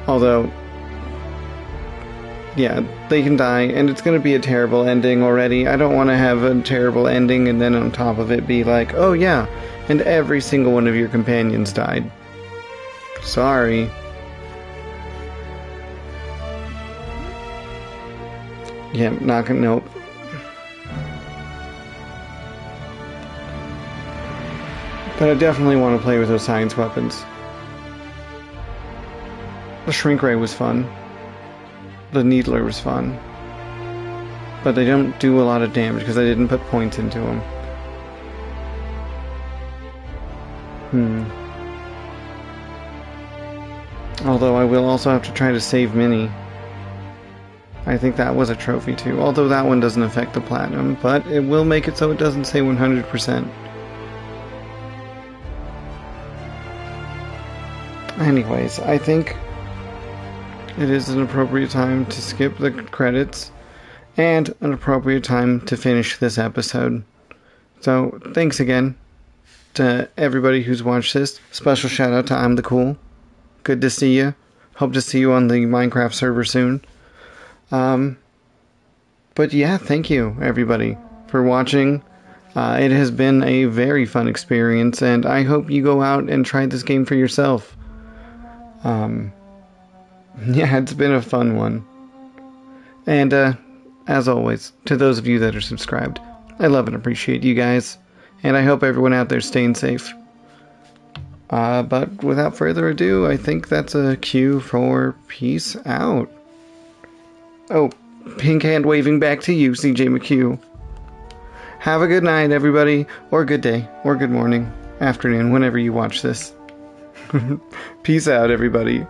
Although, yeah, they can die, and it's going to be a terrible ending already. I don't want to have a terrible ending and then on top of it be like, oh yeah, and every single one of your companions died. Sorry. Yeah, not gonna, nope. But I definitely want to play with those science weapons. The Shrink Ray was fun. The Needler was fun. But they don't do a lot of damage because I didn't put points into them. Although I will also have to try to save Minnie. I think that was a trophy too. Although that one doesn't affect the platinum. But it will make it so it doesn't say 100%. Anyways, I think it is an appropriate time to skip the credits and an appropriate time to finish this episode. So, thanks again to everybody who's watched this. Special shout out to I'm the Cool. Good to see you. Hope to see you on the Minecraft server soon. But yeah, thank you everybody for watching. It has been a very fun experience, and I hope you go out and try this game for yourself. Yeah, it's been a fun one. And, as always, to those of you that are subscribed, I love and appreciate you guys. And I hope everyone out there's staying safe. But without further ado, I think that's a cue for peace out. Oh, pink hand waving back to you, CJ McHugh. Have a good night, everybody, or good day, or good morning, afternoon, whenever you watch this. Peace out, everybody.